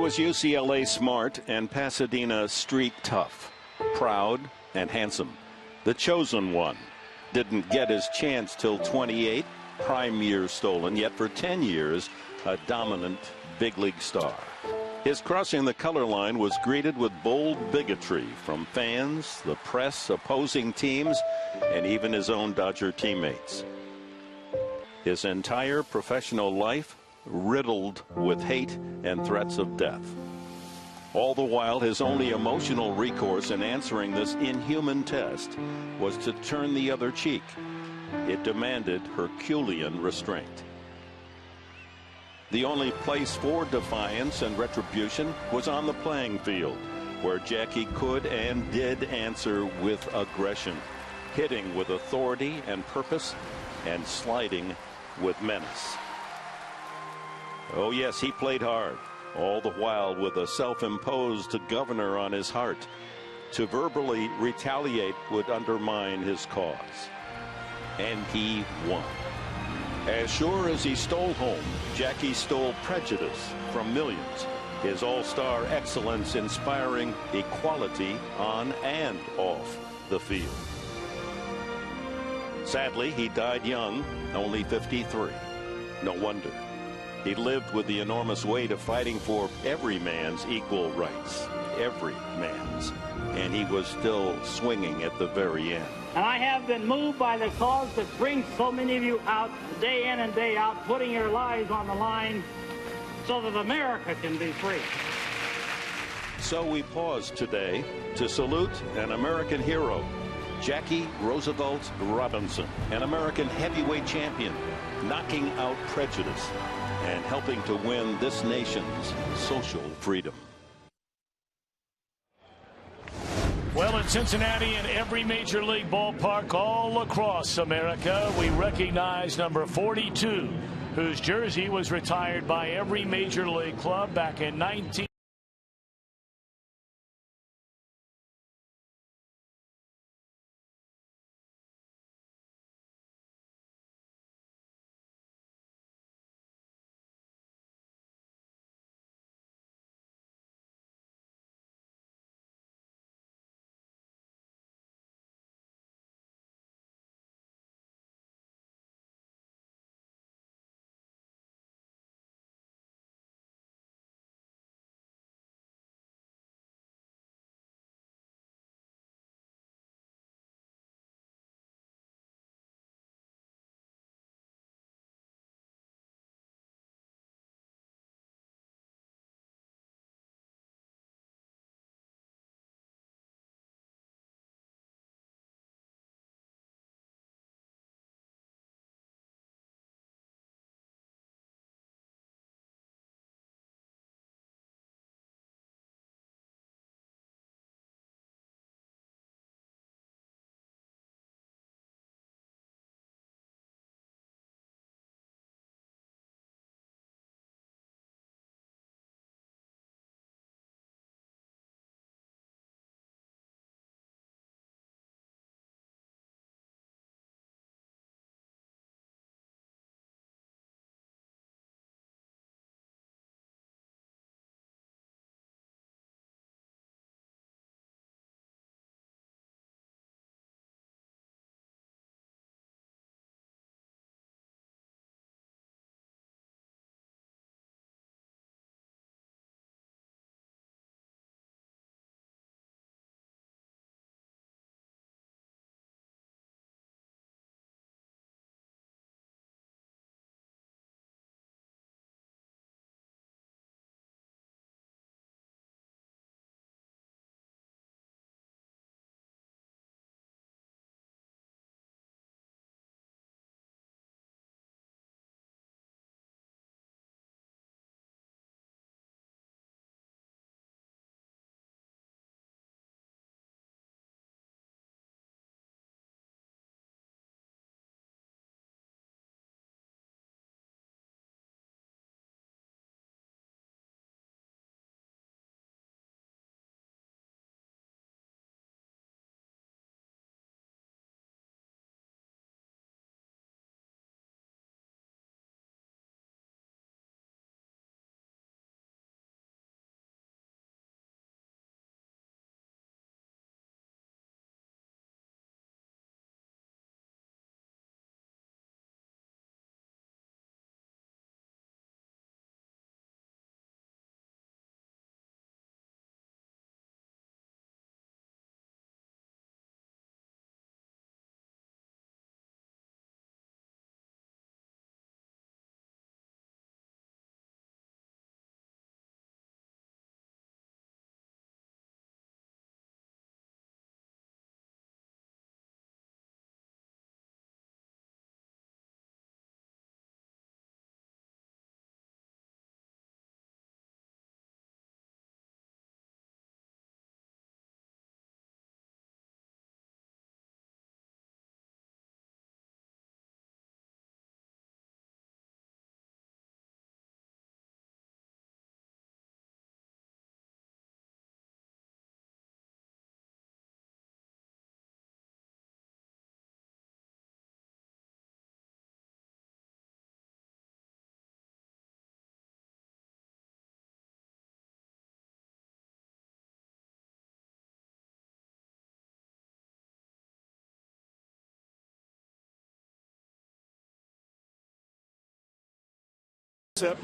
was UCLA smart and Pasadena street tough, proud and handsome. The chosen one. Didn't get his chance till 28, prime year stolen, yet for 10 years, a dominant big league star. His crossing the color line was greeted with bold bigotry from fans, the press, opposing teams, and even his own Dodger teammates. His entire professional life riddled with hate and threats of death. All the while, his only emotional recourse in answering this inhuman test was to turn the other cheek. It demanded Herculean restraint. The only place for defiance and retribution was on the playing field, where Jackie could and did answer with aggression, hitting with authority and purpose, and sliding with menace. Oh yes, he played hard, all the while with a self-imposed governor on his heart. To verbally retaliate would undermine his cause. And he won. As sure as he stole home, Jackie stole prejudice from millions. His all-star excellence inspiring equality on and off the field. Sadly, he died young, only 53. No wonder. He lived with the enormous weight of fighting for every man's equal rights. Every man's. And he was still swinging at the very end. And I have been moved by the cause that brings so many of you out day in and day out, putting your lives on the line so that America can be free. So we pause today to salute an American hero, Jackie Roosevelt Robinson, an American heavyweight champion, knocking out prejudice and helping to win this nation's social freedom. Well, in Cincinnati and every major league ballpark all across America, we recognize number 42, whose jersey was retired by every major league club back in 19.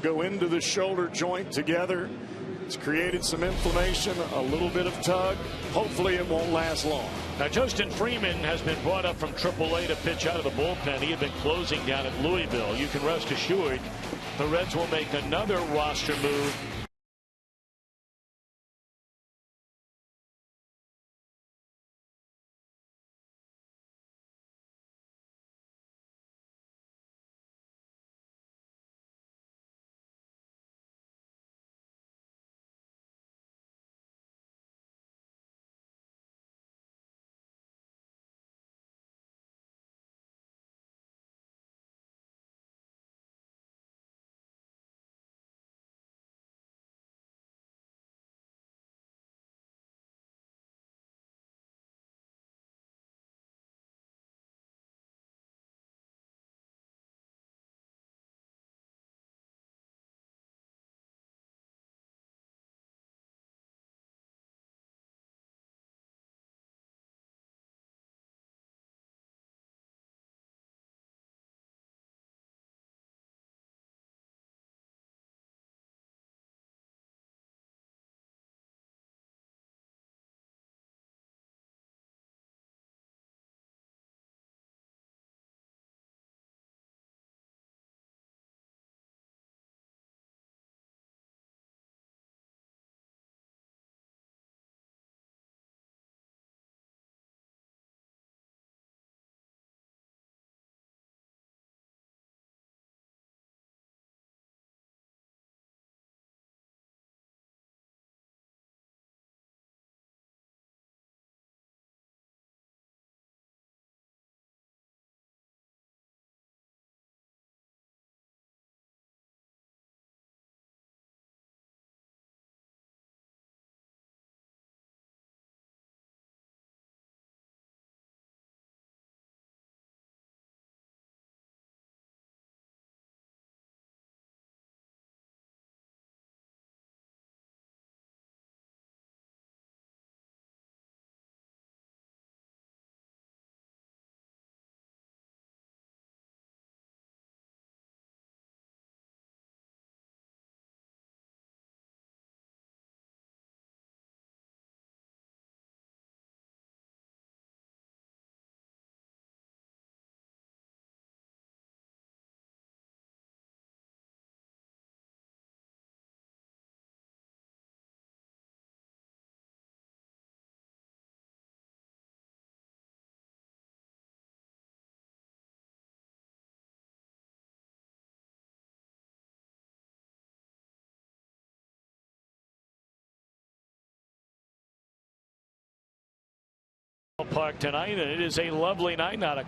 Go into the shoulder joint together. It's created some inflammation, a little bit of tug. Hopefully it won't last long. Now, Justin Freeman has been brought up from AAA to pitch out of the bullpen. He had been closing down at Louisville. You can rest assured the Reds will make another roster move. Park tonight, and it is a lovely night. Not a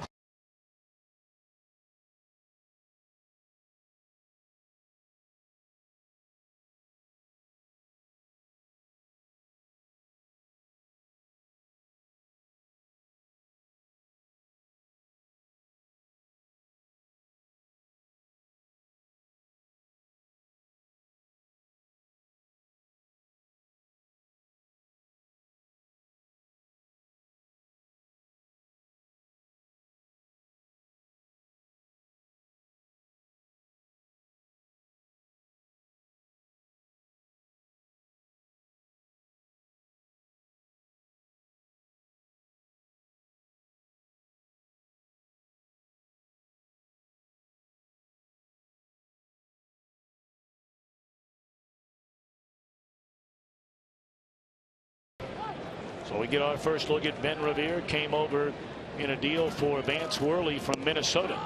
So we get our first look at Ben Revere. Came over in a deal for Vance Worley from Minnesota.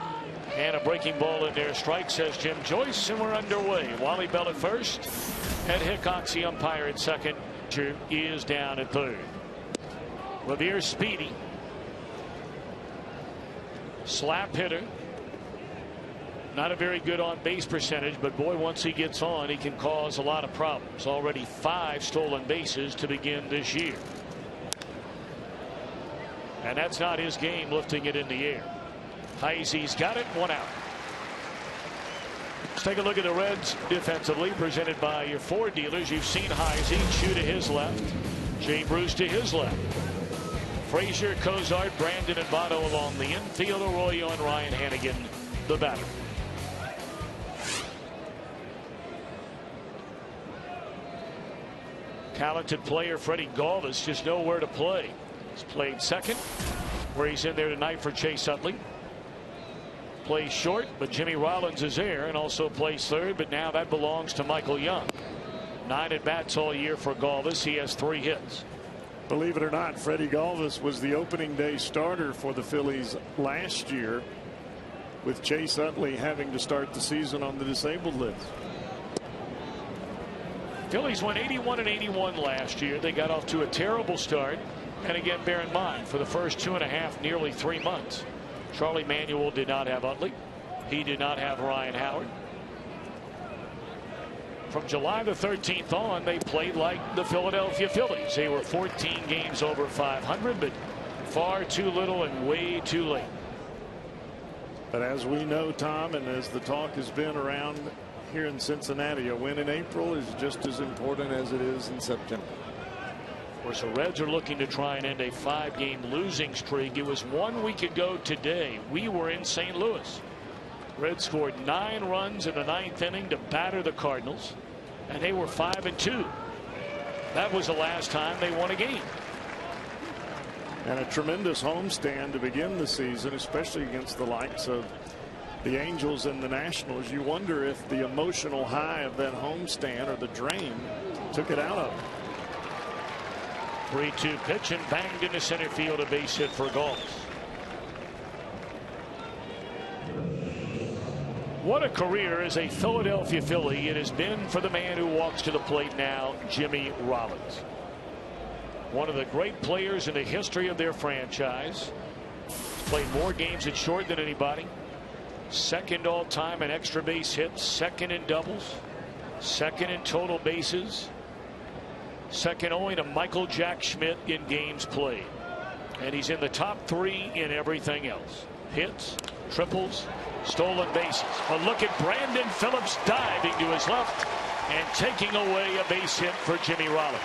And a breaking ball in there. Strike, says Jim Joyce, and we're underway. Wally Bell at first. Ed Hickox, the umpire, at second. Is down at third. Revere speedy. Slap hitter. Not a very good on base percentage, but boy, once he gets on, he can cause a lot of problems. Already 5 stolen bases to begin this year. And that's not his game, lifting it in the air. Heisey's got it, 1 out. Let's take a look at the Reds defensively, presented by your Ford dealers. You've seen Heisey. Chew to his left. Jay Bruce to his left. Frazier, Cozart, Brandon, and Votto along the infield. Arroyo and Ryan Hannigan, the batter. Talented player Freddie Galvis just nowhere to play. He's played second, where he's in there tonight for Chase Utley. Plays short, but Jimmy Rollins is there, and also plays third, but now that belongs to Michael Young. 9 at-bats all year for Galvis. He has 3 hits. Believe it or not, Freddie Galvis was the opening day starter for the Phillies last year, with Chase Utley having to start the season on the disabled list. Phillies went 81-81 last year. They got off to a terrible start. And again, bear in mind, for the first 2.5, nearly 3 months, Charlie Manuel did not have Utley. He did not have Ryan Howard. From July the 13th on, they played like the Philadelphia Phillies. They were 14 games over 500, but far too little and way too late. But as we know, Tom, and as the talk has been around here in Cincinnati, a win in April is just as important as it is in September. Of course, the Reds are looking to try and end a 5-game losing streak. It was 1 week ago today. We were in St. Louis. Reds scored 9 runs in the 9th inning to batter the Cardinals, and they were 5-2. That was the last time they won a game. And a tremendous homestand to begin the season, especially against the likes of the Angels and the Nationals. You wonder if the emotional high of that homestand or the drain took it out of them. 3-2 pitch and banged into center field, a base hit for Galvis. What a career as a Philadelphia Philly it has been for the man who walks to the plate now, Jimmy Rollins. One of the great players in the history of their franchise. He's played more games at short than anybody. Second all time in extra base hits, second in doubles, second in total bases, second only to Michael Jack Schmidt in games played. And he's in the top 3 in everything else. Hits, triples, stolen bases. But look at Brandon Phillips diving to his left and taking away a base hit for Jimmy Rollins.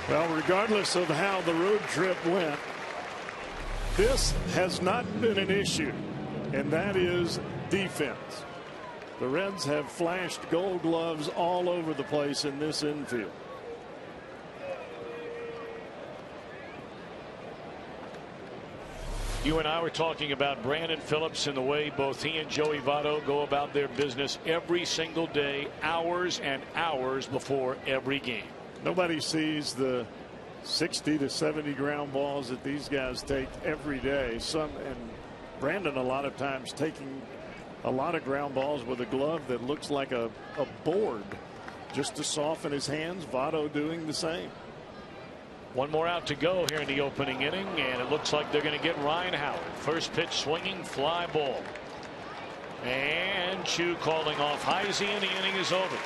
Well, regardless of how the road trip went, this has not been an issue, and that is defense. The Reds have flashed Gold Gloves all over the place in this infield. You and I were talking about Brandon Phillips and the way both he and Joey Votto go about their business every single day, hours and hours before every game. Nobody sees the 60 to 70 ground balls that these guys take every day. And Brandon a lot of times taking a lot of ground balls with a glove that looks like a board just to soften his hands. Votto doing the same. One more out to go here in the opening inning, and it looks like they're going to get Ryan Howard. First pitch swinging, fly ball. And Chu calling off Heisey, and the inning is over.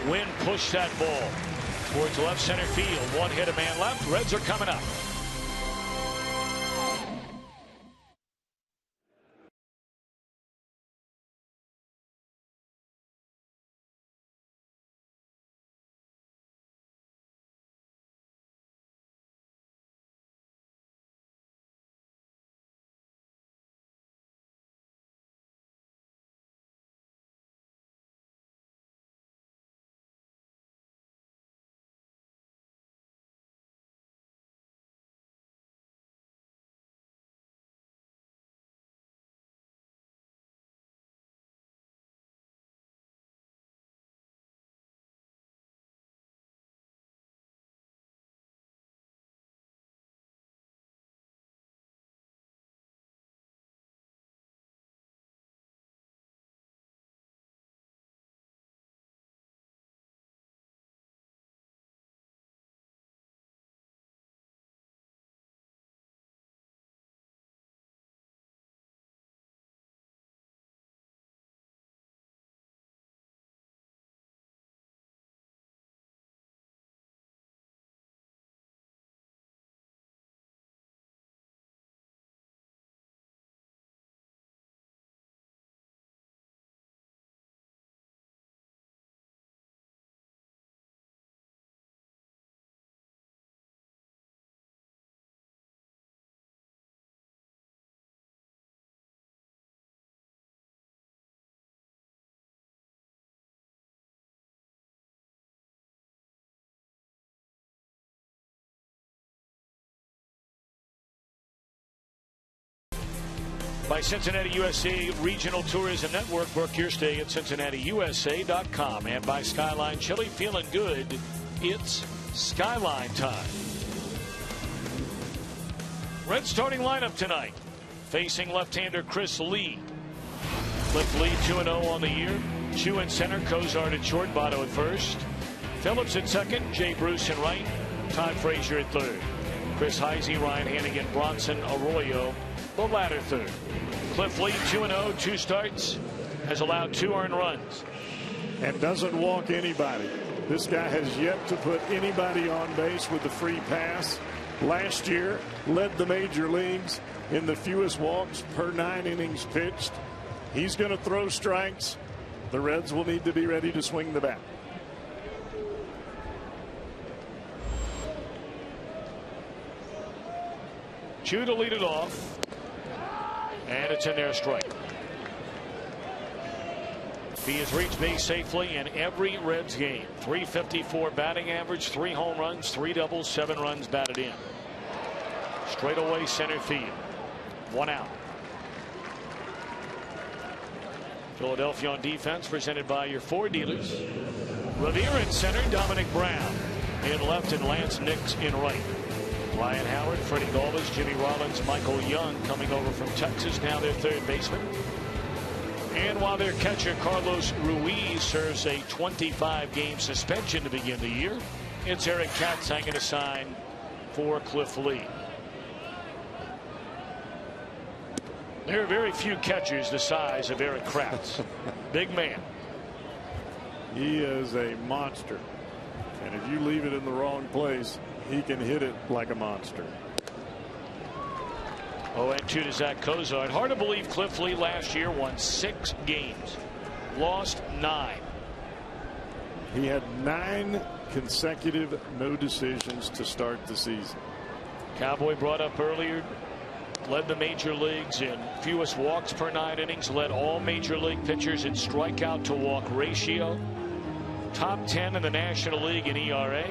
Wynn pushed that ball towards left center field. One hit, a man left. Reds are coming up. by Cincinnati USA Regional Tourism Network. Book your stay at CincinnatiUSA.com. And by Skyline Chili. Feeling good. It's Skyline time. Red starting lineup tonight. Facing left-hander Chris Lee. Cliff Lee 2-0 on the year. Chu in center, Cozart at short, Votto at first. Phillips at second, Jay Bruce in right, Todd Frazier at third. Chris Heisey, Ryan Hannigan, Bronson Arroyo, the latter third. Cliff Lee 2-0, 2 starts, has allowed 2 earned runs. And doesn't walk anybody. This guy has yet to put anybody on base with the free pass. Last year, led the major leagues in the fewest walks per 9 innings pitched. He's going to throw strikes. The Reds will need to be ready to swing the bat. Chu to lead it off. And it's in there, a strike. He has reached base safely in every Reds game. .354 batting average, 3 home runs, 3 doubles, 7 runs batted in. Straight away center field. 1 out. Philadelphia on defense, presented by your Ford dealers. Revere in center, Dominic Brown in left, and Lance Nix in right. Ryan Howard, Freddie Galvis, Jimmy Rollins, Michael Young coming over from Texas, now their third baseman. And while their catcher Carlos Ruiz serves a 25-game suspension to begin the year, it's Eric Katz hanging a sign for Cliff Lee. There are very few catchers the size of Eric Kratz. Big man. He is a monster. And if you leave it in the wrong place, he can hit it like a monster. 0-2 to Zach Cozart. Hard to believe Cliff Lee last year won 6 games. Lost 9. He had 9 consecutive no decisions to start the season. Cowboy brought up earlier. Led the major leagues in fewest walks per 9 innings. Led all major league pitchers in strikeout to walk ratio. Top 10 in the National League in ERA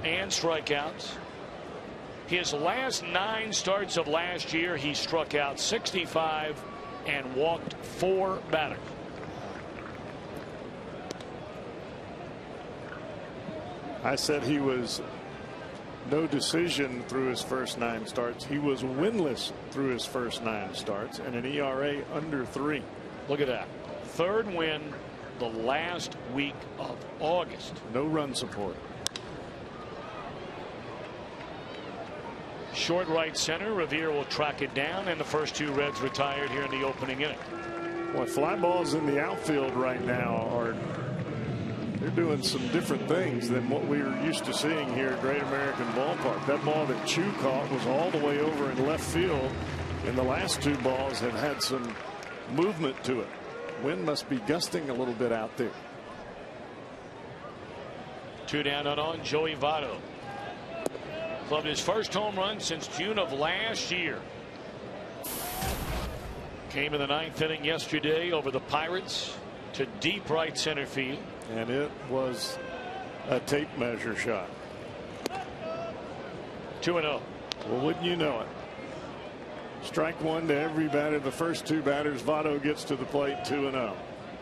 and strikeouts. His last 9 starts of last year, he struck out 65 and walked 4 batters. I said he was no decision through his first 9 starts. He was winless through his first 9 starts and an ERA under 3. Look at that. 3rd win the last week of August. No run support. Short right center. Revere will track it down, and the first 2 Reds retired here in the opening inning. Well, fly balls in the outfield right now they're doing some different things than what we were used to seeing here at Great American Ballpark. That ball that Chu caught was all the way over in left field, and the last 2 balls have had some movement to it. Wind must be gusting a little bit out there. 2 down and on. Joey Votto clubbed his first home run since June of last year. Came in the 9th inning yesterday over the Pirates to deep right center field. And it was a tape measure shot. 2-0. Well, wouldn't you know it? Strike 1 to every batter. The first 2 batters, Votto gets to the plate 2-0.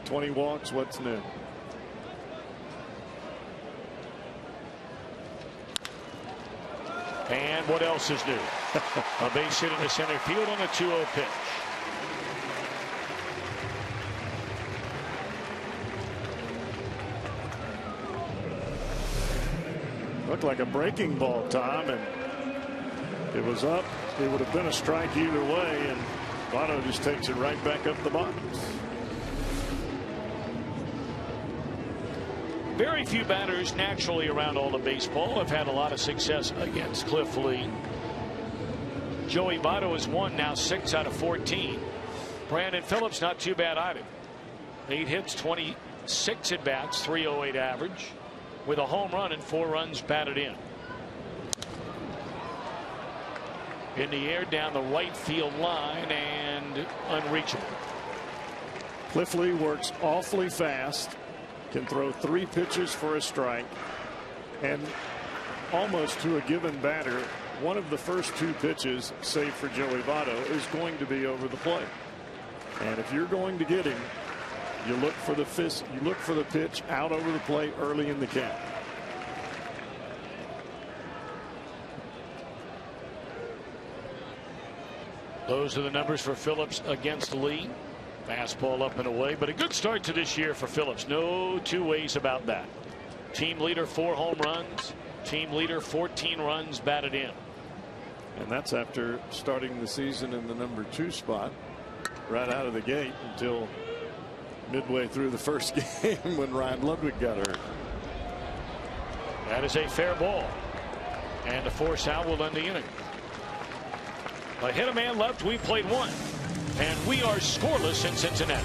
20 walks. What's new? And what else is new? A base hit in the center field on a 2-0 pitch. Looked like a breaking ball, Tom, and it was up. It would have been a strike either way, and Votto just takes it right back up the box. Very few batters naturally around all the baseball have had a lot of success against Cliff Lee. Joey Votto has won now 6 out of 14. Brandon Phillips not too bad either. 8 hits, 26 at bats, .308 average, with a home run and 4 runs batted in. In the air down the right field line and unreachable. Cliff Lee works awfully fast, can throw 3 pitches for a strike, and almost to a given batter one of the first 2 pitches, save for Joey Votto, is going to be over the plate. And if you're going to get him, you look for the pitch out over the plate early in the count. Those are the numbers for Phillips against Lee. Fastball up and away, but a good start to this year for Phillips. No 2 ways about that. Team leader 4 home runs. Team leader 14 runs batted in. And that's after starting the season in the number 2 spot right out of the gate until midway through the first game when Ryan Ludwig got hurt. That is a fair ball. And a force out will end the inning. A hit, a man left. We played 1. And we are scoreless in Cincinnati.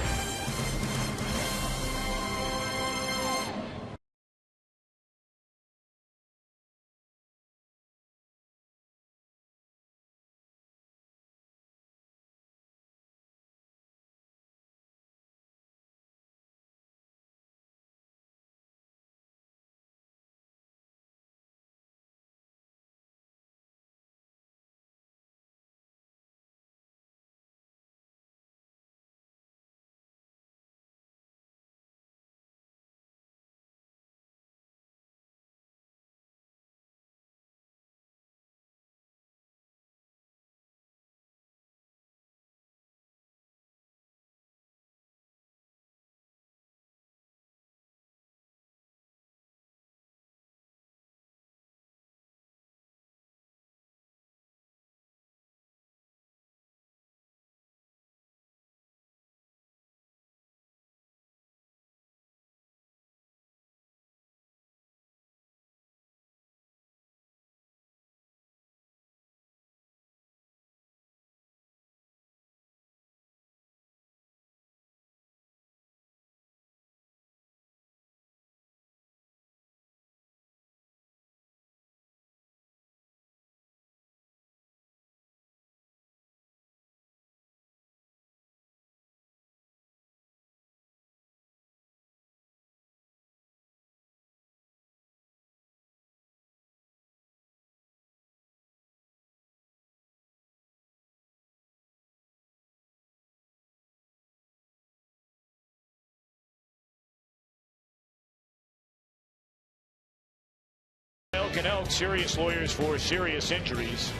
Elk, serious lawyers for serious injuries.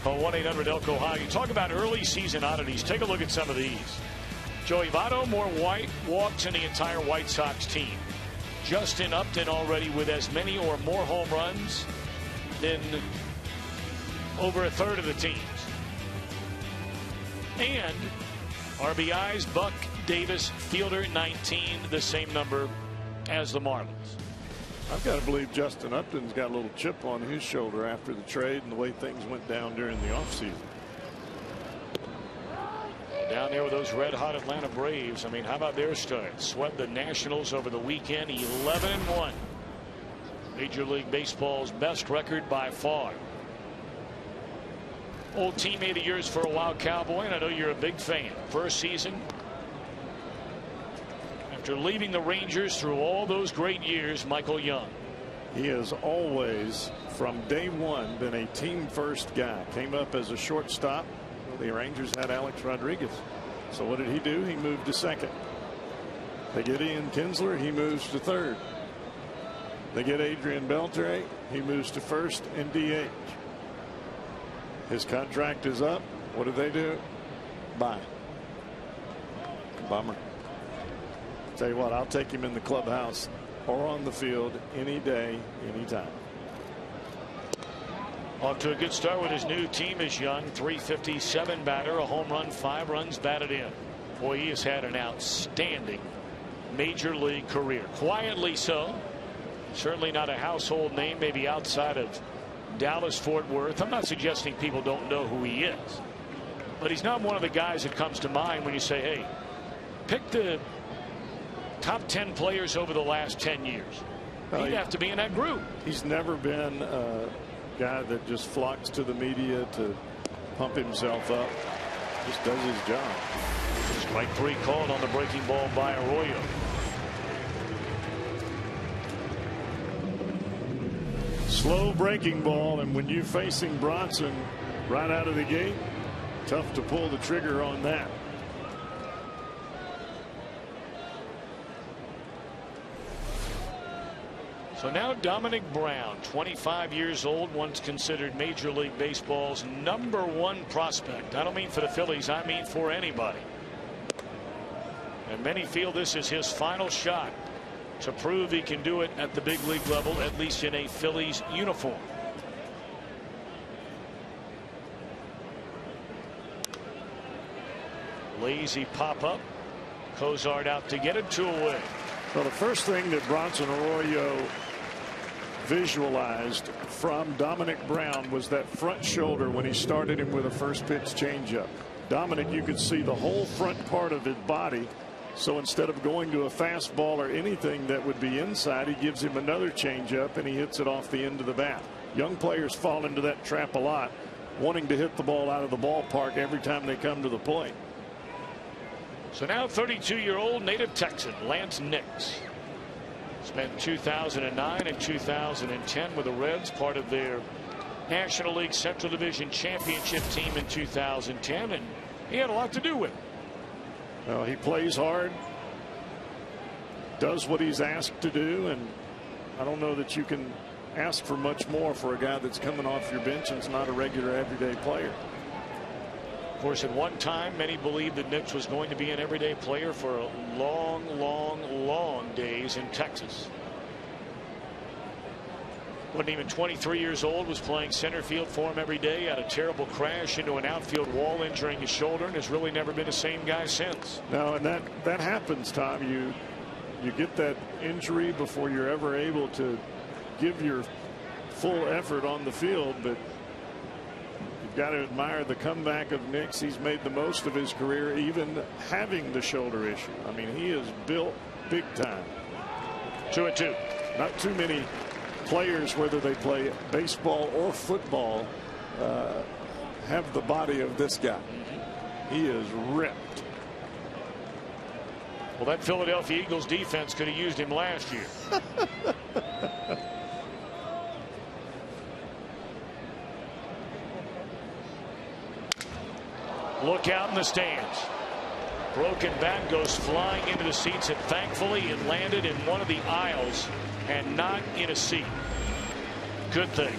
Call 1-800-ELK-OHIO. You talk about early season oddities. Take a look at some of these. Joey Votto, more white walks in the entire White Sox team. Justin Upton already with as many or more home runs than over a third of the teams. And RBIs, Buck, Davis, Fielder, 19, the same number as the Marlins. I've got to believe Justin Upton's got a little chip on his shoulder after the trade and the way things went down during the offseason. Down there with those red-hot Atlanta Braves. I mean, how about their start? Swept the Nationals over the weekend, 11-1. Major League Baseball's best record by far. Old teammate of yours for a while, Cowboy, and I know you're a big fan. First season, after leaving the Rangers through all those great years, Michael Young. He has always, from day one, been a team-first guy. Came up as a shortstop. The Rangers had Alex Rodriguez. So what did he do? He moved to second. They get Ian Kinsler. He moves to third. They get Adrian Beltre. He moves to first and DH. His contract is up. What do? Bye. Bummer. Tell you what, I'll take him in the clubhouse or on the field any day, anytime. Off to a good start with his new team is Young. 357 batter, a home run, 5 runs batted in. Boy, he has had an outstanding major league career. Quietly so. Certainly not a household name, maybe outside of Dallas, Fort Worth. I'm not suggesting people don't know who he is. But he's not one of the guys that comes to mind when you say, hey, pick the top 10 players over the last 10 years. He'd have to be in that group. He's never been a guy that just flocks to the media to pump himself up. Just does his job. Strike 3 called on the breaking ball by Arroyo. Slow breaking ball, and when you're facing Bronson right out of the gate, tough to pull the trigger on that. So now Dominic Brown, 25 years old, once considered Major League Baseball's #1 prospect. I don't mean for the Phillies, I mean for anybody. And many feel this is his final shot to prove he can do it at the big league level, at least in a Phillies uniform. Lazy pop up. Cozart out to get it, 2 away. Well, the first thing that Bronson Arroyo visualized from Dominic Brown was that front shoulder when he started him with a first pitch changeup. Dominic, you could see the whole front part of his body. So instead of going to a fastball or anything that would be inside, he gives him another changeup and he hits it off the end of the bat. Young players fall into that trap a lot, wanting to hit the ball out of the ballpark every time they come to the plate. So now 32-year-old native Texan Lance Nix spent 2009 and 2010 with the Reds, part of their National League Central Division Championship team in 2010, and he had a lot to do with it. Well, he plays hard, does what he's asked to do, and I don't know that you can ask for much more for a guy that's coming off your bench and is not a regular everyday player. Of course, at one time, many believed that Nix was going to be an everyday player for long days in Texas. Wasn't even 23 years old, was playing center field for him every day, had a terrible crash into an outfield wall, injuring his shoulder, and has really never been the same guy since. No, and that happens, Tom. You get that injury before you're ever able to give your full effort on the field, but you've got to admire the comeback of Nix. He's made the most of his career, even having the shoulder issue. I mean, he is built big time. 2-2. Not too many players, whether they play baseball or football, have the body of this guy. He is ripped. Well, that Philadelphia Eagles defense could have used him last year. Look out in the stands. Broken bat goes flying into the seats, and thankfully it landed in one of the aisles and not in a seat. Good thing.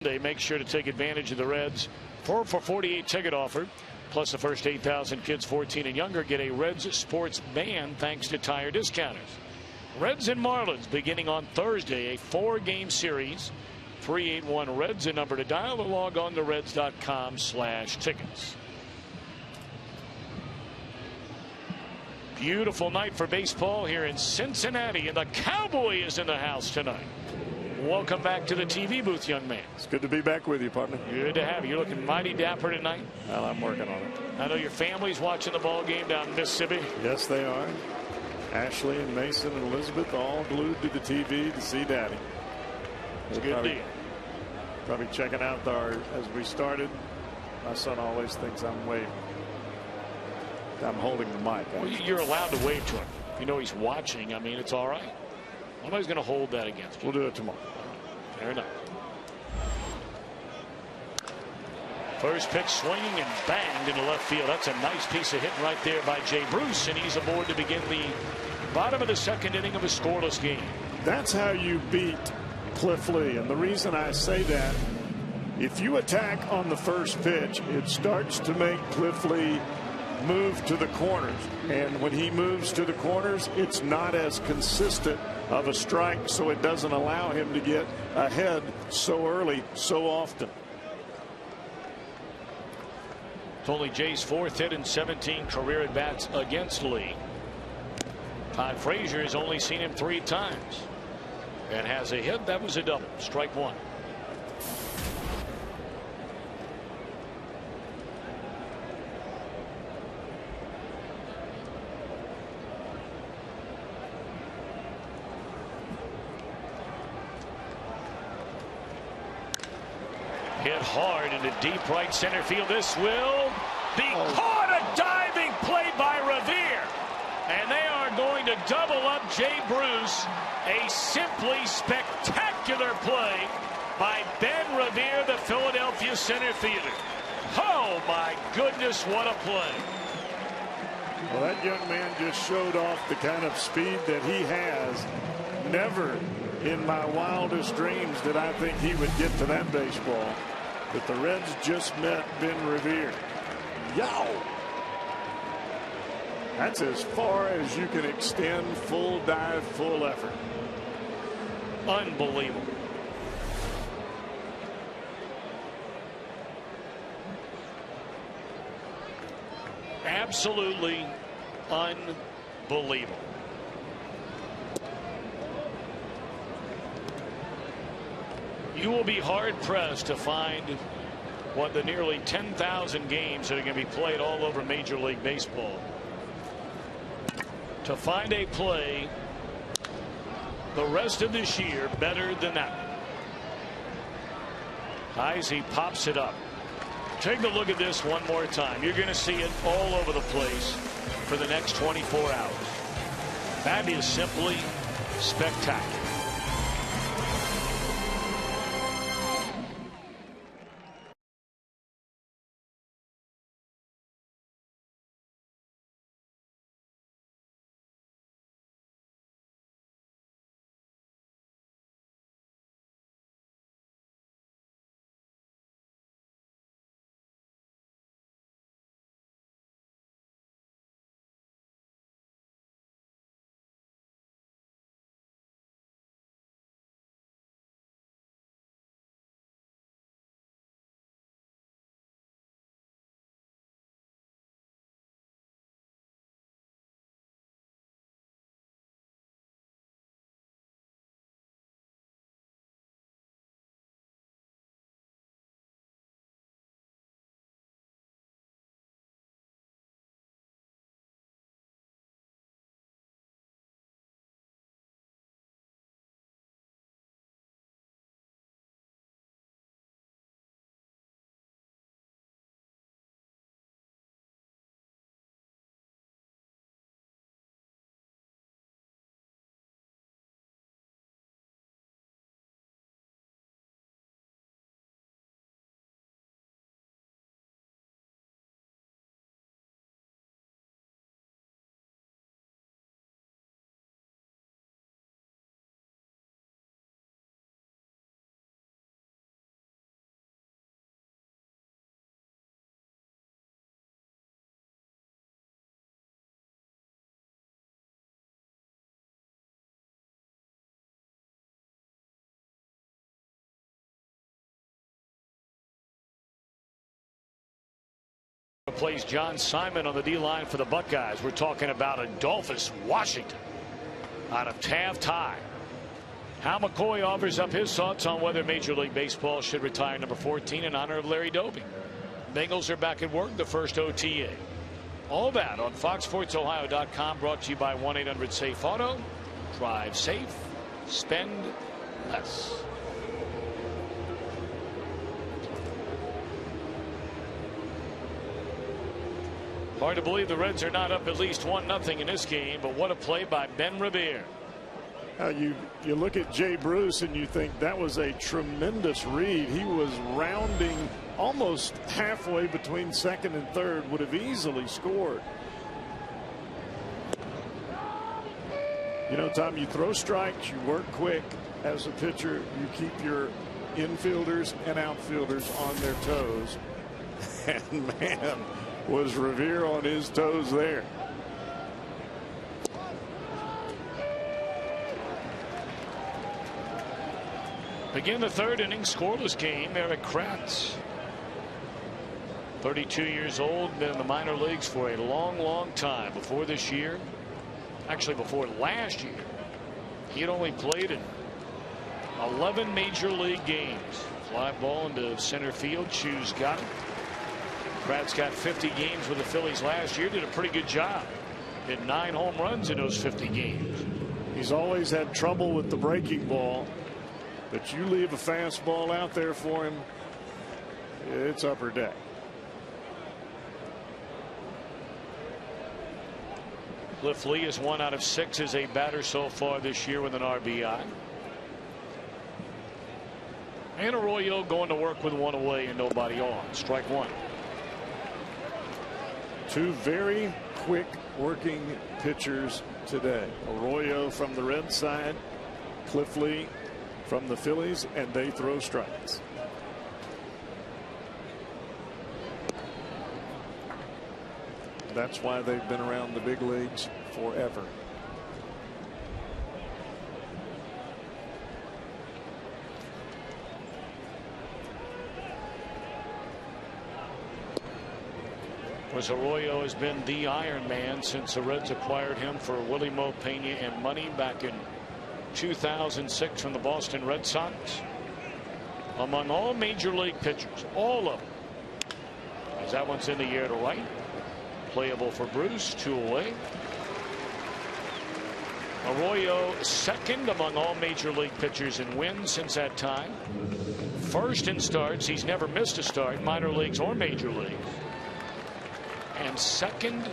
They make sure to take advantage of the Reds. 4 for 48 ticket offer, plus the first 8,000 kids 14 and younger get a Reds sports band thanks to Tire Discounters. Reds and Marlins beginning on Thursday, a 4-game series. 381 Reds, a number to dial, or log on to reds.com/tickets. Beautiful night for baseball here in Cincinnati, and the Cowboy is in the house tonight. Welcome back to the TV booth, young man. It's good to be back with you, partner. Good to have you. You're looking mighty dapper tonight. Well, I'm working on it. I know your family's watching the ball game down in Mississippi. Yes, they are. Ashley and Mason and Elizabeth all glued to the TV to see Daddy. It's a good deal. Probably checking out as we started. My son always thinks I'm waving. I'm holding the mic. Well, you're allowed to wave to him. If you know he's watching, I mean, it's all right. Nobody's going to hold that against you. We'll do it tomorrow. Fair enough. First pitch swinging and banged into left field. That's a nice piece of hitting right there by Jay Bruce, and he's aboard to begin the bottom of the second inning of a scoreless game. That's how you beat Cliff Lee, and the reason I say that, if you attack on the first pitch, it starts to make Cliff Lee move to the corners, and when he moves to the corners, it's not as consistent of a strike, so it doesn't allow him to get ahead so early so often. It's only Jay's fourth hit in 17 career at bats against Lee. Todd Frazier has only seen him 3 times and has a hit. That was a double. Strike one. Hit hard into deep right center field. This will be caught. A diving play by Revere. And they are going to double up Jay Bruce. A simply spectacular play by Ben Revere, the Philadelphia center fielder. Oh, my goodness, what a play. Well, that young man just showed off the kind of speed that he has. Never in my wildest dreams did I think he would get to that baseball. But the Reds just met Ben Revere. Yow! That's as far as you can extend full dive, full effort. Unbelievable. Absolutely unbelievable. You will be hard-pressed to find what the nearly 10,000 games that are going to be played all over Major League Baseball, to find a play the rest of this year better than that. Heisey pops it up. Take a look at this one more time. You're going to see it all over the place for the next 24 hours. That is simply spectacular. plays John Simon on the D-line for the Buckeyes. We're talking about Adolphus Washington out of Taft High. Hal McCoy offers up his thoughts on whether Major League Baseball should retire number 14 in honor of Larry Doby. Bengals are back at work, the first OTA. All that on FoxSportsOhio.com, brought to you by 1-800-SAFE-AUTO. Drive safe, spend less. Hard to believe the Reds are not up at least 1-0 in this game, but what a play by Ben Revere. You look at Jay Bruce and you think that was a tremendous read. He was rounding almost halfway between second and third, would have easily scored. You know, Tom, you throw strikes, you work quick as a pitcher, you keep your infielders and outfielders on their toes. And man, was Revere on his toes there. Begin the third inning, scoreless game. Eric Kratz, 32 years old, been in the minor leagues for a long time. Before this year, actually before last year, he had only played in 11 major league games. Fly ball into center field. Shoes got it. Kratz got 50 games with the Phillies last year. Did a pretty good job. Hit 9 home runs in those 50 games. He's always had trouble with the breaking ball. But you leave a fastball out there for him, it's upper deck. Cliff Lee is 1 out of 6 as a batter so far this year with an RBI. And Arroyo going to work with 1 away and nobody on. Strike 1. 2 very quick working pitchers today. Arroyo from the Red side, Cliff Lee from the Phillies, and they throw strikes. That's why they've been around the big leagues forever. Because Arroyo has been the Iron Man since the Reds acquired him for Willie Mo Pena and money back in 2006 from the Boston Red Sox. Among all major league pitchers, all of them. As that one's in the air to right. Playable for Bruce, 2 away. Arroyo second among all major league pitchers in wins since that time. First in starts. He's never missed a start, minor leagues or major leagues. And second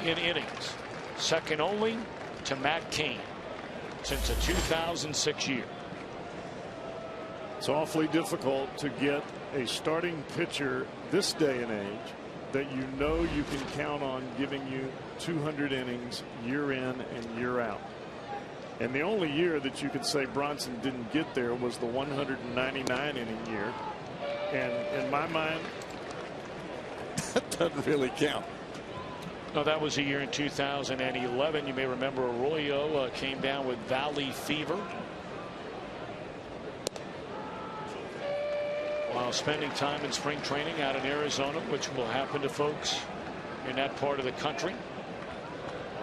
in innings. Second only to Matt Cain since the 2006 year. It's awfully difficult to get a starting pitcher this day and age that you know you can count on giving you 200 innings year in and year out. And the only year that you could say Bronson didn't get there was the 199 inning year. And in my mind, that doesn't really count. No, that was a year in 2011. You may remember Arroyo came down with valley fever while spending time in spring training out in Arizona, which will happen to folks in that part of the country.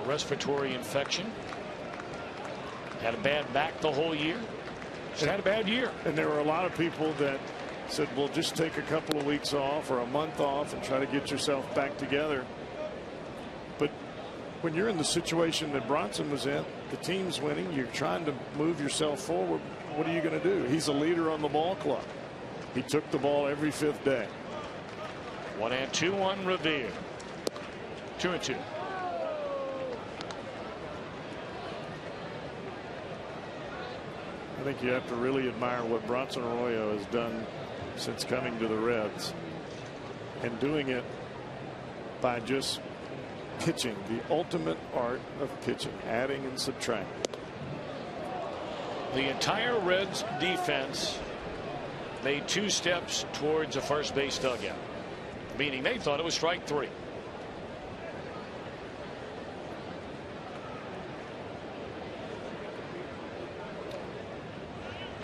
A respiratory infection. Had a bad back the whole year. Just had a bad year. And there were a lot of people that said, well, just take a couple of weeks off or a month off and try to get yourself back together. But when you're in the situation that Bronson was in, the team's winning, you're trying to move yourself forward. What are you going to do? He's a leader on the ball club. He took the ball every 5th day. 1-2 on Revere. 2-2. I think you have to really admire what Bronson Arroyo has done since coming to the Reds, and doing it by just pitching, the ultimate art of pitching, adding and subtracting. The entire Reds defense made 2 steps towards a first base dugout, meaning they thought it was strike 3.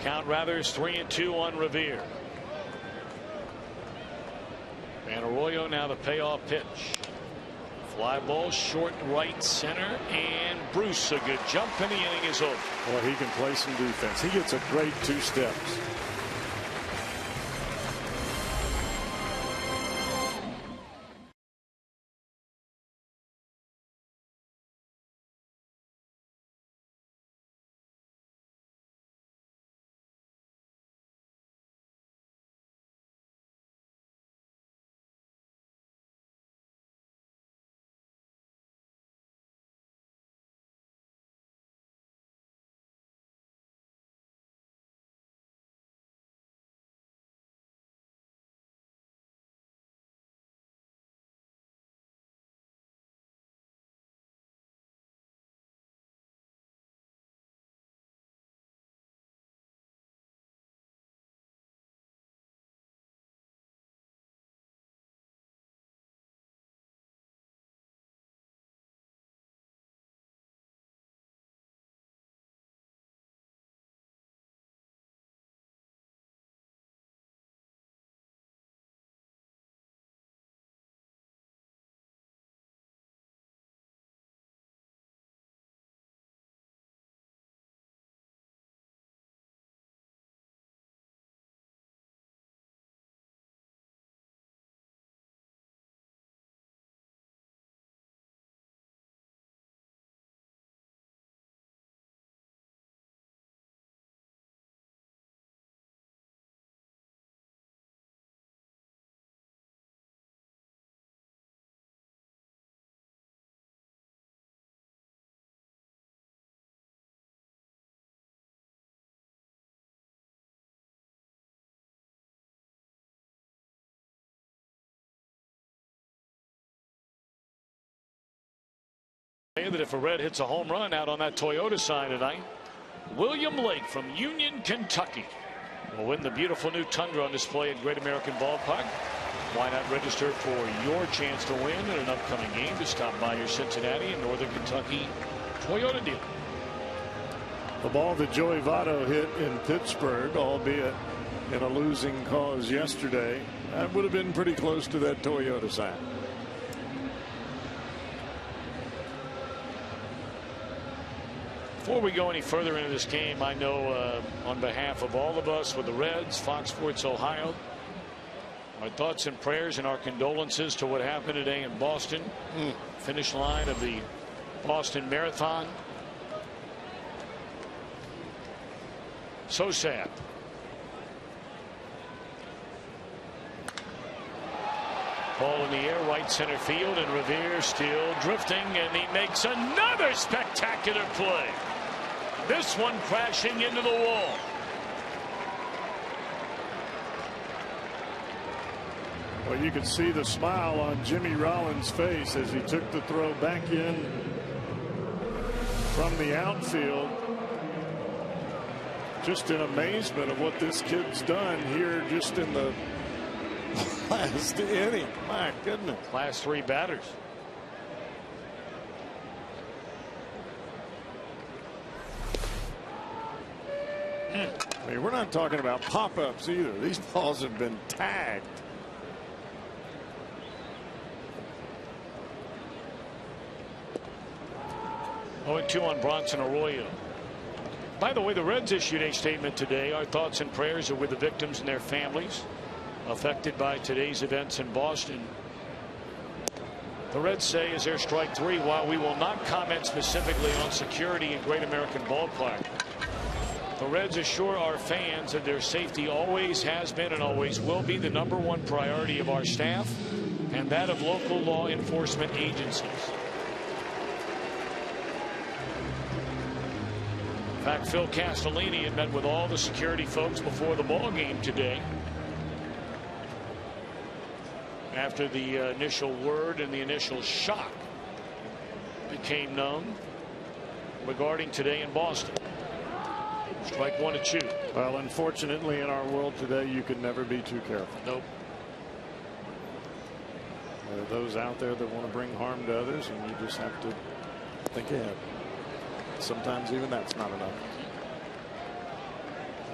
Count rather is 3-2 on Revere. And Arroyo now the payoff pitch. Fly ball short right center, and Bruce, a good jump, and the inning is over. Well, he can play some defense. He gets a great 2 steps. That if a Red hits a home run out on that Toyota sign tonight, William Lake from Union, Kentucky will win the beautiful new Tundra on display at Great American Ballpark. Why not register for your chance to win in an upcoming game? To stop by your Cincinnati and Northern Kentucky Toyota dealer. The ball that Joey Votto hit in Pittsburgh, albeit in a losing cause yesterday, that would have been pretty close to that Toyota sign. Before we go any further into this game, I know on behalf of all of us with the Reds, Fox Sports Ohio, our thoughts and prayers and our condolences to what happened today in Boston. Finish line of the Boston Marathon. So sad. Ball in the air, right center field, and Revere still drifting, and he makes another spectacular play. This one crashing into the wall. Well, you could see the smile on Jimmy Rollins' face as he took the throw back in from the outfield. Just in amazement of what this kid's done here just in the last inning. My goodness. Last 3 batters. I mean, we're not talking about pop-ups either. These balls have been tagged. Oh, 2 on Bronson Arroyo. By the way, the Reds issued a statement today. Our thoughts and prayers are with the victims and their families affected by today's events in Boston. The Reds say is their strike 3, while we will not comment specifically on security in Great American Ballpark. The Reds assure our fans that their safety always has been and always will be the #1 priority of our staff and that of local law enforcement agencies. In fact, Phil Castellini had met with all the security folks before the ball game today, after the initial word and the initial shock became known regarding today in Boston. Strike 1 to chew. Well, unfortunately, in our world today, you can never be too careful. Nope. There are those out there that want to bring harm to others, and you just have to think ahead. Sometimes even that's not enough.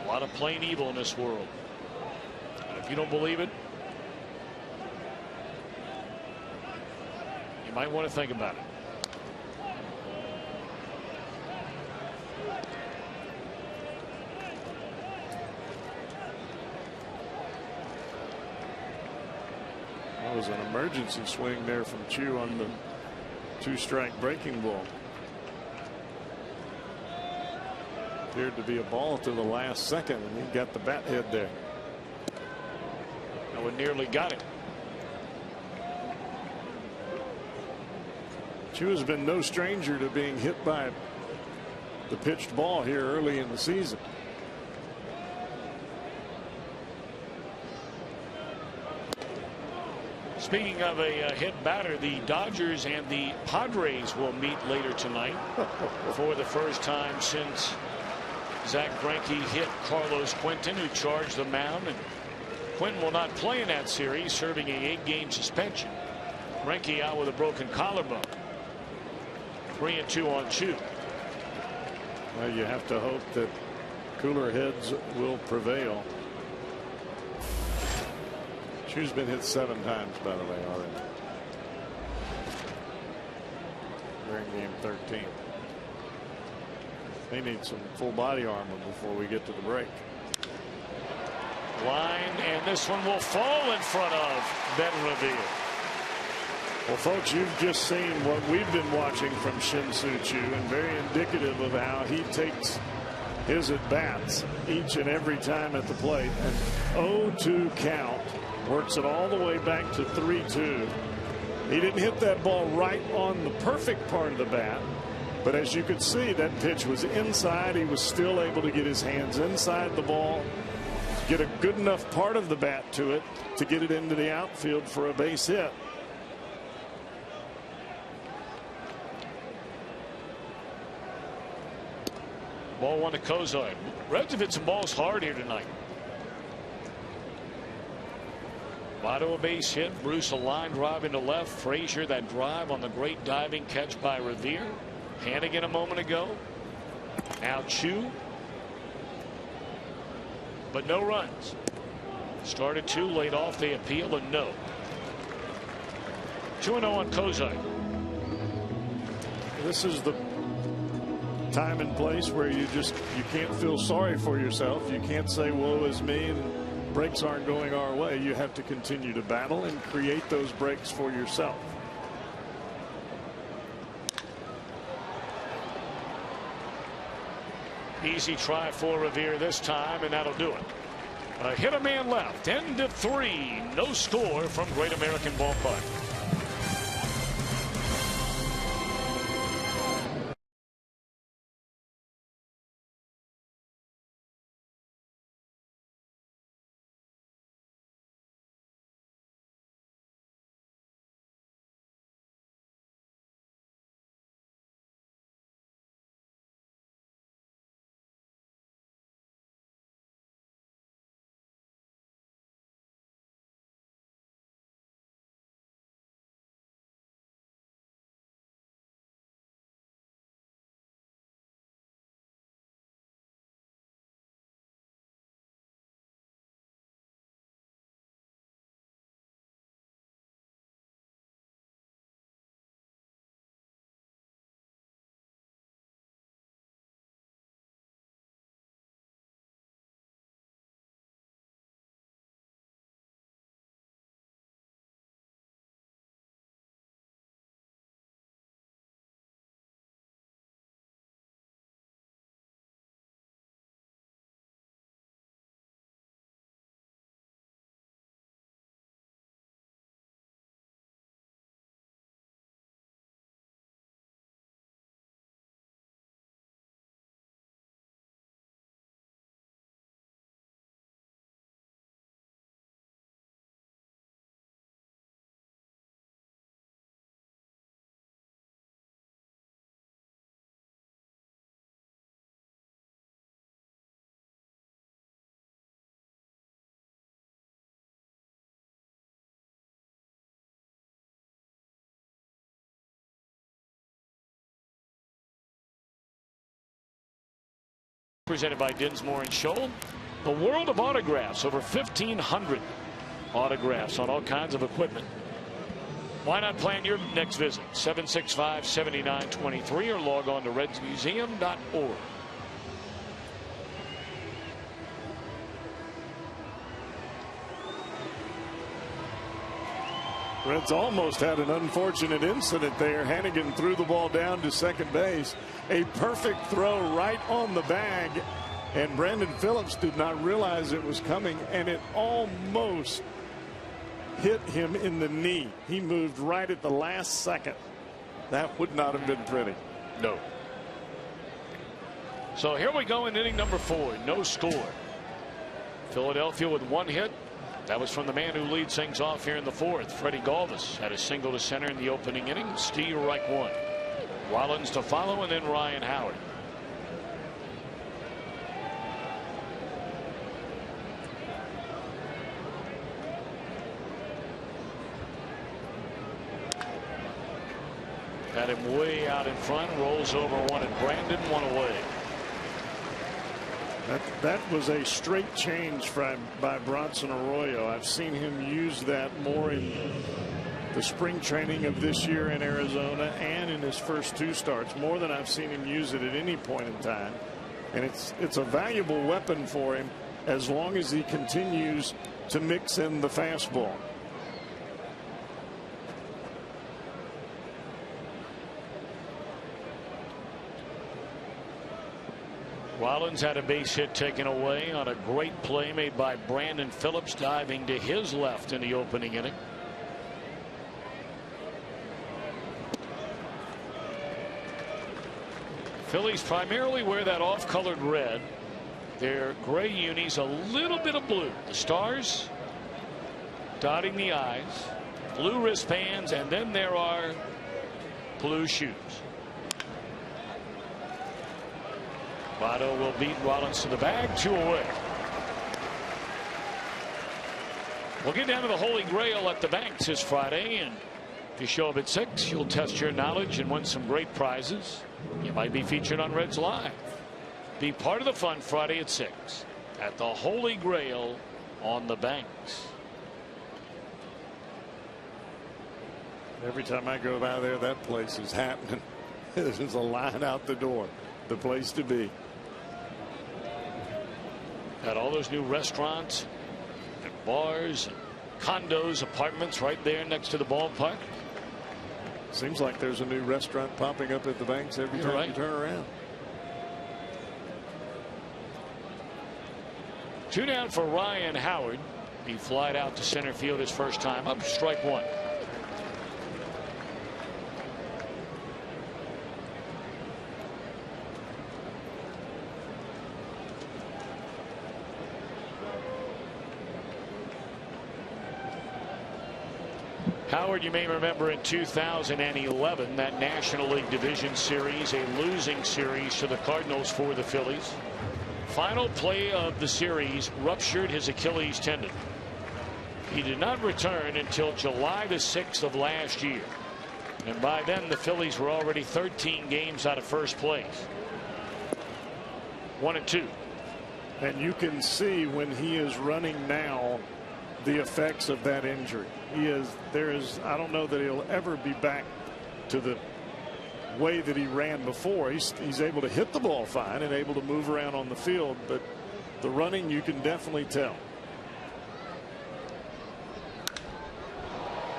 A lot of plain evil in this world. And if you don't believe it, You might want to think about it. That was an emergency swing there from Chu on the 2-strike breaking ball. Appeared to be a ball to the last second, and he got the bat head there. That one nearly got it. Chu has been no stranger to being hit by the pitched ball here early in the season. Speaking of a hit batter, the Dodgers and the Padres will meet later tonight for the first time since Zach Greinke hit Carlos Quentin, who charged the mound, and Quentin will not play in that series, serving a 8-game suspension. Greinke out with a broken collarbone. 3-2 on Chu. Well, you have to hope that cooler heads will prevail. Chu's been hit 7 times, by the way, already during game 13. They need some full body armor before we get to the break. Line, and this one will fall in front of Ben Revere. Well, folks, you've just seen what we've been watching from Shin-Soo Choo, and very indicative of how he takes his at-bats each and every time at the plate. An 0-2 count. Works it all the way back to 3-2. He didn't hit that ball right on the perfect part of the bat, but as you could see, that pitch was inside. He was still able to get his hands inside the ball, get a good enough part of the bat to it to get it into the outfield for a base hit. Ball 1 to Kozar. Reds have hit some balls hard here tonight. Votto a base hit. Bruce a line drive into left. Frazier that drive on the great diving catch by Revere. Hannigan a moment ago. Now Chu. But no runs. Started 2, laid off. They appeal, and no. 2-0 on Kozar. This is the time and place where you can't feel sorry for yourself. You can't say woe is me and breaks aren't going our way. You have to continue to battle and create those breaks for yourself. Easy try for Revere this time, and that'll do it. A hit, a man left. 10-3. No score from Great American Ballpark. Presented by Dinsmore and Scholl. The world of autographs. Over 1,500 autographs on all kinds of equipment. Why not plan your next visit? 765-7923 or log on to redsmuseum.org. Reds almost had an unfortunate incident there. Hannigan threw the ball down to second base. A perfect throw right on the bag. And Brandon Phillips did not realize it was coming, and it almost hit him in the knee. He moved right at the last second. That would not have been pretty. No. So here we go in inning number 4. No score. Philadelphia with 1 hit. That was from the man who leads things off here in the 4th. Freddie Galvis had a single to center in the opening inning. Steve Reich won. Rollins to follow, and then Ryan Howard. Had him way out in front. Rolls over one at Brandon. 1 away. That was a straight change by Bronson Arroyo. I've seen him use that more in the spring training of this year in Arizona and in his first 2 starts, more than I've seen him use it at any point in time. And it's a valuable weapon for him as long as he continues to mix in the fastball. Rollins had a base hit taken away on a great play made by Brandon Phillips, diving to his left in the opening inning. Phillies primarily wear that off-colored red. Their gray unis a little bit of blue. The stars dotting the I's, blue wristbands, and then there are blue shoes. Votto will beat Rollins to the bag. 2 away. We'll get down to the Holy Grail at the Banks this Friday, and if you show up at 6, you'll test your knowledge and win some great prizes. You might be featured on Reds Live. Be part of the fun Friday at 6 at the Holy Grail on the Banks. Every time I go by there, that place is happening. There's a line out the door. The place to be. Got all those new restaurants and bars and condos, apartments right there next to the ballpark. Seems like there's a new restaurant popping up at the Banks every time you turn around. 2 down for Ryan Howard. He flied out to center field his first time up. Strike 1. Howard, you may remember in 2011, that National League Division Series, a losing series to the Cardinals for the Phillies. Final play of the series, ruptured his Achilles tendon. He did not return until July the 6th of last year. And by then, the Phillies were already 13 games out of first place. 1-2. And you can see when he is running now the effects of that injury. I don't know that he'll ever be back to the way that he ran before. He's able to hit the ball fine and able to move around on the field, but the running, you can definitely tell.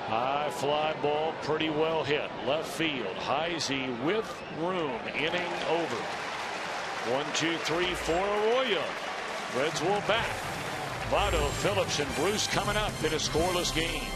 High fly ball, pretty well hit. Left field. Heisey with room. Inning over. 1, 2, 3, 4. Arroyo. Reds will bat. Votto, Phillips, and Bruce coming up in a scoreless game.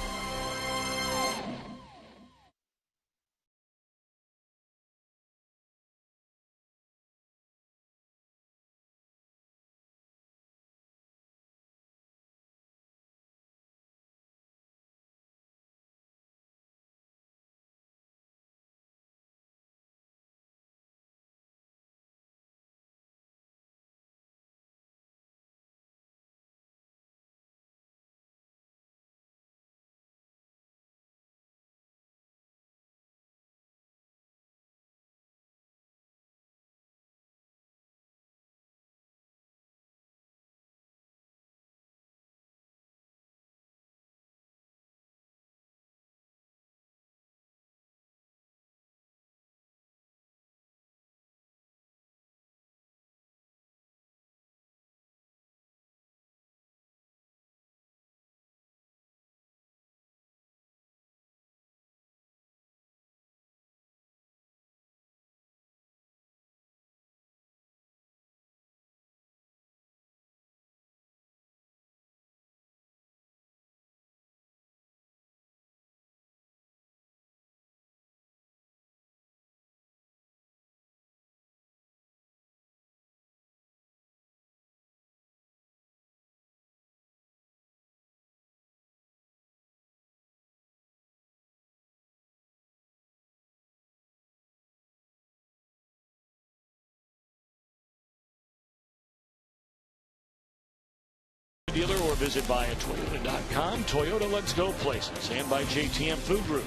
dealer or visit buyatoyota.com. Toyota, let's go places. And by JTM Food Group.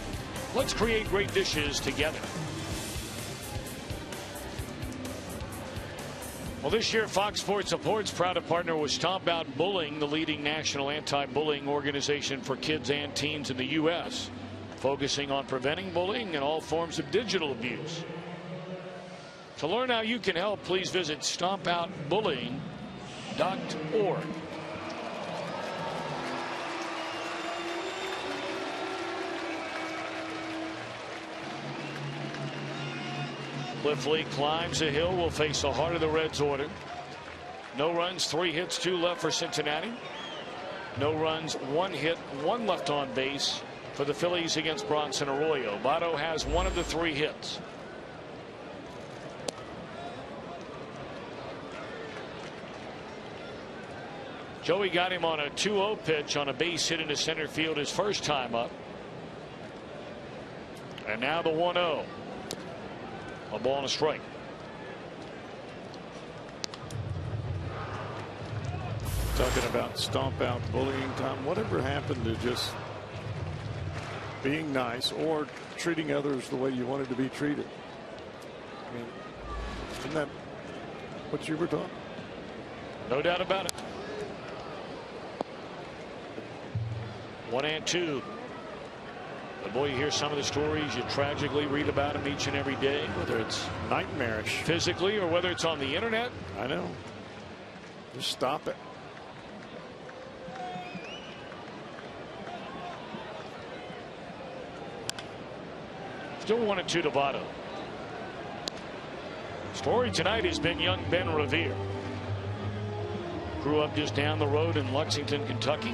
Let's create great dishes together. Well, this year, Fox Sports Support's proud to partner with Stomp Out Bullying, the leading national anti-bullying organization for kids and teens in the U.S., focusing on preventing bullying and all forms of digital abuse. To learn how you can help, please visit stompoutbullying.org. Cliff Lee climbs a hill, will face the heart of the Reds order. No runs, 3 hits, 2 left for Cincinnati. No runs, 1 hit, 1 left on base for the Phillies against Bronson Arroyo. Votto has 1 of the 3 hits. Joey got him on a 2-0 pitch on a base hit into center field his first time up. And now the 1-0. A ball and a strike. Talking about stomp out bullying, Tom, whatever happened to just being nice or treating others the way you wanted to be treated? I mean, isn't that what you were taught? No doubt about it. 1-2. But boy, you hear some of the stories, you tragically read about them each and every day, whether it's nightmarish physically or whether it's on the internet. I know. Just stop it. Still 1-2 to Votto. Story tonight has been young Ben Revere. Grew up just down the road in Lexington, Kentucky.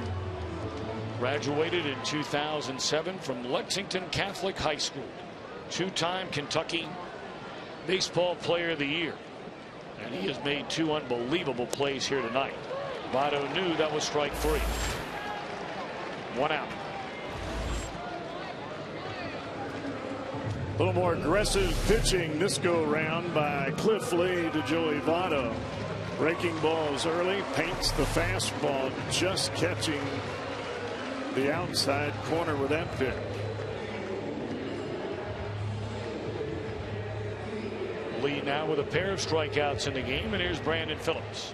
Graduated in 2007 from Lexington Catholic High School. 2-time Kentucky Baseball Player of the Year. And he has made 2 unbelievable plays here tonight. Votto knew that was strike 3. 1 out. A little more aggressive pitching this go round by Cliff Lee to Joey Votto. Breaking balls early, paints the fastball, just catching the outside corner with that pick. Lee now with a pair of strikeouts in the game, and here's Brandon Phillips.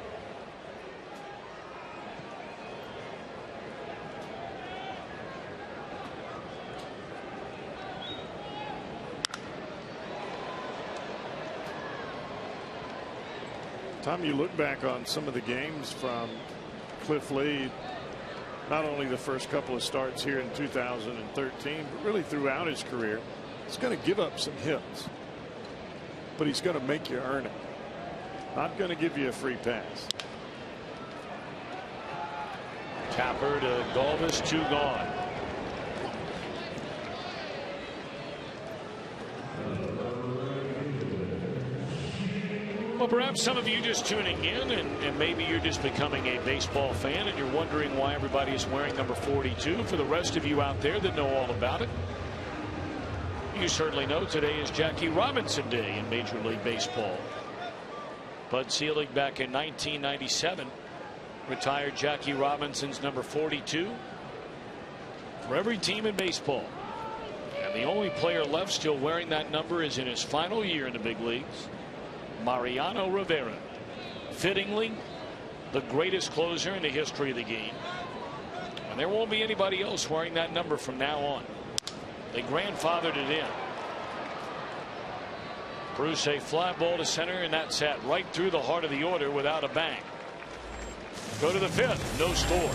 Tom, you look back on some of the games from Cliff Lee, not only the first couple of starts here in 2013, but really throughout his career. He's going to give up some hits, but he's going to make you earn it. Not going to give you a free pass. Tapper to Galvis, 2 gone. Well, perhaps some of you just tuning in, and maybe you're just becoming a baseball fan and you're wondering why everybody is wearing number 42. For the rest of you out there that know all about it, you certainly know today is Jackie Robinson Day in Major League Baseball. Bud Selig back in 1997 retired Jackie Robinson's number 42 for every team in baseball. And the only player left still wearing that number is in his final year in the big leagues, Mariano Rivera. Fittingly, the greatest closer in the history of the game. And there won't be anybody else wearing that number from now on. They grandfathered it in. Bruce, a fly ball to center, and that sat right through the heart of the order without a bang. Go to the 5th, no score.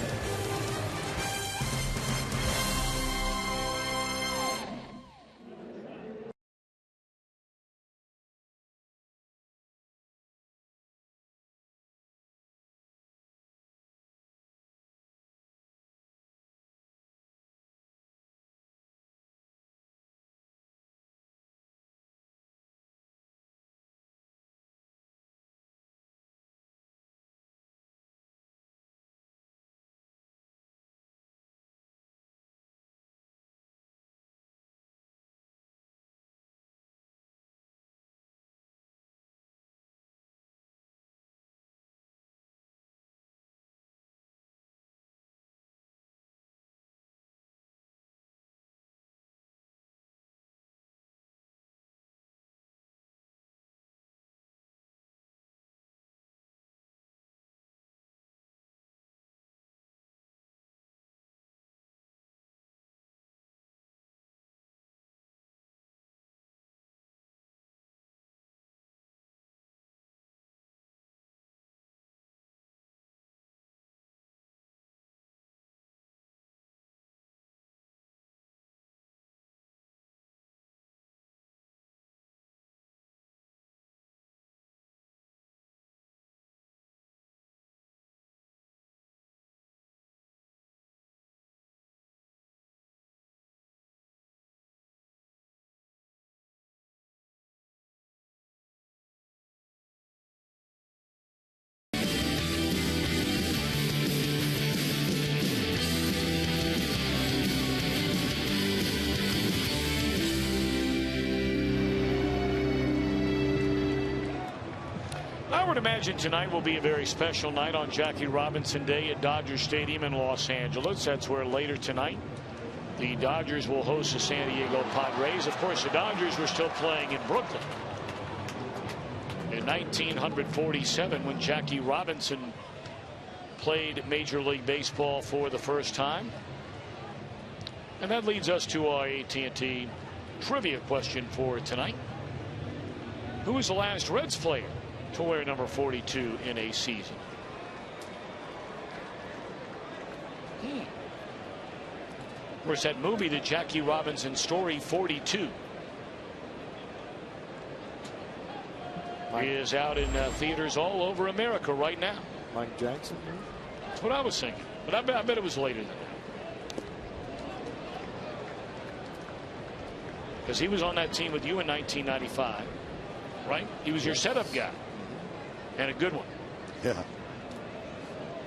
would imagine tonight will be a very special night on Jackie Robinson Day at Dodger Stadium in Los Angeles. That's where later tonight the Dodgers will host the San Diego Padres. Of course, the Dodgers were still playing in Brooklyn in 1947 when Jackie Robinson played Major League Baseball for the first time. And that leads us to our AT&T trivia question for tonight. Who was the last Reds player to wear number 42 in a season? Where's that movie, the Jackie Robinson Story, 42? He is out in theaters all over America right now. Mike Jackson? That's what I was thinking. But I bet it was later than that. Because he was on that team with you in 1995. Right? He was your setup guy. And a good one. Yeah.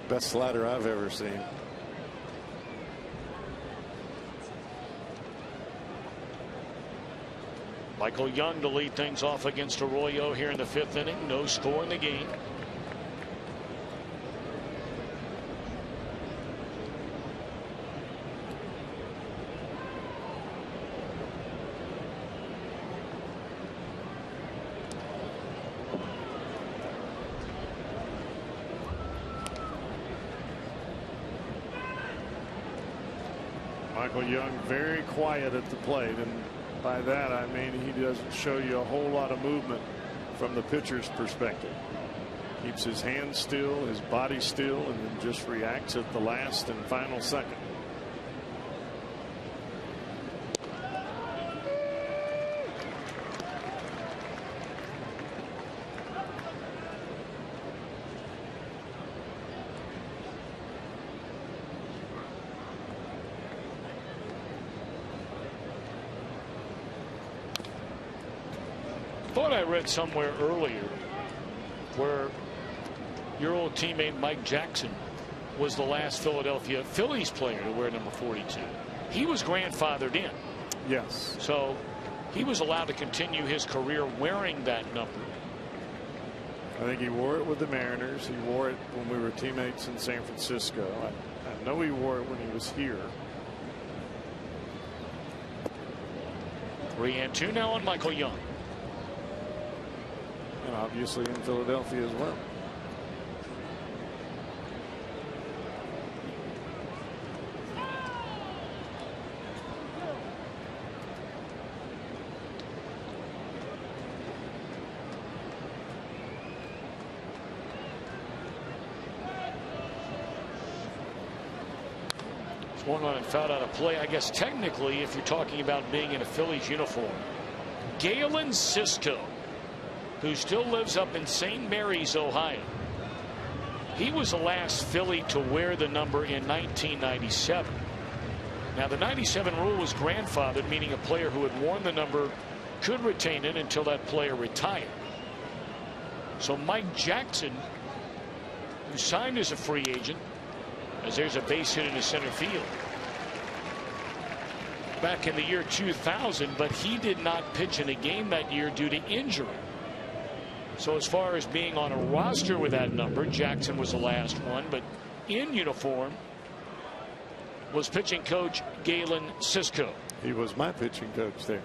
Best slider I've ever seen. Michael Young to lead things off against Arroyo here in the 5th inning. No score in the game. Michael Young very quiet at the plate, and by that I mean he doesn't show you a whole lot of movement from the pitcher's perspective. Keeps his hands still, his body still, and then just reacts at the last and final second. Thought I read somewhere earlier where your old teammate Mike Jackson was the last Philadelphia Phillies player to wear number 42. He was grandfathered in. Yes. So he was allowed to continue his career wearing that number. I think he wore it with the Mariners. He wore it when we were teammates in San Francisco. I know he wore it when he was here. 3-2 now on Michael Young. And obviously in Philadelphia as well. It's 1 run and fouled out of play. I guess technically, if you're talking about being in a Phillies uniform, Galen Cisco, who still lives up in St. Mary's, Ohio. He was the last Philly to wear the number in 1997. Now, the 97 rule was grandfathered, meaning a player who had worn the number could retain it until that player retired. So Mike Jackson, who signed as a free agent, as there's a base hit into center field back in the year 2000, but he did not pitch in a game that year due to injury. So as far as being on a roster with that number, Jackson was the last one, but in uniform was pitching coach Galen Cisco. He was my pitching coach there.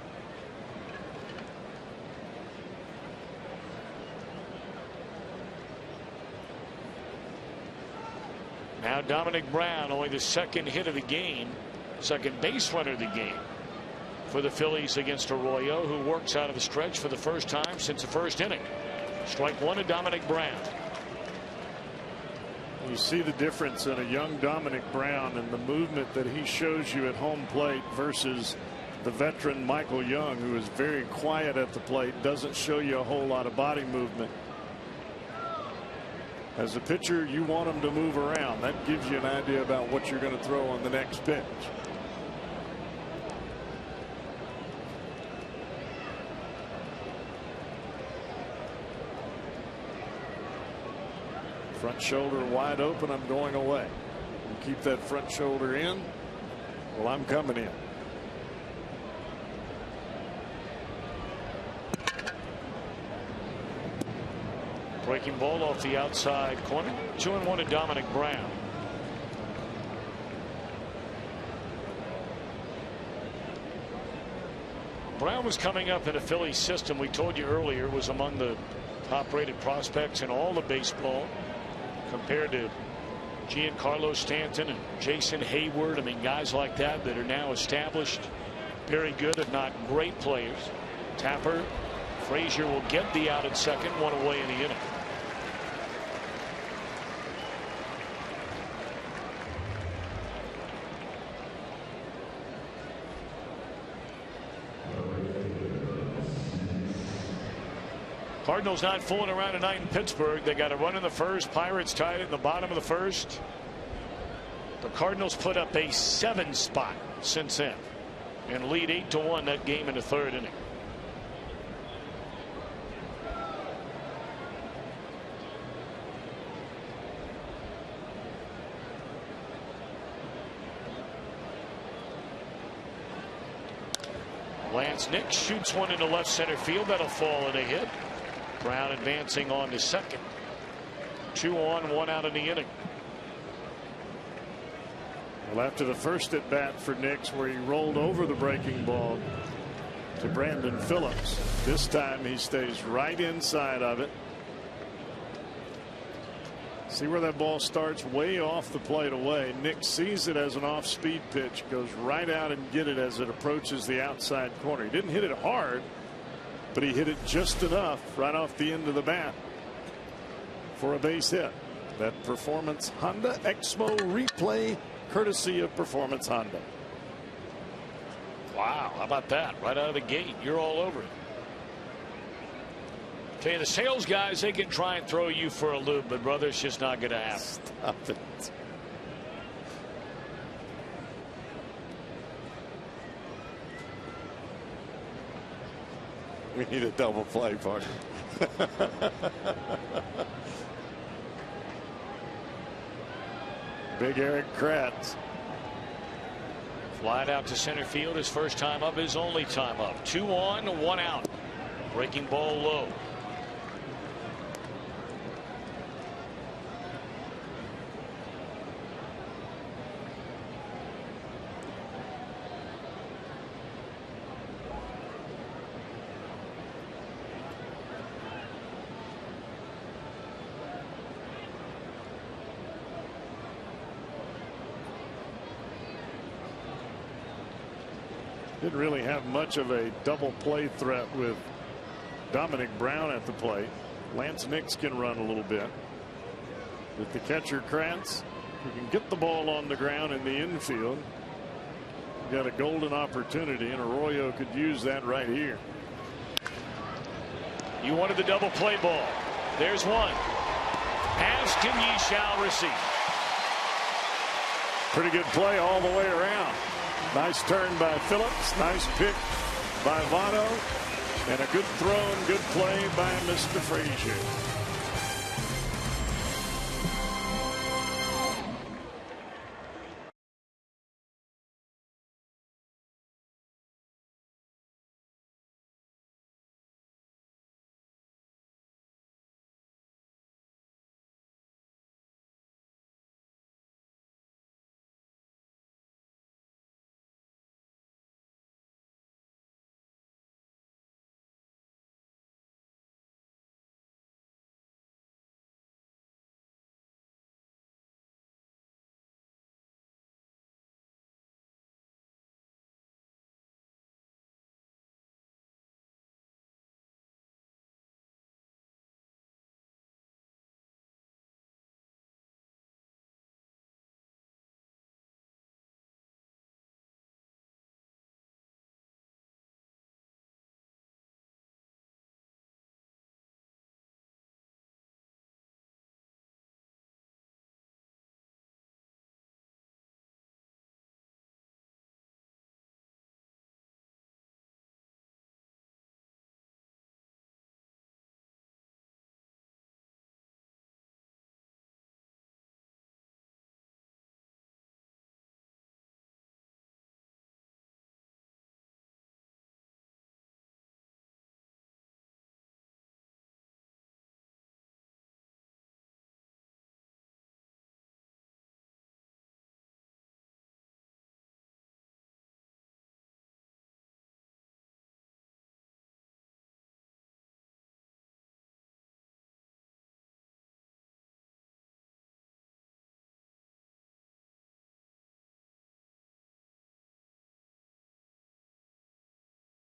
Now Dominic Brown, only the second hit of the game, second base runner of the game for the Phillies against Arroyo, who works out of the stretch for the first time since the first inning. Strike one to Dominic Brown. You see the difference in a young Dominic Brown and the movement that he shows you at home plate versus the veteran Michael Young, who is very quiet at the plate, doesn't show you a whole lot of body movement. As a pitcher, you want him to move around. That gives you an idea about what you're going to throw on the next pitch. Front shoulder wide open. I'm going away. You keep that front shoulder in. Well, I'm coming in. Breaking ball off the outside corner. 2-1 to Dominic Brown. Brown was coming up in a Phillies system we told you earlier was among the top rated prospects in all of baseball, compared to Giancarlo Stanton and Jason Hayward. I mean, guys like that are now established, very good if not great players. Tapper, Frazier will get the out at second, one away in the inning. Cardinals not fooling around tonight in Pittsburgh. They got a run in the first. Pirates tied it in the bottom of the first. The Cardinals put up a 7 spot since then and lead 8-1 that game in the third inning. Lance Nix shoots one into left center field. That'll fall in a hit. Brown advancing on to second. 2 on, 1 out in the inning. Well, after the first at bat for Nix, where he rolled over the breaking ball to Brandon Phillips, this time he stays right inside of it. See where that ball starts, way off the plate away. Nix sees it as an off speed pitch, goes right out and get it as it approaches the outside corner. He didn't hit it hard, but he hit it just enough right off the end of the bat for a base hit. That Performance Honda Exmo replay, courtesy of Performance Honda. Wow, how about that? Right out of the gate, you're all over it. Tell you, the sales guys, they can try and throw you for a loop, but brother, it's just not going to happen. Stop it. We need a double play, partner. Big Eric Kratz. Flied out to center field, his first time up, his only time up. 2 on, 1 out. Breaking ball low. Didn't really have much of a double play threat with Dominic Brown at the plate. Lance Nix can run a little bit. With the catcher Kratz, who can get the ball on the ground in the infield. Got a golden opportunity, and Arroyo could use that right here. You wanted the double play ball. There's one. Ask and ye shall receive. Pretty good play all the way around. Nice turn by Phillips. Nice pick by Votto. And a good throw and good play by Mr. Frazier.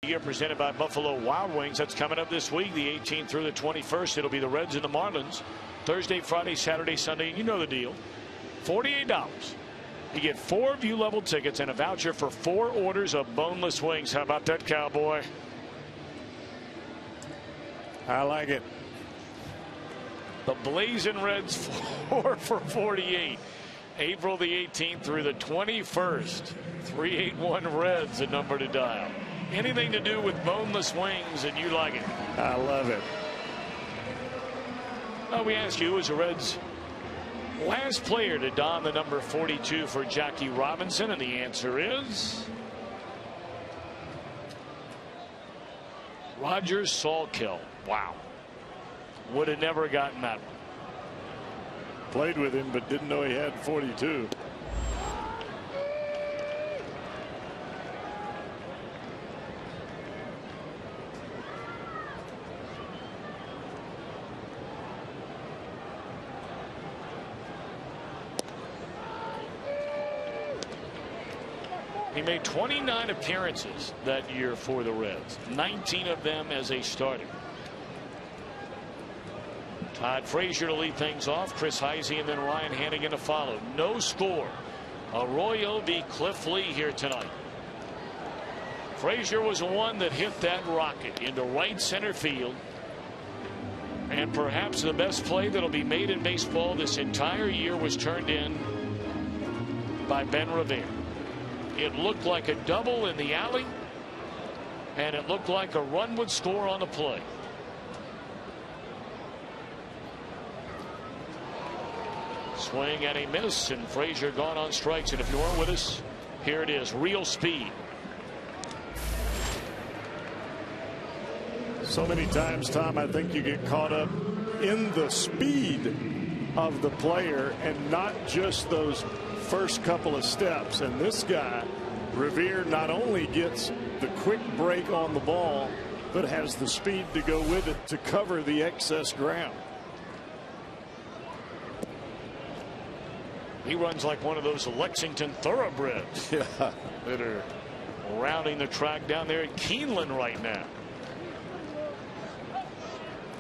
Year presented by Buffalo Wild Wings. That's coming up this week, the 18th through the 21st. It'll be the Reds and the Marlins Thursday, Friday, Saturday, Sunday. You know the deal. $48. You get 4 view level tickets and a voucher for 4 orders of boneless wings. How about that, Cowboy? I like it. The Blazing Reds 4 for 48. April the 18th through the 21st. 381 Reds, the number to dial. Anything to do with boneless wings and you like it. I love it. We ask you, as a Reds last player to don the number 42 for Jackie Robinson, and the answer is Roger Salkill. Wow. Would have never gotten that one. Played with him, but didn't know he had 42. He made 29 appearances that year for the Reds, 19 of them as a starter. Todd Frazier to lead things off, Chris Heisey and then Ryan Hannigan to follow. No score. Arroyo v. Cliff Lee here tonight. Frazier was the one that hit that rocket into right center field. And perhaps the best play that'll be made in baseball this entire year was turned in by Ben Revere. It looked like a double in the alley, and it looked like a run would score on the play. Swing and a miss, and Frazier gone on strikes. And if you weren't with us, here it is. Real speed. So many times, Tom, I think you get caught up in the speed of the player and not just those first couple of steps. And this guy, Revere, not only gets the quick break on the ball, but has the speed to go with it to cover the excess ground. He runs like one of those Lexington thoroughbreds that are rounding the track down there at Keeneland right now.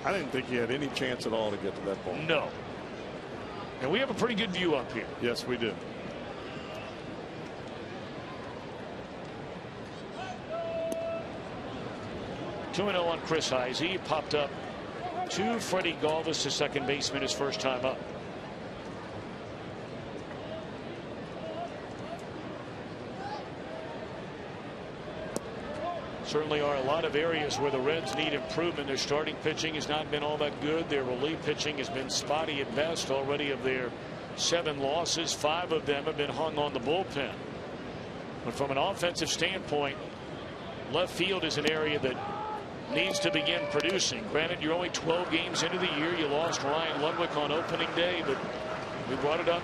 I didn't think he had any chance at all to get to that ball. No. And we have a pretty good view up here. Yes, we do. Two 2-0 on Chris Heisey. He popped up to Freddie Galvis, the second baseman, his first time up. Certainly are a lot of areas where the Reds need improvement. Their starting pitching has not been all that good. Their relief pitching has been spotty at best. Already of their 7 losses, 5 of them have been hung on the bullpen. But from an offensive standpoint, left field is an area that needs to begin producing. Granted, you're only 12 games into the year. You lost Ryan Ludwig on opening day, but we brought it up.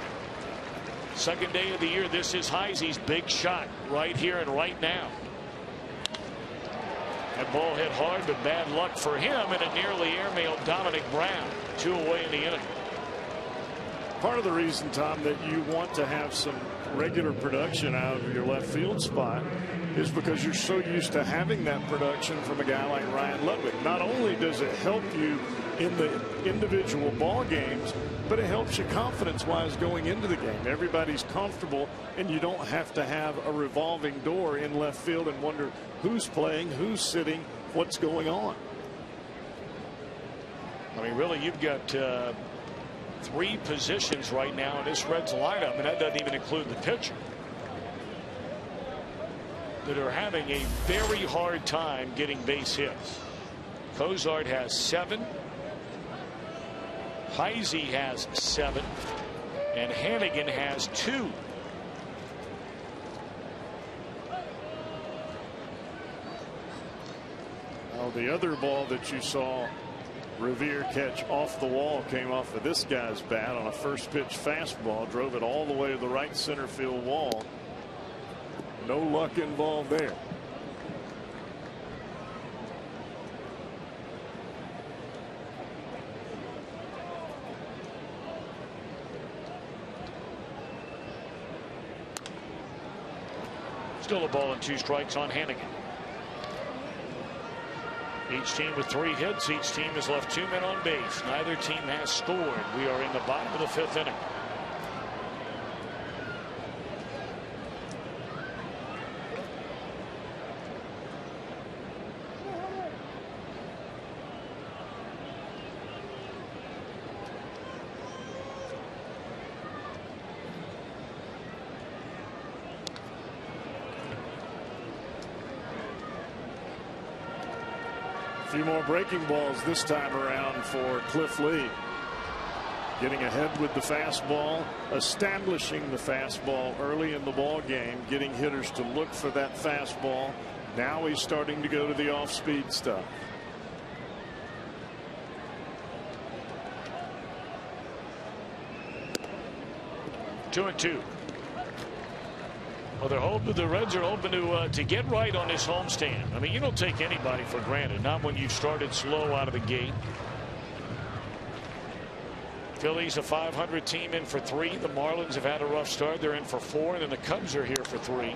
Second day of the year, this is Heisey's big shot right here and right now. That ball hit hard, but bad luck for him, and it nearly airmailed Dominic Brown. 2 away in the inning. Part of the reason, Tom, that you want to have some regular production out of your left field spot is because you're so used to having that production from a guy like Ryan Ludwig. Not only does it help you in the individual ball games, but it helps you confidence-wise going into the game. Everybody's comfortable, and you don't have to have a revolving door in left field and wonder who's playing, who's sitting, what's going on. I mean, really, you've got 3 positions right now in this Reds lineup, and that doesn't even include the pitcher, that are having a very hard time getting base hits. Cozart has 7. Heisey has 7, and Hannigan has 2. Well, the other ball that you saw Revere catch off the wall came off of this guy's bat on a first pitch fastball, drove it all the way to the right center field wall. No luck involved there. Still a ball and 2 strikes on Hannigan. Each team with 3 hits. Each team has left 2 men on base. Neither team has scored. We are in the bottom of the 5th inning. A few more breaking balls this time around for Cliff Lee. Getting ahead with the fastball, establishing the fastball early in the ball game, getting hitters to look for that fastball. Now he's starting to go to the off-speed stuff. Two and two. Well, the Reds are hoping to get right on this homestand. I mean, you don't take anybody for granted, not when you've started slow out of the gate. Phillies a .500 team in for 3. The Marlins have had a rough start. They're in for 4, and then the Cubs are here for 3.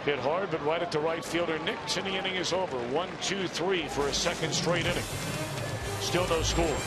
Hit hard, but right at the right fielder Nicks, and the inning is over. 1-2-3 for a second straight inning. Still no score.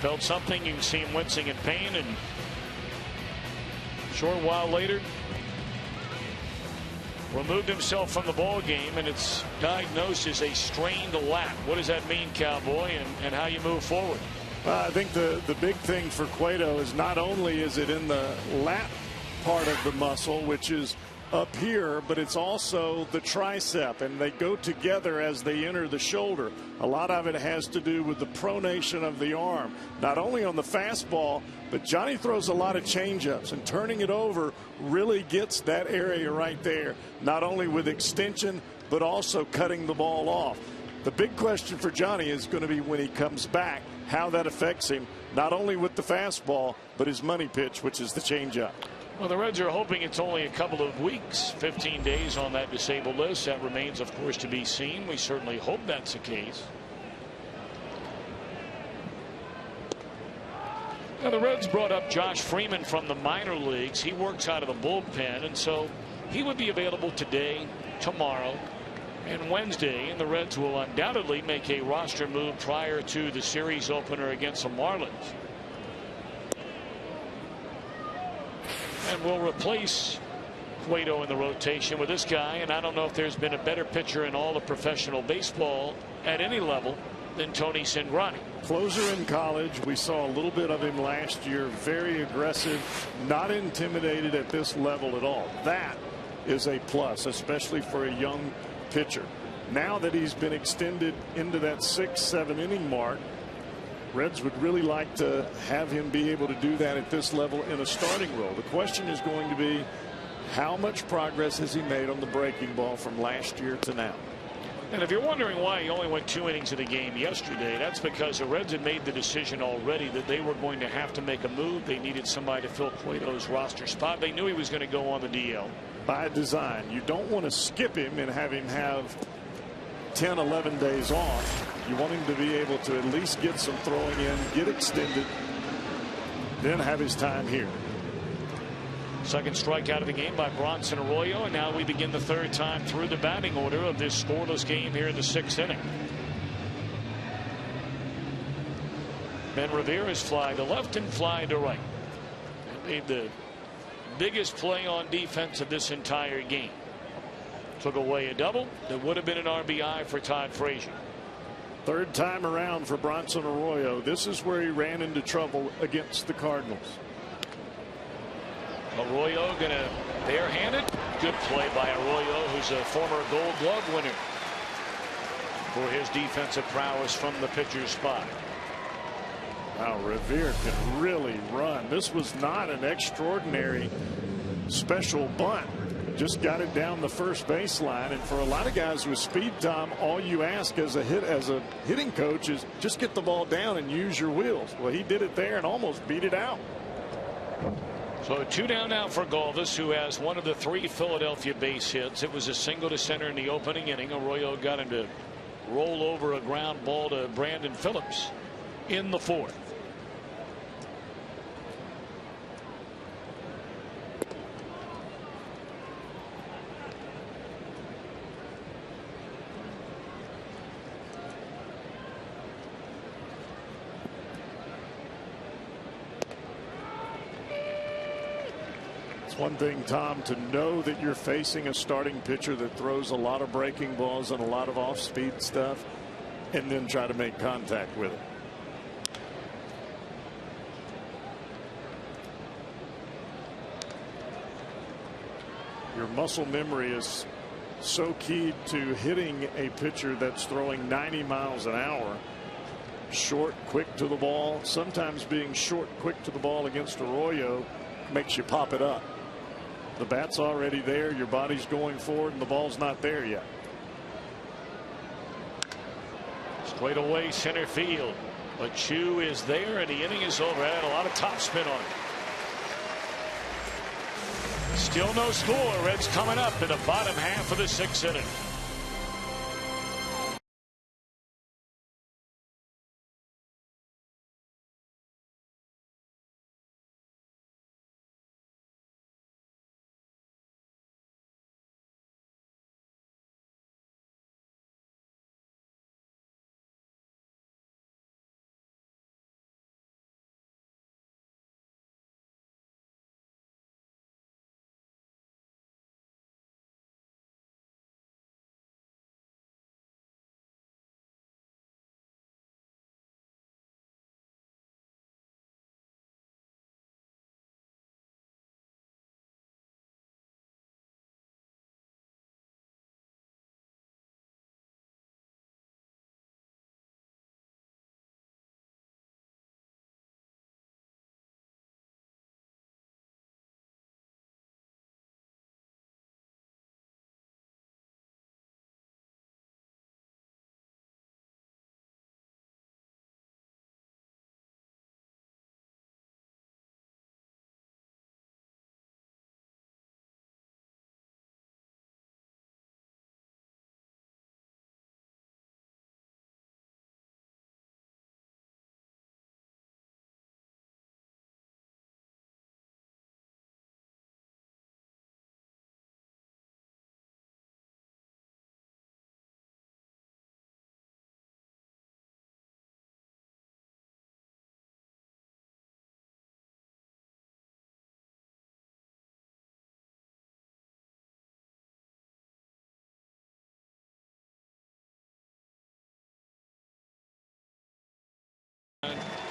Felt something. You can see him wincing in pain, and a short while later removed himself from the ball game, and it's diagnosed as a strained lat. What does that mean, Cowboy, and how you move forward? I think the big thing for Cueto is not only is it in the lat part of the muscle, which is up here, but it's also the tricep, and they go together as they enter the shoulder. A lot of it has to do with the pronation of the arm, not only on the fastball, but Johnny throws a lot of changeups, and turning it over really gets that area right there, not only with extension but also cutting the ball off. The big question for Johnny is going to be when he comes back, how that affects him, not only with the fastball but his money pitch, which is the changeup. Well, the Reds are hoping it's only a couple of weeks, 15 days on that disabled list. That remains, of course, to be seen. We certainly hope that's the case. Now, the Reds brought up Josh Freeman from the minor leagues. He works out of the bullpen, and so he would be available today, tomorrow, and Wednesday. And the Reds will undoubtedly make a roster move prior to the series opener against the Marlins. And we'll replace Cueto in the rotation with this guy, and I don't know if there's been a better pitcher in all of professional baseball at any level than Tony Cingrani. Closer in college. We saw a little bit of him last year. Very aggressive, not intimidated at this level at all. That is a plus, especially for a young pitcher. Now that he's been extended into that 6-7 inning mark, Reds would really like to have him be able to do that at this level in a starting role. The question is going to be, How much progress has he made on the breaking ball from last year to now? And if you're wondering why he only went 2 innings of the game yesterday, that's because the Reds had made the decision already that they were going to have to make a move. They needed somebody to fill Cueto's roster spot. They knew he was going to go on the DL. By design, you don't want to skip him and have him have 10, 11 days off. You want him to be able to at least get some throwing in, get extended, then have his time here. Second strikeout of the game by Bronson Arroyo, and now we begin the third time through the batting order of this scoreless game here in the 6th inning. Ben Revere is fly to left and fly to right. And made the biggest play on defense of this entire game. Took away a double that would have been an RBI for Todd Frazier. Third time around for Bronson Arroyo. This is where he ran into trouble against the Cardinals. Arroyo gonna barehanded. Good play by Arroyo, who's a former Gold Glove winner, for his defensive prowess from the pitcher's spot. Wow, Revere can really run. This was not an extraordinary special bunt. Just got it down the first baseline, and for a lot of guys with speed, Tom, all you ask as a hitting coach is just get the ball down and use your wheels. Well, he did it there and almost beat it out. So 2 down now for Galvis, who has one of the 3 Philadelphia base hits. It was a single to center in the opening inning. Arroyo got him to roll over a ground ball to Brandon Phillips in the 4th. It's one thing, Tom, to know that you're facing a starting pitcher that throws a lot of breaking balls and a lot of off-speed stuff, and then try to make contact with it. Your muscle memory is so key to hitting a pitcher that's throwing 90 miles an hour. Short, quick to the ball. Sometimes being short, quick to the ball against Arroyo makes you pop it up. The bat's already there, your body's going forward, and the ball's not there yet. Straight away center field, but Chu is there, and the inning is over. That had a lot of top spin on it. Still no score. Reds coming up in the bottom half of the 6th inning.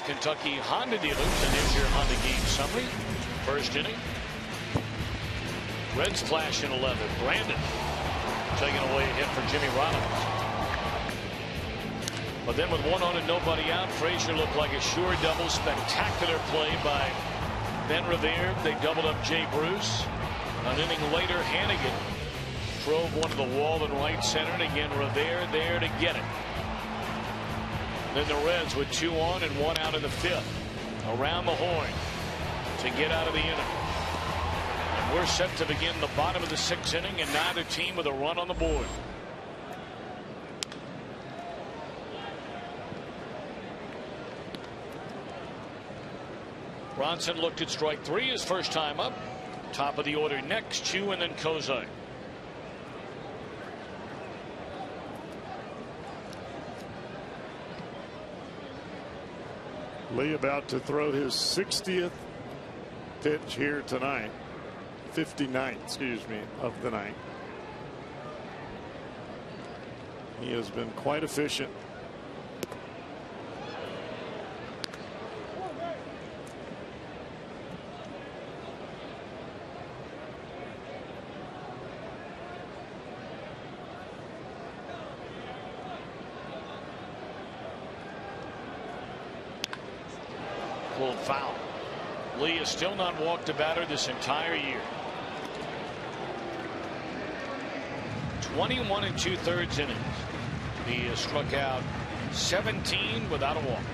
Kentucky Honda dealers, and there's your Honda game summary. First inning. Reds flash in 11. Brandon taking away a hit for Jimmy Rollins. But then with 1 on and nobody out, Frazier looked like a sure double. Spectacular play by Ben Revere. They doubled up Jay Bruce. An inning later, Hannigan drove one to the wall in right center, and again Revere there to get it. Then the Reds with 2 on and 1 out in the 5th. Around the horn to get out of the inning. And we're set to begin the bottom of the 6th inning, and neither team with a run on the board. Bronson looked at strike 3 his first time up. Top of the order next, Chu and then Kozai. Lee about to throw his 60th pitch here tonight. 59th, excuse me, of the night. He has been quite efficient. Foul. Lee has still not walked a batter this entire year. 21 2/3 innings. He has struck out 17 without a walk.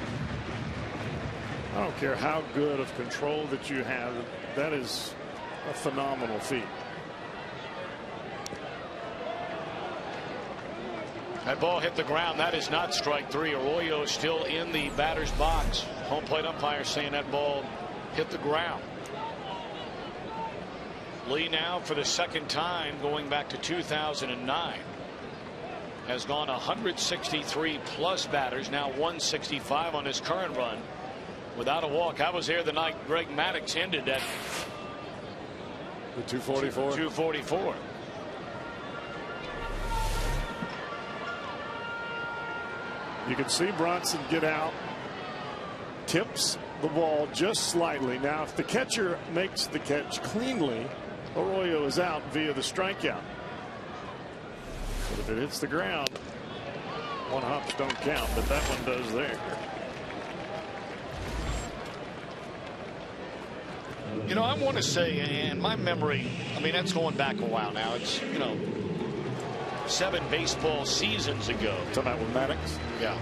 I don't care how good of control that you have. That is a phenomenal feat. That ball hit the ground. That is not strike 3. Arroyo is still in the batter's box. Home plate umpire saying that ball hit the ground. Lee now for the second time going back to 2009 has gone 163 plus batters, now 165 on his current run without a walk. I was there the night Greg Maddux ended at the 244. 244. You can see Bronson get out, tips the ball just slightly. Now if the catcher makes the catch cleanly, Arroyo is out via the strikeout. But if it hits the ground, 1 hops don't count, but that one does there. You know, I want to say, and my memory, I mean, that's going back a while now. It's, 7 baseball seasons ago. Talking about with Maddux? Yeah.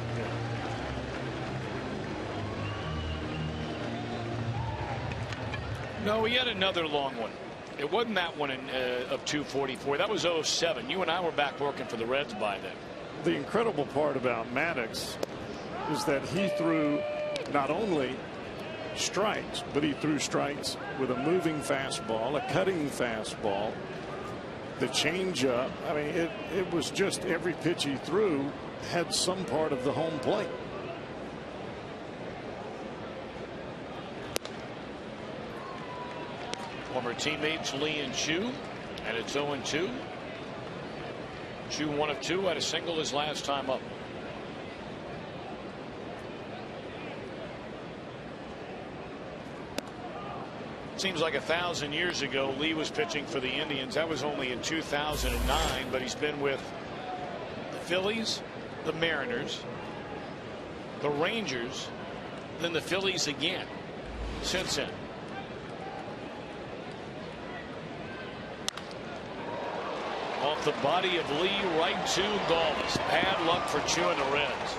No, he had another long one. It wasn't that one of 244. That was 07. You and I were back working for the Reds by then. The incredible part about Maddux is that he threw not only strikes, but he threw strikes with a moving fastball, a cutting fastball, the changeup. I mean, it was just every pitch he threw had some part of the home plate. Former teammates Lee and Chu, and it's 0-2. Chu 1 of 2, had a single his last time up. Seems like 1,000 years ago Lee was pitching for the Indians. That was only in 2009, but he's been with the Phillies, the Mariners, the Rangers, then the Phillies again since then. Off the body of Lee, right to Galvis. Bad luck for Chu and the Reds.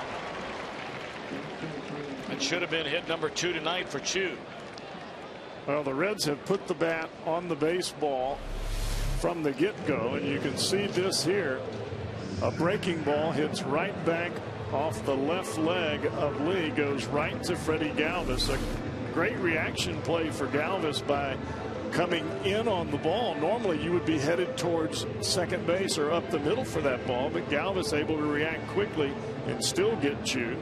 It should have been hit number 2 tonight for Chu. Well, the Reds have put the bat on the baseball from the get-go, and you can see this here. A breaking ball hits right back off the left leg of Lee, goes right to Freddie Galvis. A great reaction play for Galvis by coming in on the ball. Normally you would be headed towards second base or up the middle for that ball, but Galvis able to react quickly and still get Chu.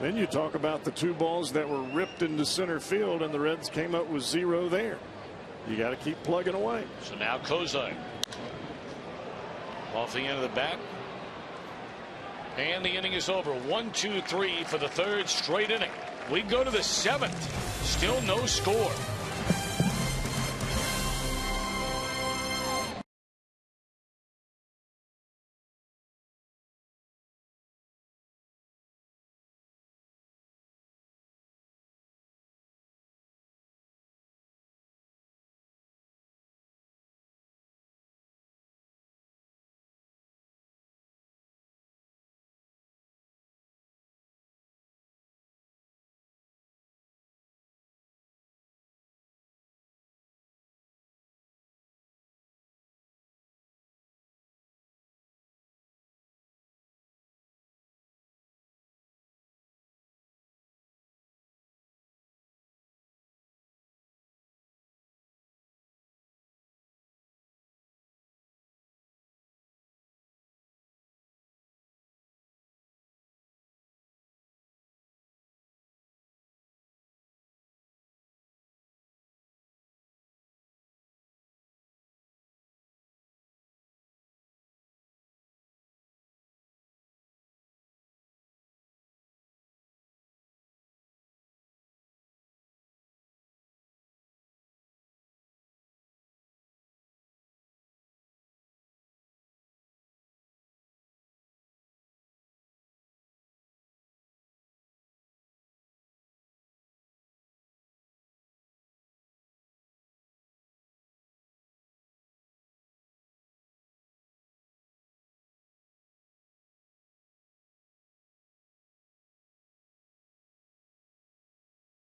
Then you talk about the 2 balls that were ripped into center field, and the Reds came up with 0 there. You got to keep plugging away. So now Kozai off the end of the bat, and the inning is over. 1, 2, 3 for the 3rd straight inning. We go to the 7th. Still no score.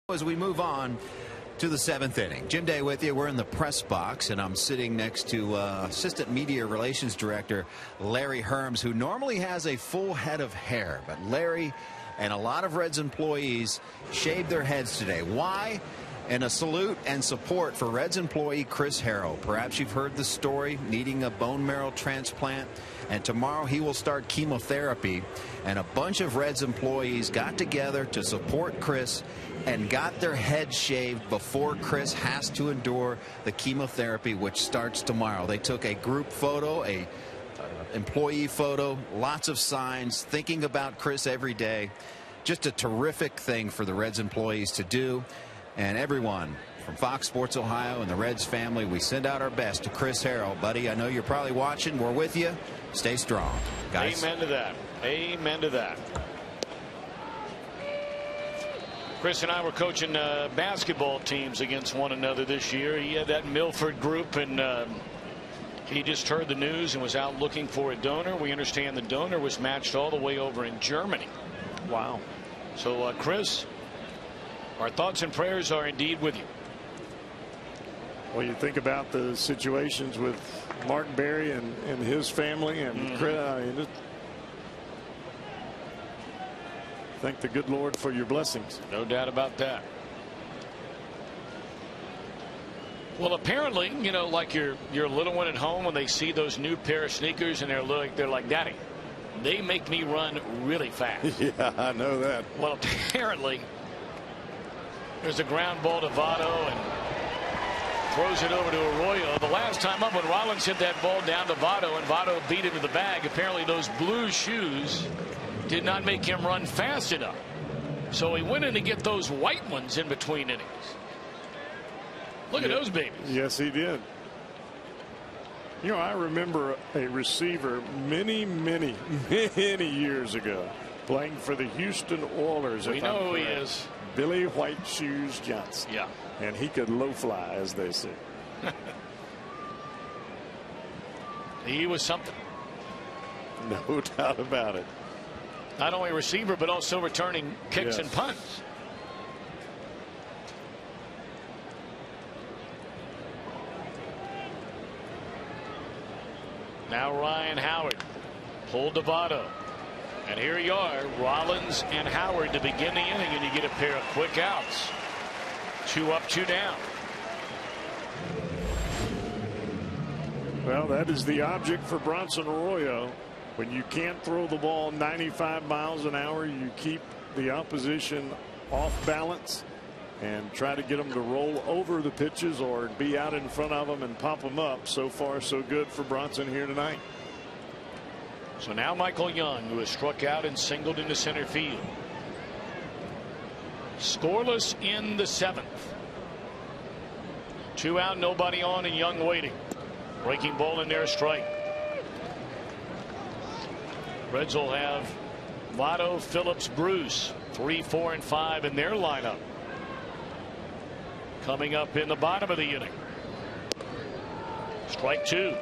As we move on to the 7th inning, Jim Day with you. We're in the press box, and I'm sitting next to Assistant Media Relations Director Larry Herms, who normally has a full head of hair. But Larry and a lot of Reds employees shaved their heads today. Why? And a salute and support for Reds employee Chris Harrell. Perhaps you've heard the story, needing a bone marrow transplant. And tomorrow he will start chemotherapy. And a bunch of Reds employees got together to support Chris and got their heads shaved before Chris has to endure the chemotherapy, which starts tomorrow. They took a group photo, a employee photo, lots of signs, thinking about Chris every day. Just a terrific thing for the Reds employees to do. And everyone from Fox Sports Ohio and the Reds family, we send out our best to Chris Harrell. Buddy, I know you're probably watching. We're with you. Stay strong, guys. Amen to that. Amen to that. Chris and I were coaching basketball teams against one another this year. He had that Milford group, and he just heard the news and was out looking for a donor. We understand the donor was matched all the way over in Germany. Wow. So, Chris, our thoughts and prayers are indeed with you. Well, you think about the situations with Mark Berry and his family, and Chris, thank the good Lord for your blessings. No doubt about that. Well, apparently, you know, like your little one at home, when they see those new pair of sneakers and they're like, Daddy, they make me run really fast. Yeah, I know that. Well, apparently, there's a ground ball to Votto and throws it over to Arroyo. The last time up, when Rollins hit that ball down to Votto and Votto beat him to the bag, apparently those blue shoes did not make him run fast enough. So he went in to get those white ones in between innings. Look at those babies. Yes, he did. You know, I remember a receiver many years ago playing for the Houston Oilers. We know who he is. Billy White Shoes Johnson. Yeah. And he could low fly, as they say. He was something. No doubt about it. Not only a receiver, but also returning kicks and punts. Now Ryan Howard pulled to Votto. And here you are, Rollins and Howard to begin the inning, and you get a pair of quick outs. 2 up, 2 down. Well, that is the object for Bronson Arroyo. When you can't throw the ball 95 miles an hour, you keep the opposition off balance and try to get them to roll over the pitches or be out in front of them and pop them up. So far, so good for Bronson here tonight. So now Michael Young, who has struck out and singled into center field. Scoreless in the 7th. 2 out, nobody on, and Young waiting. Breaking ball in there, strike. Reds will have Votto, Phillips, Bruce, 3, 4, and 5 in their lineup. Coming up in the bottom of the inning. Strike 2.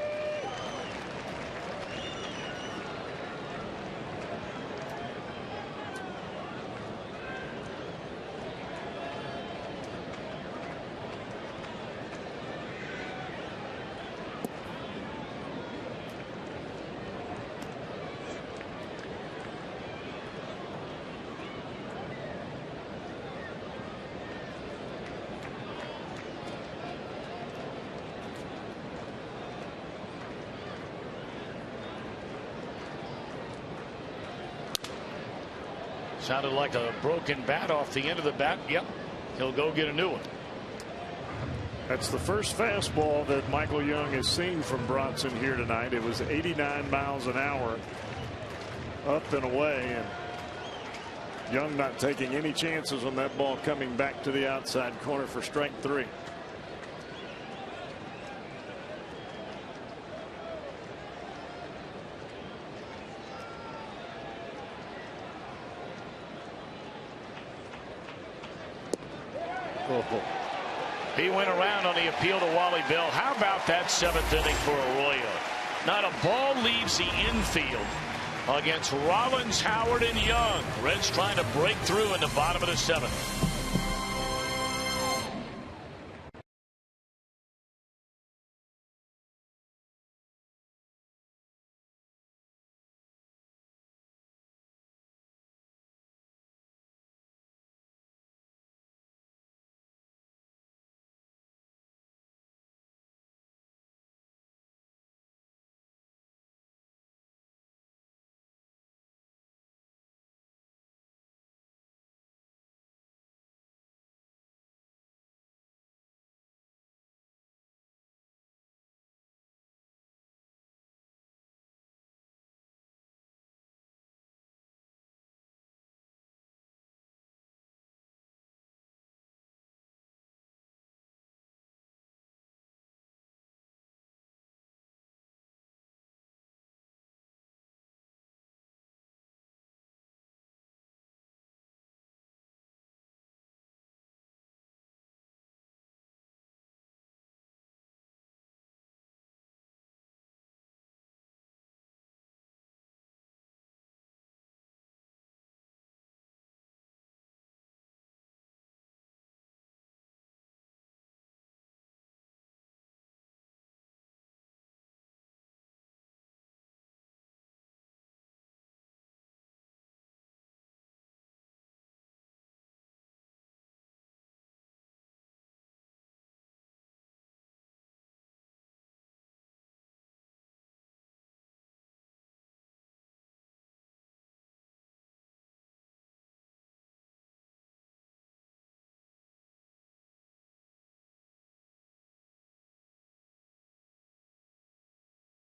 Sounded like a broken bat off the end of the bat. Yep, he'll go get a new one. That's the first fastball that Michael Young has seen from Bronson here tonight. It was 89 miles an hour up and away, and Young not taking any chances on that ball coming back to the outside corner for strike 3. He went around on the appeal to Wally Bell. How about that 7th inning for Arroyo? Not a ball leaves the infield against Rollins, Howard, and Young. Reds trying to break through in the bottom of the 7th.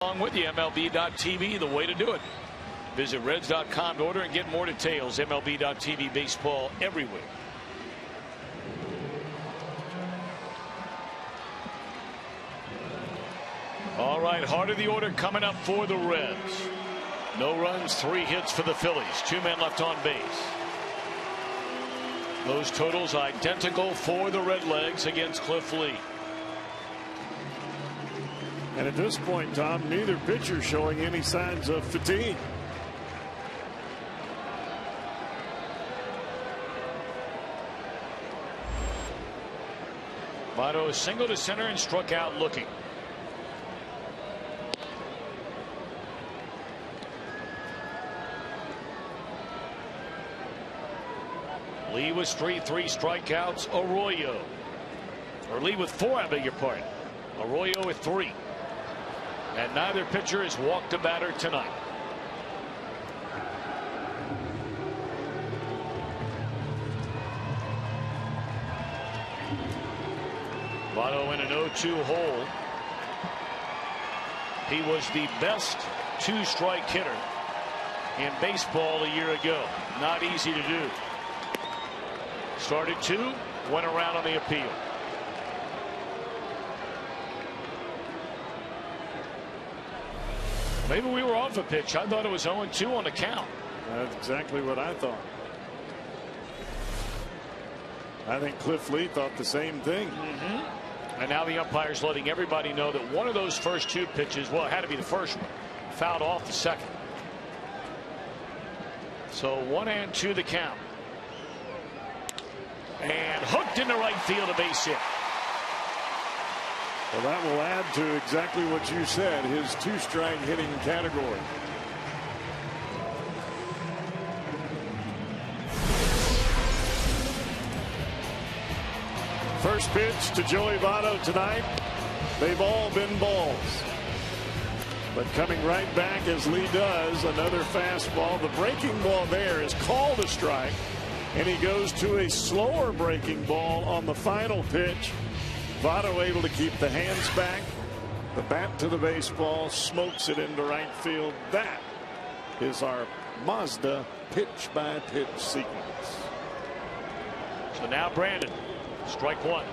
Along with you, MLB.TV, the way to do it. Visit Reds.com to order and get more details. MLB.TV, baseball everywhere. All right, heart of the order coming up for the Reds. No runs, 3 hits for the Phillies. 2 men left on base. Those totals identical for the Redlegs against Cliff Lee. And at this point, Tom, neither pitcher showing any signs of fatigue. Votto single to center and struck out looking. Lee with straight 3 strikeouts. Arroyo. Or Lee with 4, I beg your pardon. Arroyo with 3. And neither pitcher has walked a batter tonight. Votto in an 0-2 hole. He was the best 2-strike hitter in baseball a year ago. Not easy to do. Started 2, went around on the appeal. Maybe we were off a pitch. I thought it was 0-2 on the count. That's exactly what I thought. I think Cliff Lee thought the same thing. And now the umpire's letting everybody know that one of those first 2 pitches, well, it had to be the first one, fouled off the second. So 1-2 the count. And hooked into right field, a base hit. Well, that will add to exactly what you said, his 2-strike hitting category. First pitch to Joey Votto tonight. They've all been balls. But coming right back as Lee does, another fastball. The breaking ball there is called a strike. And he goes to a slower breaking ball on the final pitch. Votto able to keep the hands back. The bat to the baseball, smokes it into right field. That is our Mazda pitch by pitch sequence. So now Brandon, strike 1.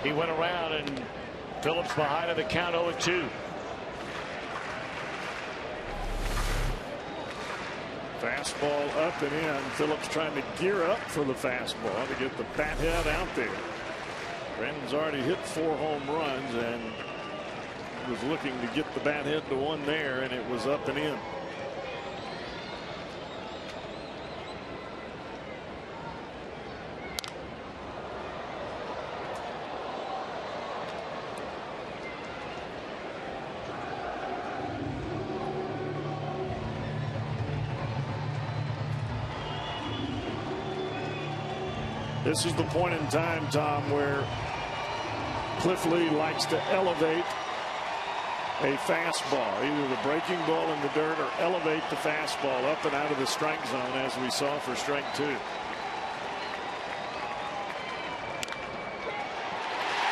He went around and Phillips behind at the count 0-2. Fastball up and in. Phillips trying to gear up for the fastball to get the bat head out there. Brandon's already hit 4 home runs and was looking to get the bat head to 1 there, and it was up and in. This is the point in time, Tom, where Cliff Lee likes to elevate a fastball, either the breaking ball in the dirt or elevate the fastball up and out of the strike zone, as we saw for strike 2.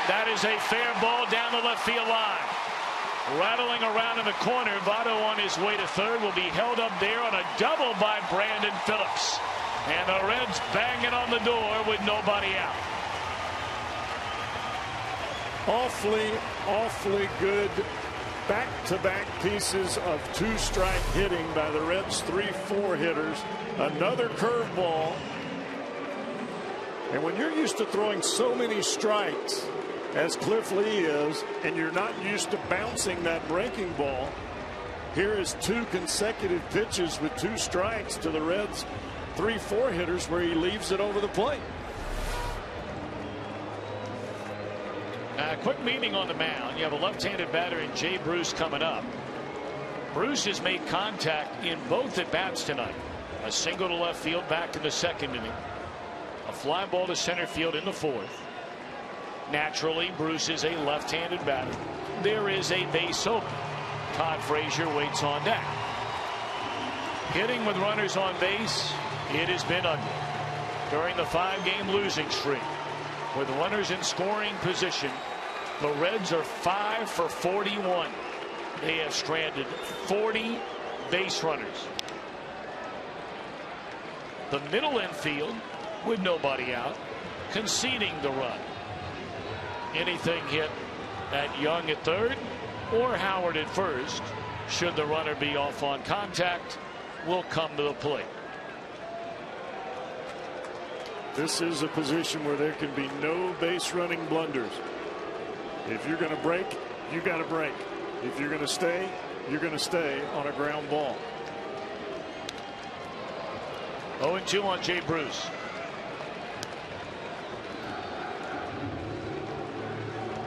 That is a fair ball down the left field line. Rattling around in the corner. Votto on his way to third will be held up there on a double by Brandon Phillips. And the Reds banging on the door with nobody out. Awfully good back-to-back pieces of 2-strike hitting by the Reds 3-4 hitters. Another curveball. And when you're used to throwing so many strikes as Cliff Lee is, and you're not used to bouncing that breaking ball, here is 2 consecutive pitches with 2 strikes to the Reds 3-4 hitters where he leaves it over the plate. Quick meeting on the mound. You have a left-handed batter in Jay Bruce coming up. Bruce has made contact in both at bats tonight. A single to left field back in the second inning. A fly ball to center field in the fourth. Naturally, Bruce is a left-handed batter. There is a base open. Todd Frazier waits on deck. Hitting with runners on base, it has been ugly. During the 5-game losing streak, with runners in scoring position, the Reds are 5 for 41. They have stranded 40 base runners. The middle infield, with nobody out, conceding the run. Anything hit at Young at third or Howard at first, should the runner be off on contact, will come to the plate. This is a position where there can be no base running blunders. If you're going to break, you got to break. If you're going to stay, you're going to stay on a ground ball. 0-2 on Jay Bruce.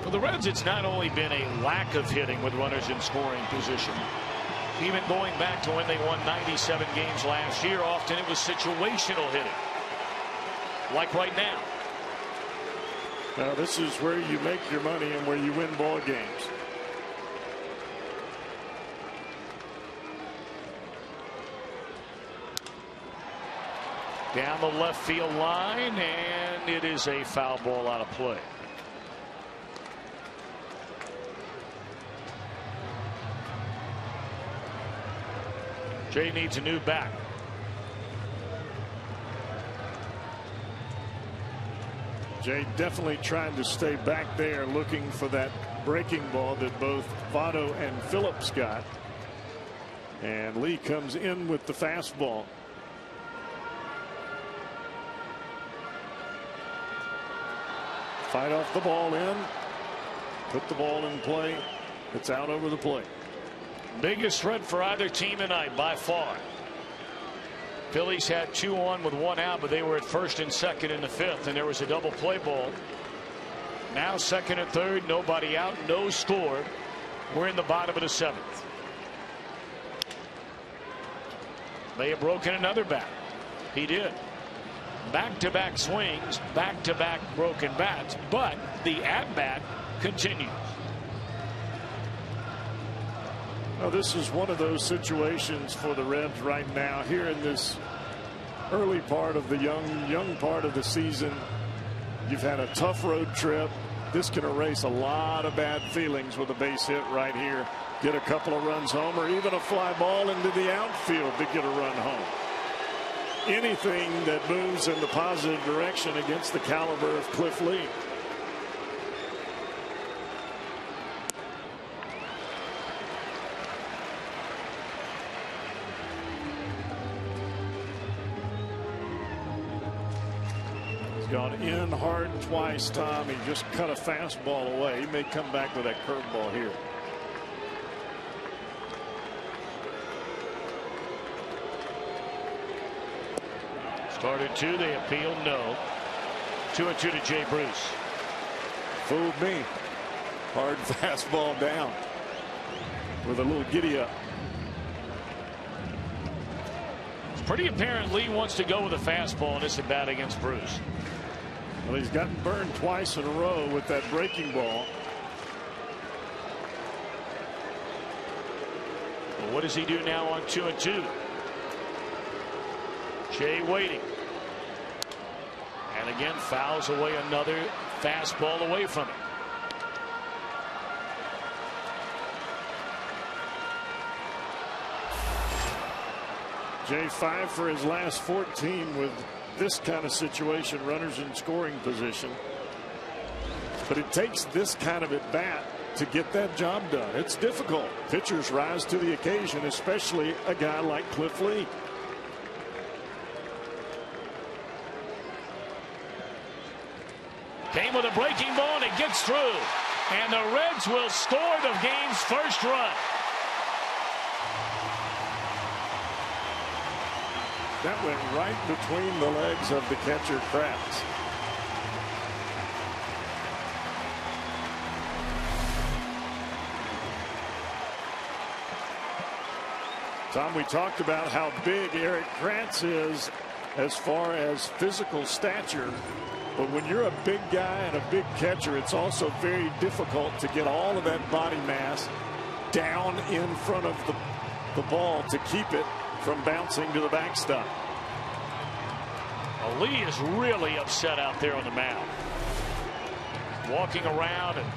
For the Reds, it's not only been a lack of hitting with runners in scoring position. Even going back to when they won 97 games last year, often it was situational hitting. Like right now. Now this is where you make your money and where you win ball games. Down the left field line, and it is a foul ball out of play. Jay needs a new bat. Jay definitely trying to stay back there, looking for that breaking ball that both Votto and Phillips got. And Lee comes in with the fastball. Fight off the ball in. Put the ball in play. It's out over the plate. Biggest threat for either team tonight by far. Phillies had 2 on with 1 out, but they were at first and second in the 5th, and there was a double play ball. Now second and third, nobody out, no score. We're in the bottom of the 7th. May have broken another bat. He did. Back-to-back swings, back-to-back broken bats, but the at-bat continues. Well, this is one of those situations for the Reds right now here in this early part of the young part of the season. You've had a tough road trip. This can erase a lot of bad feelings with a base hit right here. Get a couple of runs home, or even a fly ball into the outfield to get a run home. Anything that moves in the positive direction against the caliber of Cliff Lee. Gone in hard twice, Tom. He just cut a fastball away. He may come back with that curveball here. Started 2, they appealed, no. 2-2 to Jay Bruce. Fooled me. Hard fastball down with a little giddy up. It's pretty apparent Lee wants to go with a fastball in this at bat against Bruce. Well, he's gotten burned twice in a row with that breaking ball. Well, what does he do now on 2-2? Jay waiting. And again fouls away another fastball away from him. Jay 5 for his last 14 with this kind of situation, runners in scoring position. But it takes this kind of at bat to get that job done. It's difficult. Pitchers rise to the occasion, especially a guy like Cliff Lee. Came with a breaking ball and it gets through. And the Reds will score the game's first run. That went right between the legs of the catcher, Kratz. Tom, we talked about how big Eric Krantz is as far as physical stature. But when you're a big guy and a big catcher, it's also very difficult to get all of that body mass down in front of the ball to keep it from bouncing to the backstop. Well, Lee is really upset out there on the mound. Walking around and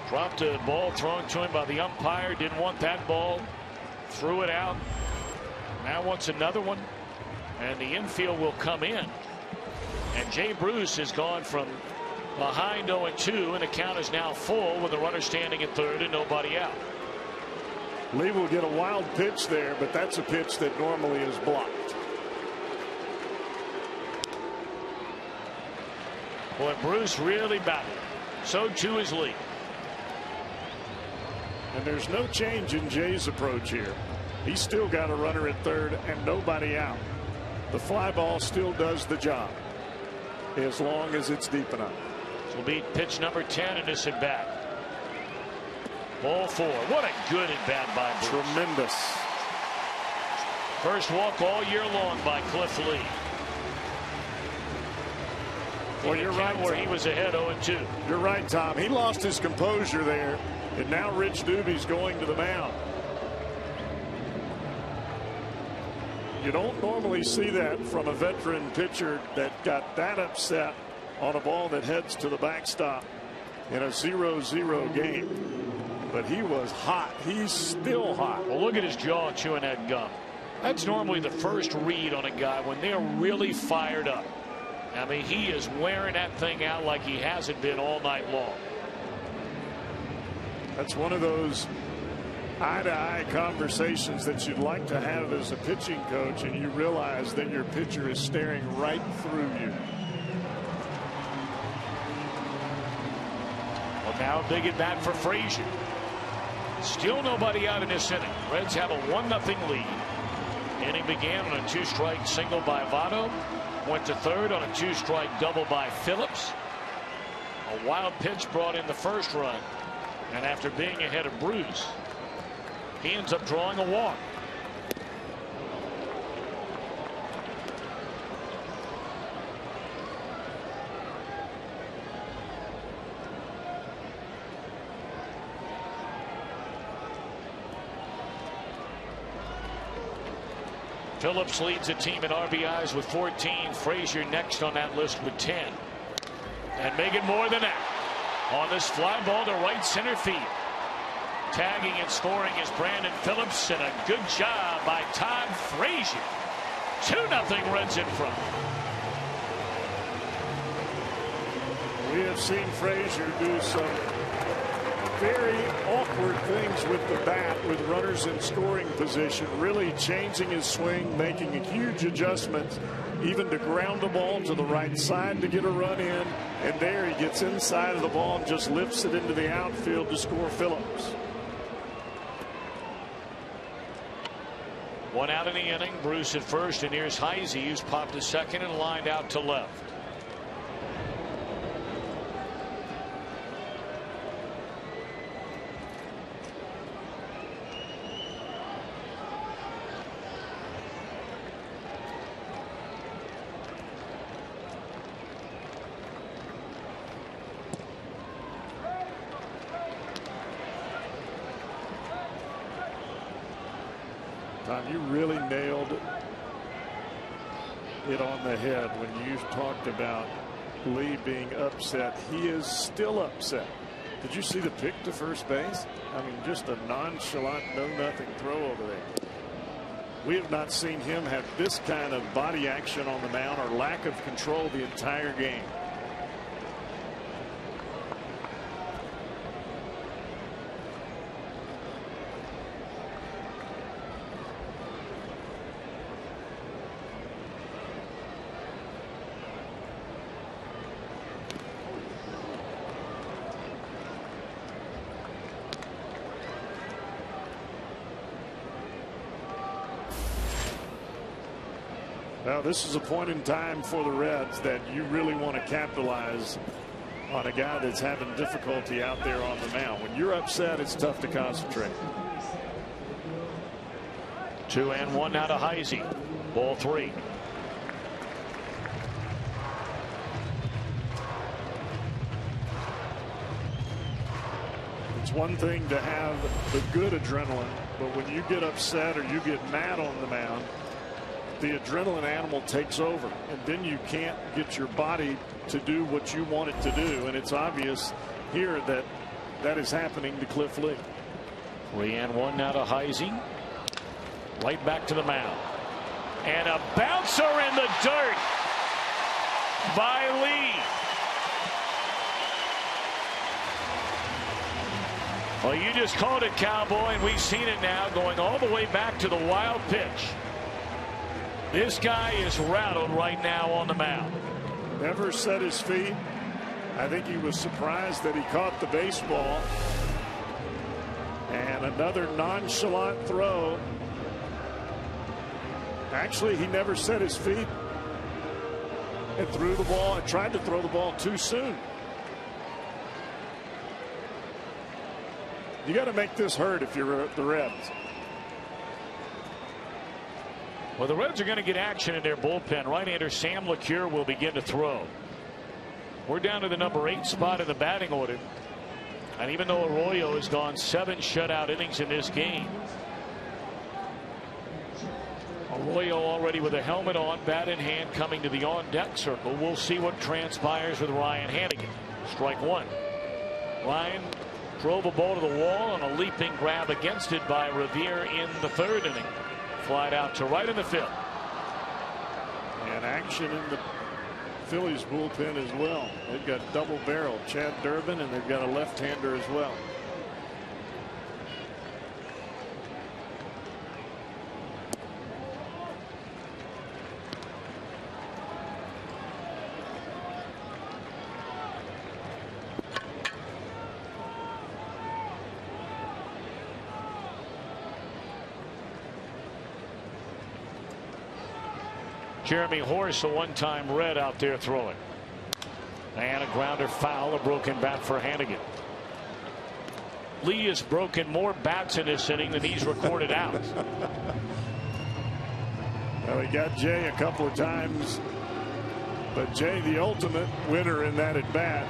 dropped a ball thrown to him by the umpire. Didn't want that ball. Threw it out. Now wants another one. And the infield will come in. And Jay Bruce has gone from behind 0-2, and the count is now full with the runner standing at third and nobody out. Lee will get a wild pitch there, but that's a pitch that normally is blocked. Boy, Bruce really battled. So too is Lee. And there's no change in Jay's approach here. He's still got a runner at third and nobody out. The fly ball still does the job as long as it's deep enough. This will be pitch number 10 in this at bat. Ball 4. What a good at bat by Bruce. Tremendous. First walk all year long by Cliff Lee. Well, you're right, where he was ahead 0-2. You're right, Tom. He lost his composure there, and now Rich Doobie's going to the mound. You don't normally see that from a veteran pitcher that got that upset on a ball that heads to the backstop in a 0-0 game. But he was hot. He's still hot. Well, look at his jaw chewing that gum. That's normally the first read on a guy when they're really fired up. I mean, he is wearing that thing out like he hasn't been all night long. That's one of those eye-to-eye conversations that you'd like to have as a pitching coach, and you realize that your pitcher is staring right through you. Well, now big at bat for Frazier. Still nobody out in this inning. Reds have a 1-0 lead. Inning began on a 2-strike single by Votto. Went to third on a 2-strike double by Phillips. A wild pitch brought in the first run. And after being ahead of Bruce, he ends up drawing a walk. Phillips leads the team in RBIs with 14. Frazier next on that list with 10. And make it more than that. On this fly ball to right center field. Tagging and scoring is Brandon Phillips, and a good job by Todd Frazier. 2-0 Reds in front. We have seen Frazier do some very awkward things with the bat with runners in scoring position, really changing his swing, making a huge adjustment, even to ground the ball to the right side to get a run in. And there he gets inside of the ball and just lifts it into the outfield to score Phillips. One out in the inning. Bruce at first, and here's Heisey, who's popped to second and lined out to left. Tom, you really nailed it on the head when you talked about Lee being upset. He is still upset. Did you see the pick to first base? I mean, just a nonchalant, no-nothing throw over there. We have not seen him have this kind of body action on the mound or lack of control the entire game. Now, this is a point in time for the Reds that you really want to capitalize on a guy that's having difficulty out there on the mound. When you're upset, it's tough to concentrate. 2-1 now to Heisey. Ball 3. It's one thing to have the good adrenaline, but when you get upset or you get mad on the mound, the adrenaline animal takes over, and then you can't get your body to do what you want it to do. And it's obvious here that that is happening to Cliff Lee. 3-1 now to Heisey. Right back to the mound. And a bouncer in the dirt by Lee. Well, you just called it, Cowboy, and we've seen it now going all the way back to the wild pitch. This guy is rattled right now on the mound. Never set his feet. I think he was surprised that he caught the baseball. And another nonchalant throw. Actually, he never set his feet and threw the ball and tried to throw the ball too soon. You got to make this hurt if you're the Reds. Well, the Reds are going to get action in their bullpen. Right-hander Sam LeCure will begin to throw. We're down to the number 8 spot in the batting order. And even though Arroyo has gone 7 shutout innings in this game, Arroyo already with a helmet on, bat in hand, coming to the on-deck circle. We'll see what transpires with Ryan Hanigan. Strike 1. Ryan drove a ball to the wall on a leaping grab against it by Revere in the 3rd inning. Flied out to right in the field. And action in the Phillies bullpen as well. They've got double barrel Chad Durbin, and they've got a left-hander as well. Jeremy Horse, a one-time Red, out there throwing. And a grounder foul, a broken bat for Hanigan. Lee has broken more bats in this inning than he's recorded out. Well, he got Jay a couple of times, but Jay, the ultimate winner in that at bat,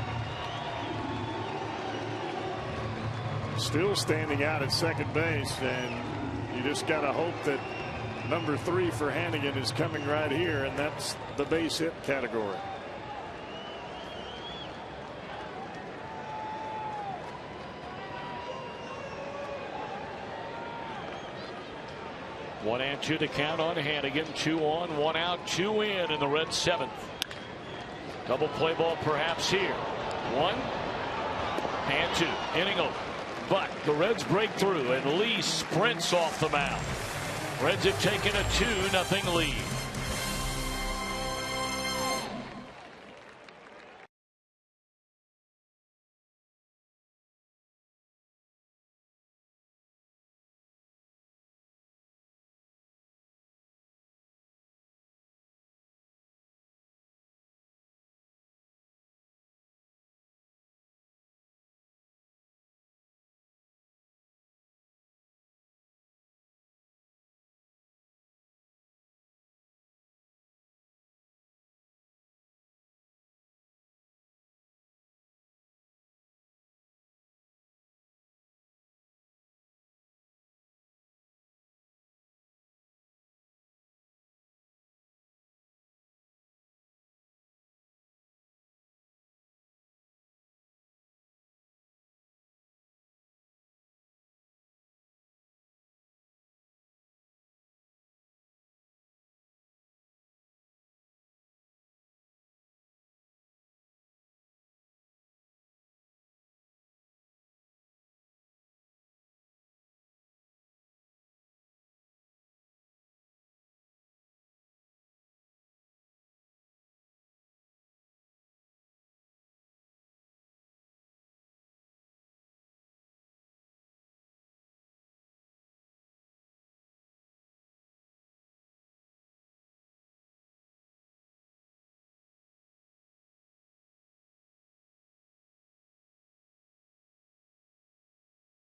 still standing out at second base, and you just got to hope that number 3 for Hanigan is coming right here, and that's the base hit category. One and 2 to count on Hanigan. 2 on, 1 out, 2 in the Reds' 7th. Double play ball perhaps here. 1 and 2. Inning over. But the Reds break through, and Lee sprints off the mound. Reds have taken a 2-0 lead.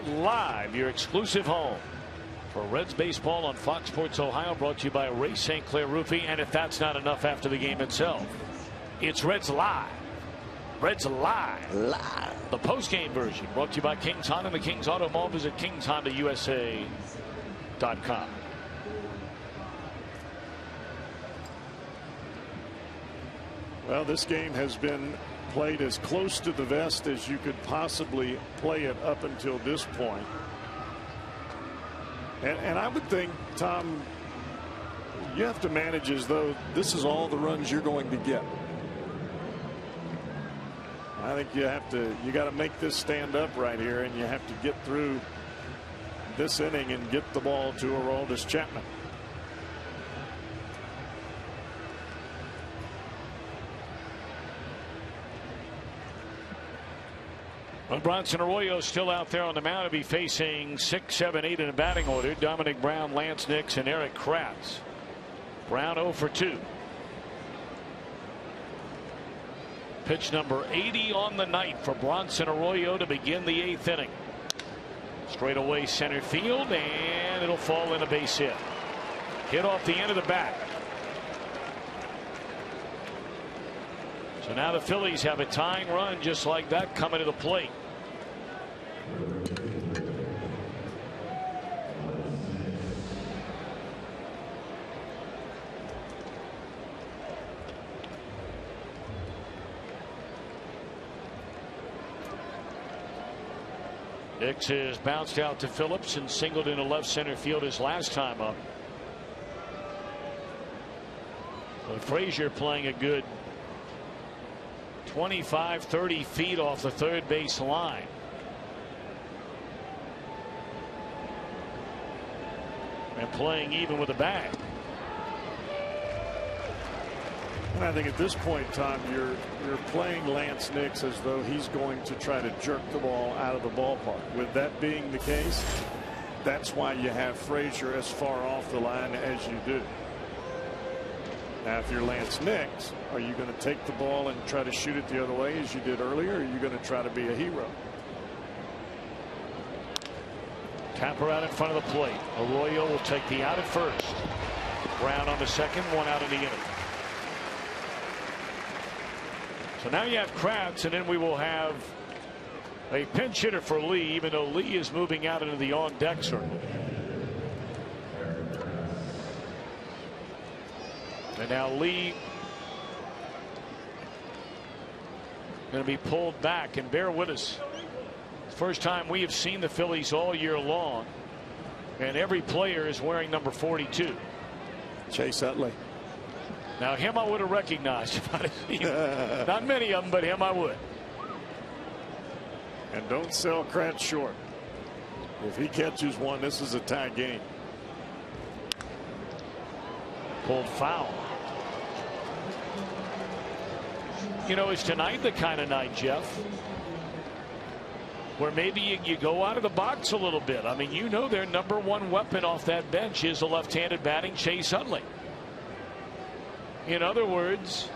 Live, your exclusive home For Reds baseball on Fox Sports Ohio, brought to you by Ray St. Clair Roofing. And if that's not enough after the game itself, it's Reds Live. Reds Live. The post-game version brought to you by Kings Honda and the Kings Auto Mall. Visit KingsHondaUSA.com. Well, this game has been played as close to the vest as you could possibly play it up until this point. And I would think, Tom, you have to manage as though this is all the runs you're going to get. I think you got to make this stand up right here, and you have to get through this inning and get the ball to Aroldis Chapman. Well, Bronson Arroyo still out there on the mound to be facing 6, 7, 8 in a batting order. Dominic Brown, Lance Nix, and Eric Kratz. Brown 0 for 2. Pitch number 80 on the night for Bronson Arroyo to begin the 8th inning. Straight away center field, and it'll fall in a base hit. Hit off the end of the bat. So now the Phillies have a tying run just like that coming to the plate. Nix has bounced out to Phillips and singled into left center field his last time up. So Frazier playing a good 25-30 feet off the third base line. And playing even with the bag. And I think at this point, Tom, you're playing Lance Nix as though he's going to try to jerk the ball out of the ballpark. With that being the case, that's why you have Frazier as far off the line as you do. Now, if you're Lance Nix, are you going to take the ball and try to shoot it the other way as you did earlier, or are you going to try to be a hero? Tapper out in front of the plate. Arroyo will take the out at first. Brown on the second, 1 out in the inning. So now you have Kratz, and then we will have a pinch hitter for Lee, even though Lee is moving out into the on deck circle. And now Lee going to be pulled back, and bear with us. First time we have seen the Phillies all year long, and every player is wearing number 42. Chase Utley. Now him I would have recognized if I'd have seen him. Not many of them, but him I would. And don't sell Kratz short. If he catches one, this is a tie game. Pulled foul. You know, is tonight the kind of night, Jeff, where maybe you go out of the box a little bit? I mean, you know, their number one weapon off that bench is a left-handed batting Chase Utley. In other words,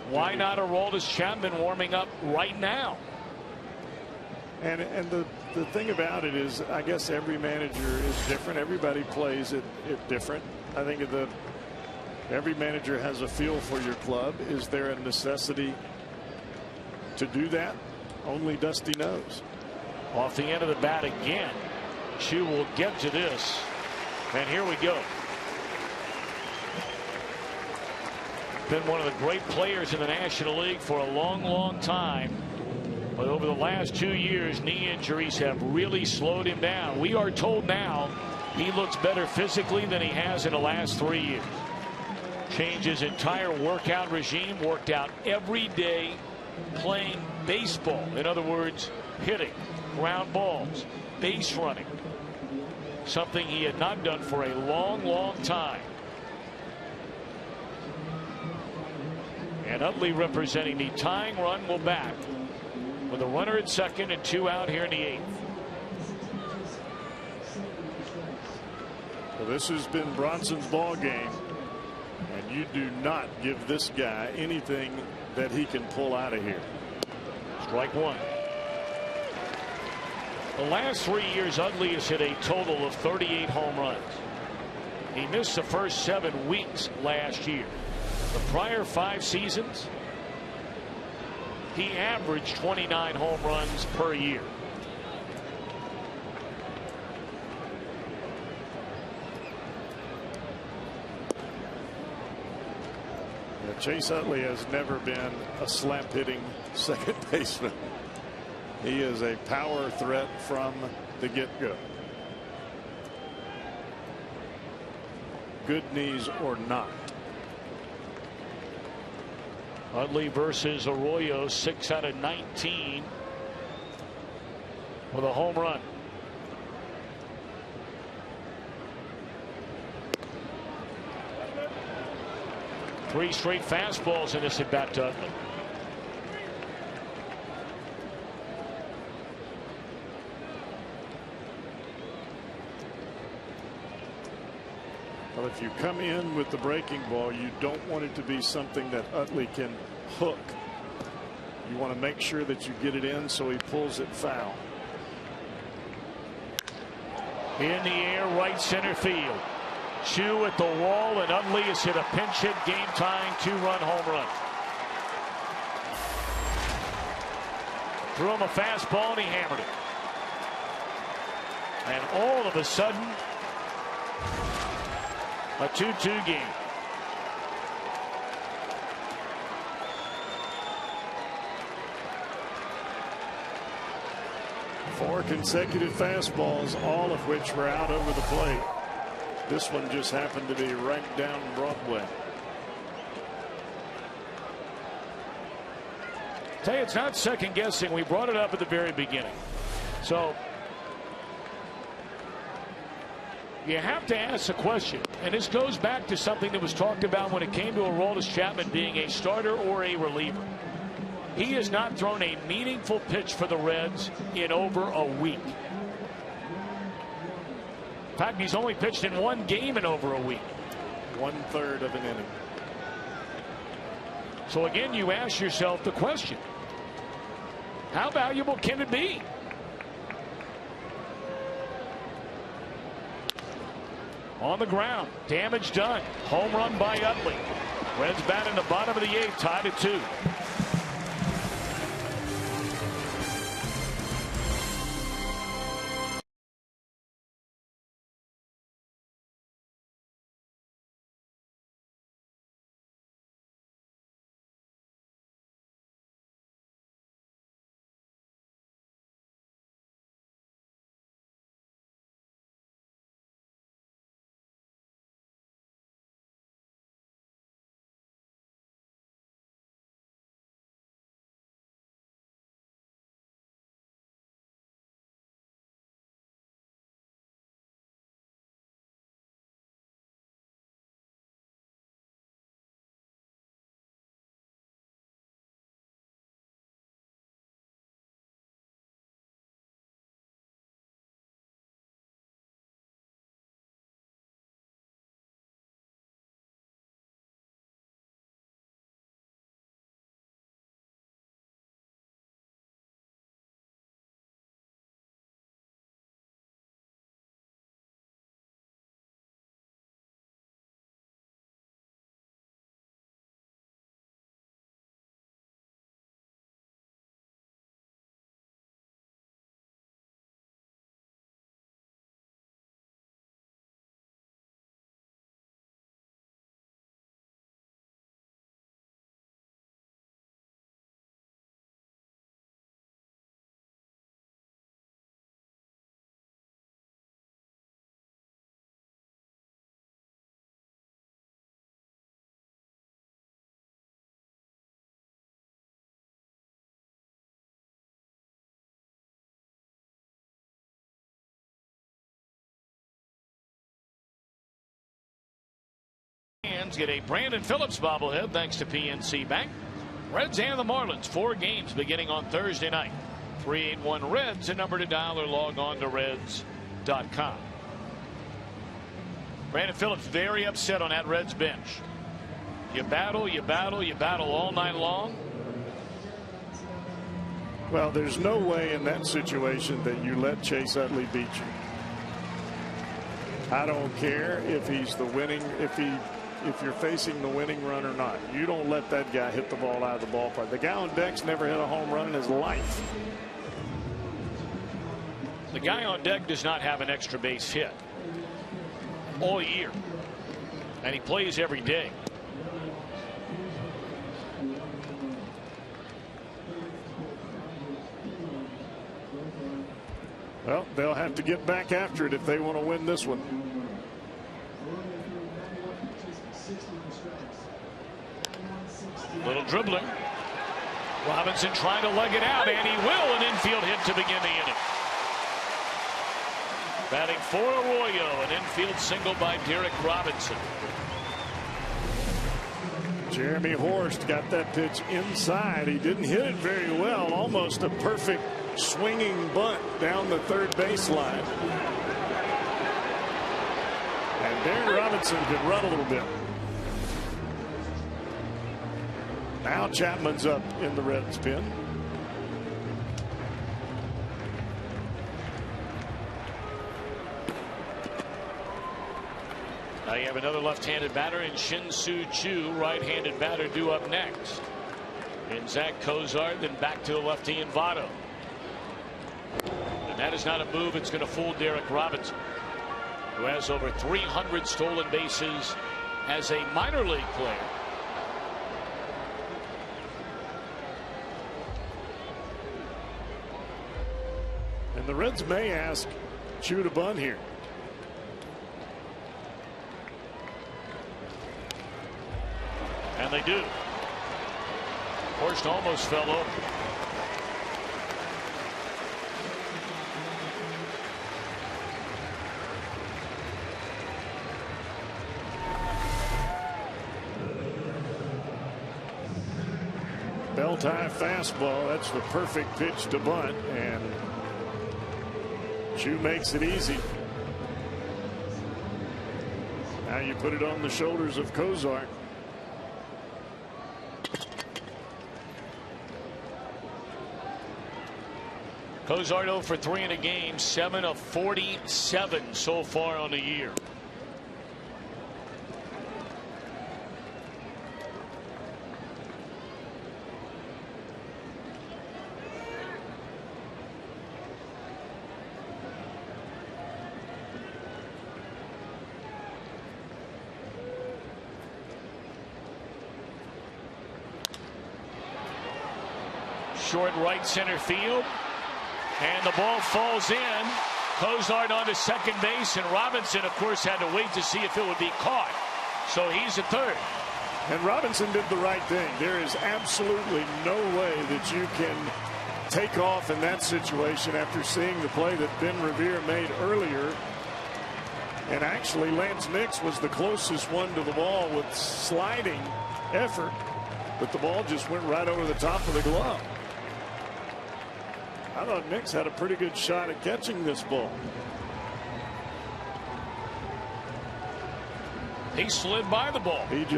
why not Aroldis Chapman warming up right now? And the thing about it is, I guess every manager is different. Everybody plays it different. I think every manager has a feel for your club. Is there a necessity to do that? Only Dusty knows. Off the end of the bat again. Chu will get to this. And here we go. Been one of the great players in the National League for a long time. But over the last 2 years, knee injuries have really slowed him down. We are told now he looks better physically than he has in the last 3 years. Changed his entire workout regime, worked out every day playing baseball. In other words, hitting, ground balls, base running. Something he had not done for a long time. And Utley, representing the tying run, will bat with a runner at second and 2 out here in the 8th. Well, this has been Bronson's ball game, and you do not give this guy anything that he can pull out of here. Strike one. The last 3 years, Utley has hit a total of 38 home runs. He missed the first 7 weeks last year. The prior 5 seasons, he averaged 29 home runs per year. Chase Utley has never been a slap hitting second baseman. He is a power threat from the get-go. Good knees or not. Utley versus Arroyo, 6 out of 19 with a home run. Three straight fastballs in this at bat to Utley. Well, if you come in with the breaking ball, you don't want it to be something that Utley can hook. You want to make sure that you get it in so he pulls it foul. In the air, right center field. Chu at the wall, and Utley has hit a pinch hit, game tying 2-run home run. Threw him a fastball and he hammered it. And all of a sudden, a 2-2 game. Four consecutive fastballs, all of which were out over the plate. This one just happened to be right down Broadway. Tell you, it's not second guessing. We brought it up at the very beginning. So you have to ask the question, and this goes back to something that was talked about when it came to Aroldis Chapman being a starter or a reliever. He has not thrown a meaningful pitch for the Reds in over a week. In fact, he's only pitched in 1 game in over a week. 1/3 of an inning. So again, you ask yourself the question, how valuable can it be? On the ground, damage done. Home run by Utley. Reds bat in the bottom of the 8th, tied at 2. Get a Brandon Phillips bobblehead thanks to PNC Bank. Reds and the Marlins, 4 games beginning on Thursday night. 381 Reds, a number to dial or log on to Reds.com. Brandon Phillips very upset on that Reds bench. You battle, you battle, you battle all night long. Well, there's no way in that situation that you let Chase Utley beat you. I don't care if he's the winning, if you're facing the winning run or not. You don't let that guy hit the ball out of the ballpark. The guy on deck's never hit a home run in his life. The guy on deck does not have an extra base hit all year, and he plays every day. Well, they'll have to get back after it if they want to win this one. Little dribbling. Robinson trying to leg it out, and he will. An infield hit to begin the inning. Batting for Arroyo, an infield single by Derek Robinson. Jeremy Horst got that pitch inside. He didn't hit it very well. Almost a perfect swinging bunt down the third baseline. And Darren Robinson can run a little bit. Now Chapman's up in the Reds pen. Now you have another left-handed batter in Shin-Soo Choo, right-handed batter due up next. And Zach Cozart, then back to the lefty in Votto. And that is not a move. It's going to fool Derek Robinson, who has over 300 stolen bases as a minor league player. And the Reds may ask Choo to bunt here. And they do. Horst almost fell over. Bell-tie fastball. That's the perfect pitch to bunt, and Choo makes it easy. Now you put it on the shoulders of Cozart. Cozart 0 for 3 in a game, 7 of 47 so far on the year. Short right center field. And the ball falls in. Cozart onto second base, and Robinson, of course, had to wait to see if it would be caught. So he's at third. And Robinson did the right thing. There is absolutely no way that you can take off in that situation after seeing the play that Ben Revere made earlier. And actually, Lance Nix was the closest one to the ball with sliding effort, but the ball just went right over the top of the glove. I thought Nix had a pretty good shot at catching this ball. He slid by the ball. It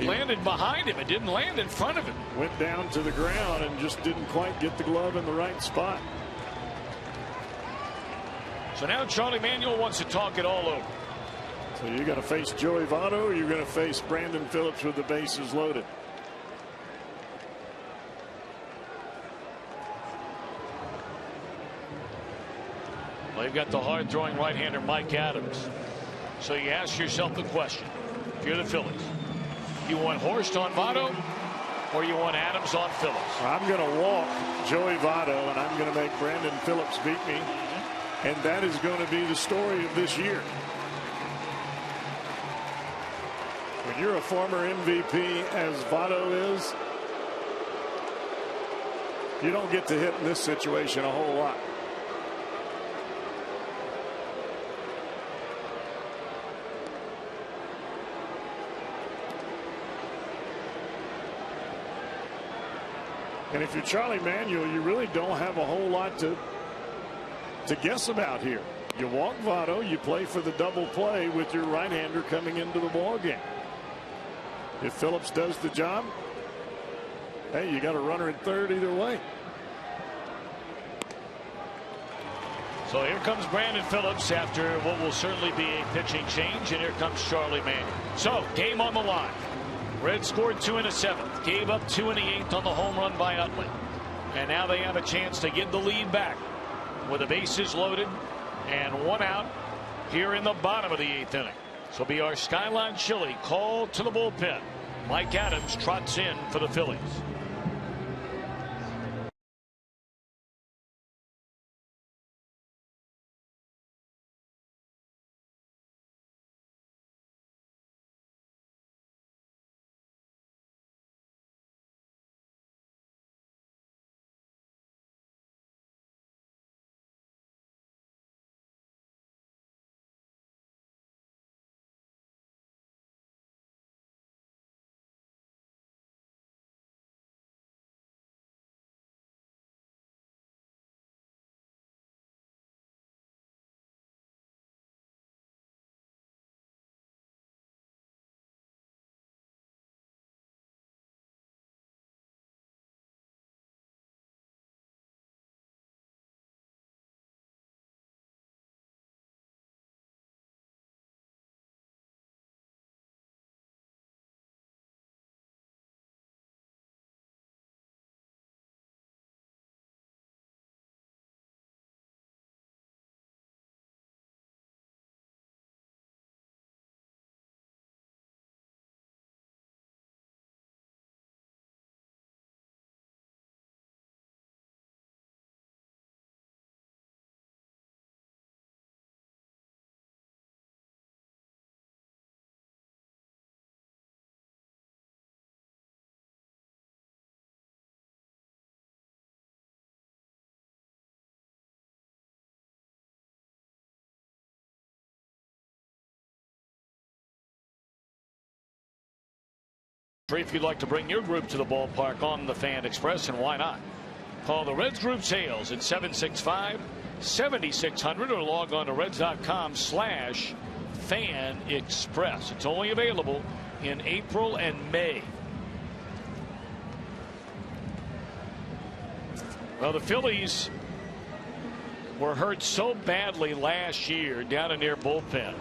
landed behind him. It didn't land in front of him. Went down to the ground and just didn't quite get the glove in the right spot. So now Charlie Manuel wants to talk it all over. So you got to face Joey Votto, or you're going to face Brandon Phillips with the bases loaded. Well, you've got the hard-throwing right-hander Mike Adams. So you ask yourself the question, if you're the Phillies, you want Horst on Votto, or you want Adams on Phillips? I'm going to walk Joey Votto, and I'm going to make Brandon Phillips beat me. And that is going to be the story of this year. When you're a former MVP, as Votto is, you don't get to hit in this situation a whole lot. And if you're Charlie Manuel, you really don't have a whole lot to guess about here. You walk Votto, you play for the double play with your right-hander coming into the ball game. If Phillips does the job, Hey, you got a runner in third either way. So here comes Brandon Phillips after what will certainly be a pitching change, and here comes Charlie Manning. So game on the line. Reds scored 2 in the 7th, gave up 2 in the 8th on the home run by Utley, and now they have a chance to get the lead back with the bases loaded and 1 out here in the bottom of the 8th inning. So be our Skyline Chili called to the bullpen. Mike Adams trots in for the Phillies. If you'd like to bring your group to the ballpark on the Fan Express, and why not? Call the Reds Group Sales at 765-7600 or log on to reds.com/Fan Express. It's only available in April and May. Well, the Phillies were hurt so badly last year down in their bullpen.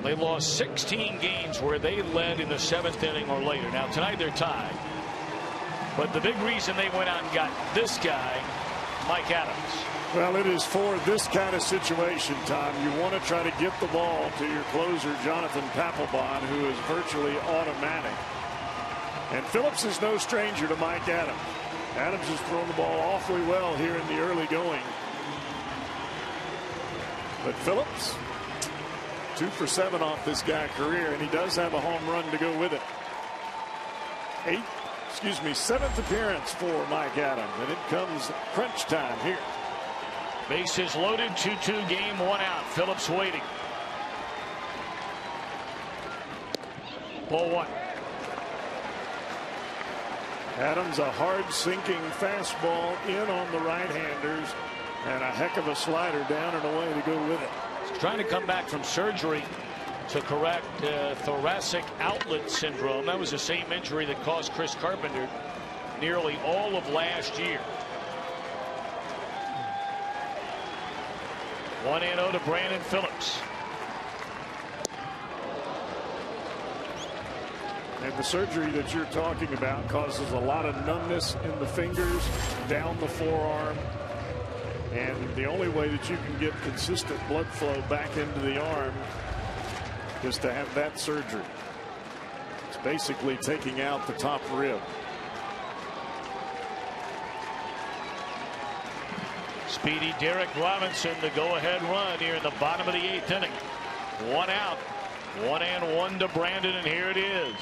They lost 16 games where they led in the 7th inning or later. Now tonight they're tied, but the big reason they went out and got this guy, Mike Adams. Well, it is for this kind of situation, Tom. You want to try to get the ball to your closer, Jonathan Papelbon, who is virtually automatic. And Phillips is no stranger to Mike Adams. Adams has thrown the ball awfully well here in the early going. But Phillips, 2 for 7 off this guy's career, and he does have a home run to go with it. 7th appearance for Mike Adams, and it comes crunch time here. Bases loaded, 2-2 game, 1 out. Phillips waiting. Ball 1. Adams, a hard sinking fastball in on the right-handers, and a heck of a slider down and away to go with it. Trying to come back from surgery to correct thoracic outlet syndrome. That was the same injury that cost Chris Carpenter nearly all of last year. 1-0 to Brandon Phillips. And the surgery that you're talking about causes a lot of numbness in the fingers, down the forearm. And the only way that you can get consistent blood flow back into the arm is to have that surgery. It's basically taking out the top rib. Speedy Derek Robinson, the go-ahead run here in the bottom of the 8th inning. 1 out, 1-1 to Brandon, and here it is.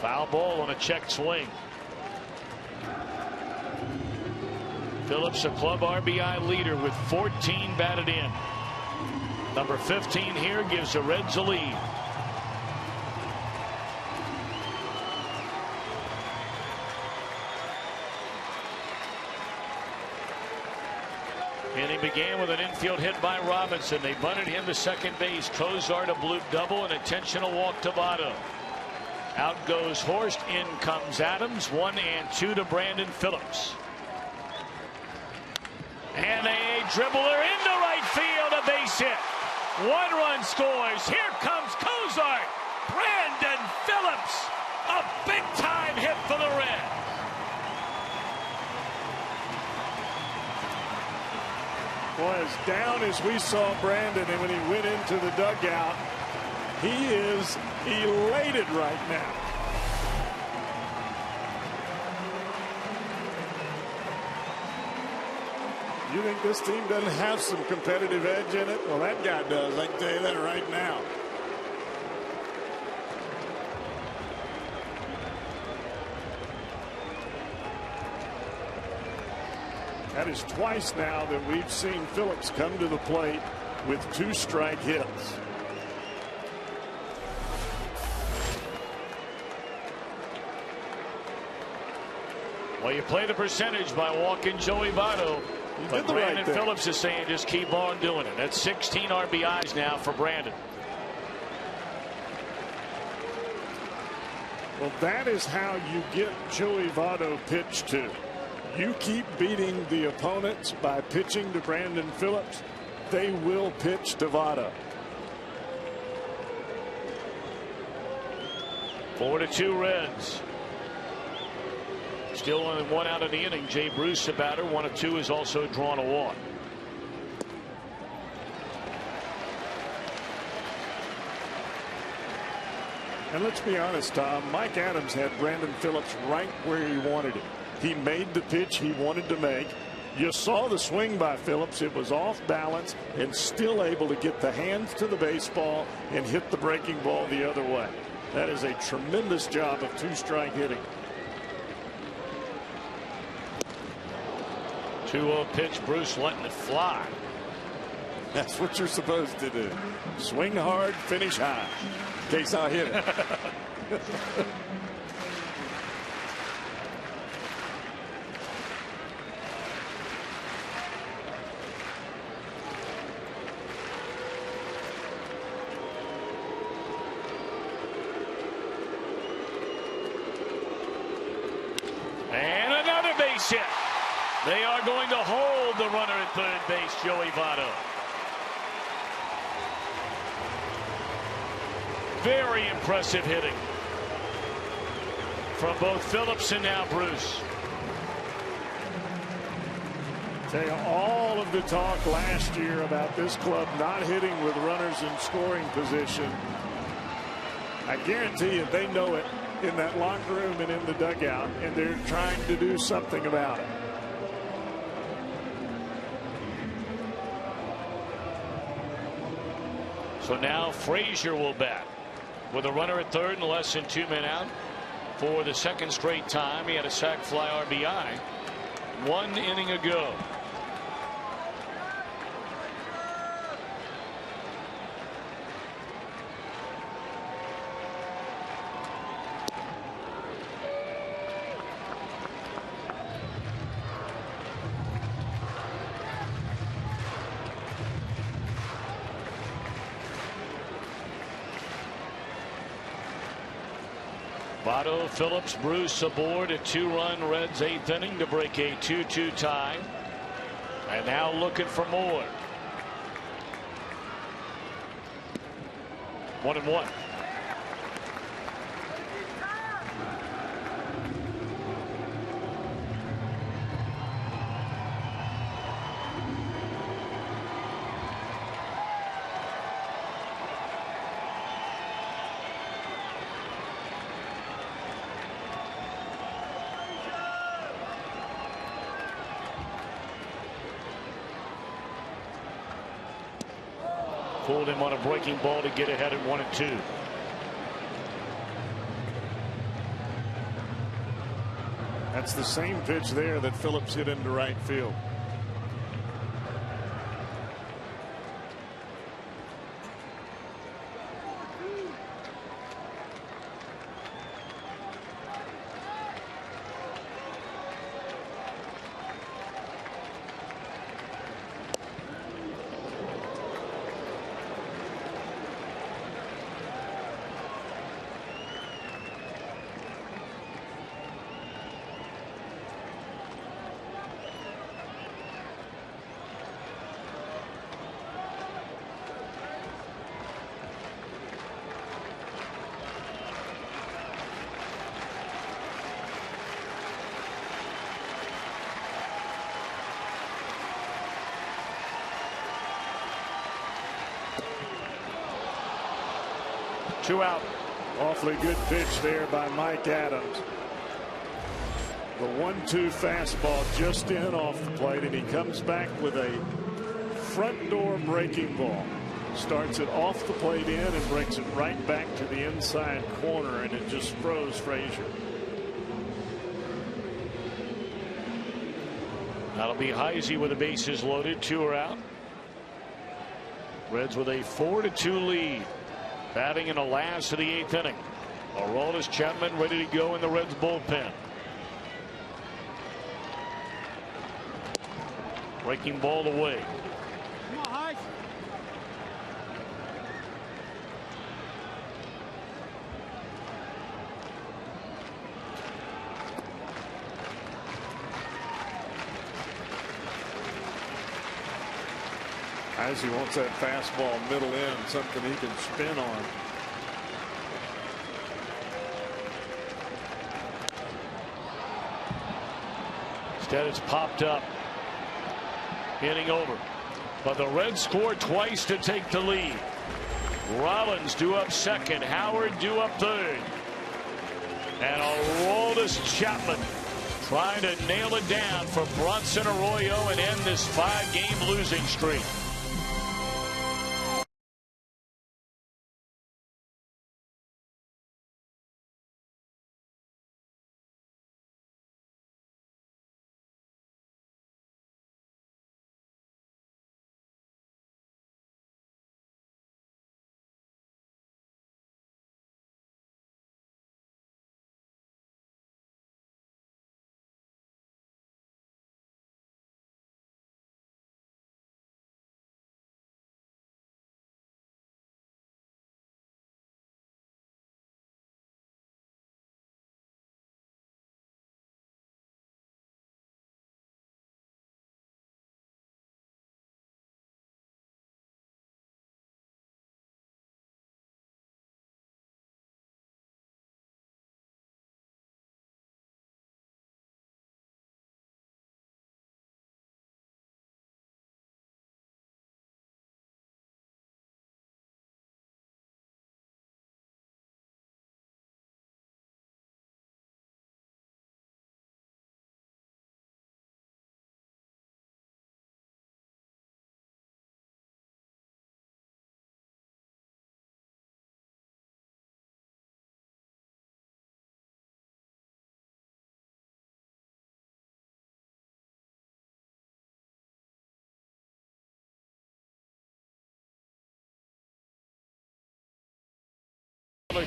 Foul ball on a check swing. Phillips, a club RBI leader with 14 batted in. Number 15 here gives the Reds a lead. Inning began with an infield hit by Robinson. They bunted him to second base. Cozart a bloop double, and intentional walk to Votto. Out goes Horst, in comes Adams. 1-2 to Brandon Phillips. And a dribbler into right field, a base hit. 1 run scores. Here comes Cozart. Brandon Phillips, a big time hit for the Reds. Boy, as down as we saw Brandon, and when he went into the dugout, he is elated right now. You think this team doesn't have some competitive edge in it? Well, that guy does. I can tell you that right now. That is twice now that we've seen Phillips come to the plate with 2 strike hits. Well, you play the percentage by walking Joey Votto. But Brandon Phillips is saying just keep on doing it. That's 16 RBIs now for Brandon. Well, that is how you get Joey Votto pitched to. You keep beating the opponents by pitching to Brandon Phillips, they will pitch to Votto. 4-2 Reds. Still only 1 out of the inning. Jay Bruce, the batter. 1 of 2 has also drawn a walk. And let's be honest, Tom, Mike Adams had Brandon Phillips right where he wanted him. He made the pitch he wanted to make. You saw the swing by Phillips. It was off balance and still able to get the hands to the baseball and hit the breaking ball the other way. That is a tremendous job of 2-strike hitting. 2-0 pitch. Bruce letting it fly. That's what you're supposed to do. Swing hard, finish high. In case I hit it. And another base hit. They are going to hold the runner at third base, Joey Votto. Very impressive hitting from both Phillips and now Bruce. Tell you, all of the talk last year about this club not hitting with runners in scoring position, I guarantee you they know it in that locker room and in the dugout, and they're trying to do something about it. So now Frazier will bat with a runner at third and less than 2 men out for the second straight time. He had a sac fly RBI 1 inning ago. Votto, Phillips, Bruce aboard a 2-run Reds 8th inning to break a 2-2 tie. And now looking for more. 1-1. Pulled him on a breaking ball to get ahead at 1-2. That's the same pitch there that Phillips hit into right field. 2 out. Awfully good pitch there by Mike Adams. The 1-2 fastball just in off the plate, and he comes back with a front door breaking ball. Starts it off the plate in and breaks it right back to the inside corner, and it just froze Frazier. That'll be Heisey with the bases loaded. 2 are out. Reds with a 4-2 lead. Batting in the last of the 8th inning. Aroldis Chapman ready to go in the Reds bullpen. Breaking ball away. Come on, Heisey. As he wants that fastball middle in, something he can spin on. Instead, it's popped up. Inning over. But the Reds scored twice to take the lead. Rollins due up second. Howard due up third. And Aroldis Chapman trying to nail it down for Bronson Arroyo and end this 5-game losing streak.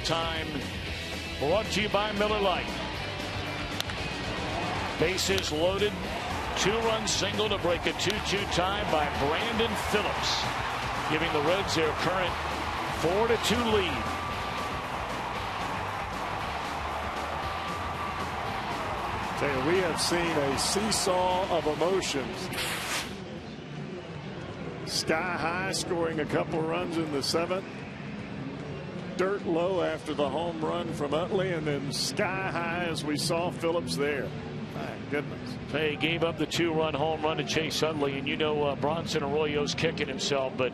Time brought to you by Miller Lite. Bases loaded. 2-run single to break a 2-2 tie by Brandon Phillips, giving the Reds their current 4-2 lead. Tell you, we have seen a seesaw of emotions. Sky high, scoring a couple runs in the 7th. Dirt low after the home run from Utley, and then sky high as we saw Phillips there. My goodness. They gave up the 2-run home run to Chase Utley, and you know Bronson Arroyo's kicking himself, but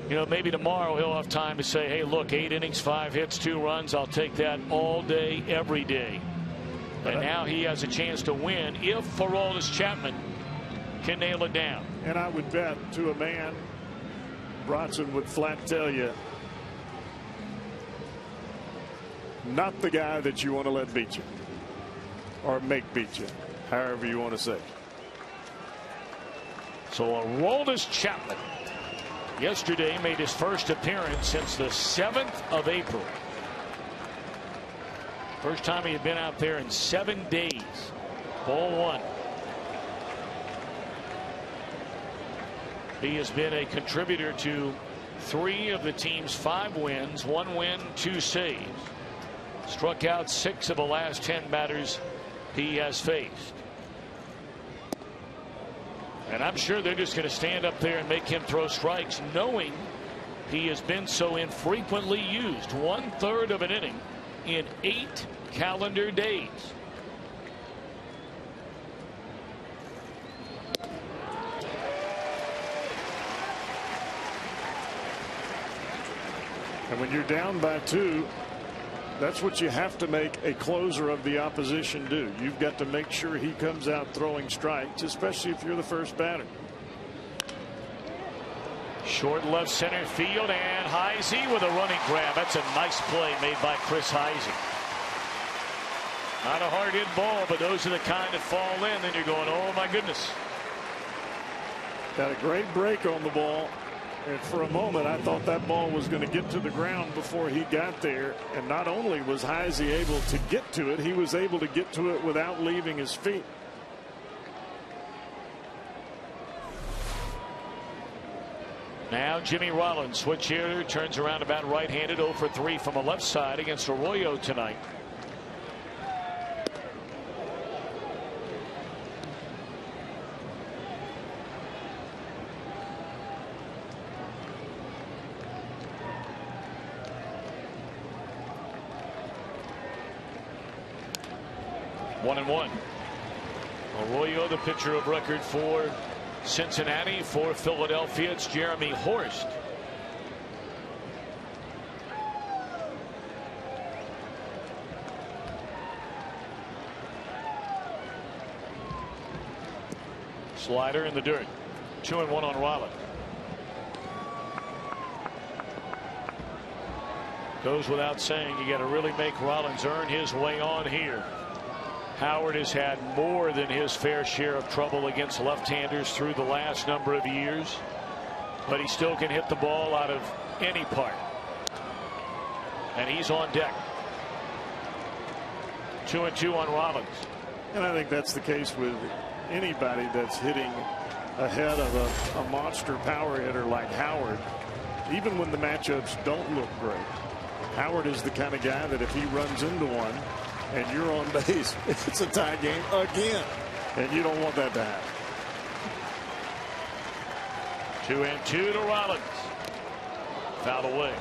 you know, maybe tomorrow he'll have time to say, hey, look, 8 innings, 5 hits, 2 runs. I'll take that all day, every day. And now he has a chance to win if Aroldis Chapman can nail it down. And I would bet to a man, Bronson would flat tell you, not the guy that you want to let beat you or make beat you, however you want to say. So Aroldis Chapman yesterday made his first appearance since the 7th of April. First time he had been out there in 7 days. Ball 1. He has been a contributor to 3 of the team's 5 wins, 1 win, 2 saves. Struck out 6 of the last 10 batters he has faced. And I'm sure they're just going to stand up there and make him throw strikes, knowing he has been so infrequently used. 1/3 of an inning in 8 calendar days. And when you're down by 2, that's what you have to make a closer of the opposition do. You've got to make sure he comes out throwing strikes, especially if you're the first batter. Short left center field, and Heisey with a running grab. That's a nice play made by Chris Heisey. Not a hard hit ball, but those are the kind that fall in. Then you're going, oh my goodness. Got a great break on the ball. And for a moment, I thought that ball was going to get to the ground before he got there. And not only was Heisey able to get to it, he was able to get to it without leaving his feet. Now Jimmy Rollins, switch hitter, turns around about right-handed, 0 for 3 from the left side against Arroyo tonight. One and one. Arroyo, the pitcher of record for Cincinnati. For Philadelphia, it's Jeremy Horst. Slider in the dirt. 2-1 on Rollins. Goes without saying, you got to really make Rollins earn his way on here. Howard has had more than his fair share of trouble against left-handers through the last number of years, but he still can hit the ball out of any part. And he's on deck. 2-2 on Rollins. And I think that's the case with anybody that's hitting ahead of a monster power hitter like Howard. Even when the matchups don't look great, Howard is the kind of guy that if he runs into one and you're on base, it's a tie game again, and you don't want that to happen. 2-2 to Rollins. Foul away.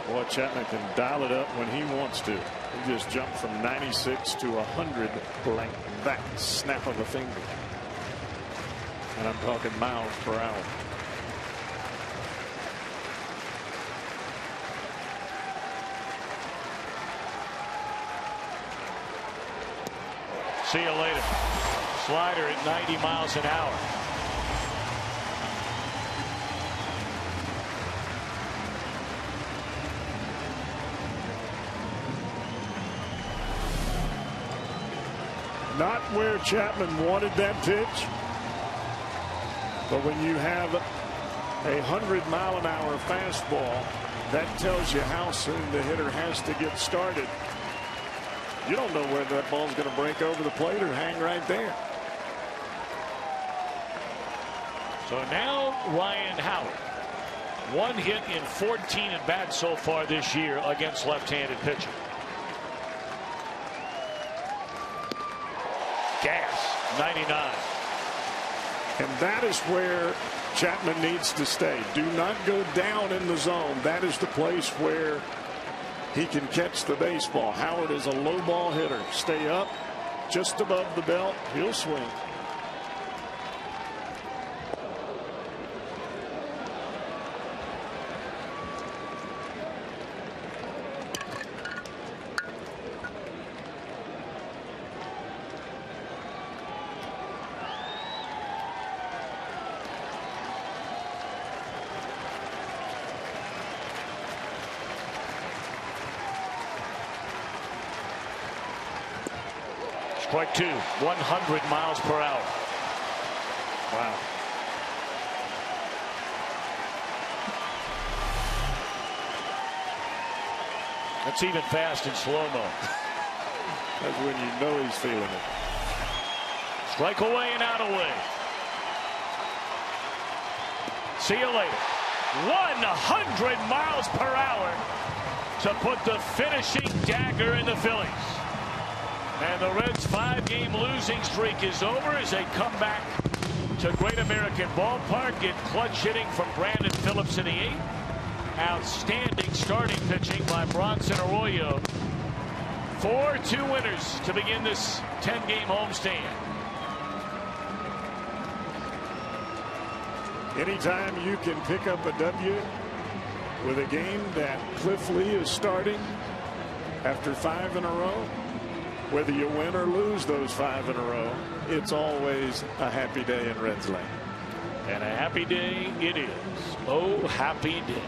Boy, Chapman can dial it up when he wants to. He just jumped from 96 to 100 like that snap of a finger. And I'm talking miles per hour. See you later. Slider at 90 miles an hour. Not where Chapman wanted that pitch. But when you have a 100-mile-an-hour fastball, that tells you how soon the hitter has to get started. You don't know whether that ball's going to break over the plate or hang right there. So now Ryan Howard. 1 hit in 14 at bats so far this year against left-handed pitching. Gas, 99. And that is where Chapman needs to stay. Do not go down in the zone. That is the place where he can catch the baseball. Howard is a low ball hitter. Stay up just above the belt. He'll swing. Strike 2, 100 miles per hour. Wow. That's even fast in slow-mo. That's when you know he's feeling it. Strike away and out away. See you later. 100 miles per hour to put the finishing dagger in the Phillies. And the Reds' 5-game losing streak is over as they come back to Great American Ballpark. Get clutch hitting from Brandon Phillips in the 8th. Outstanding starting pitching by Bronson Arroyo. 4-2 winners to begin this 10-game homestand. Anytime you can pick up a W with a game that Cliff Lee is starting after 5 in a row. Whether you win or lose those 5 in a row, it's always a happy day in Reds land. And a happy day it is. Oh, happy day.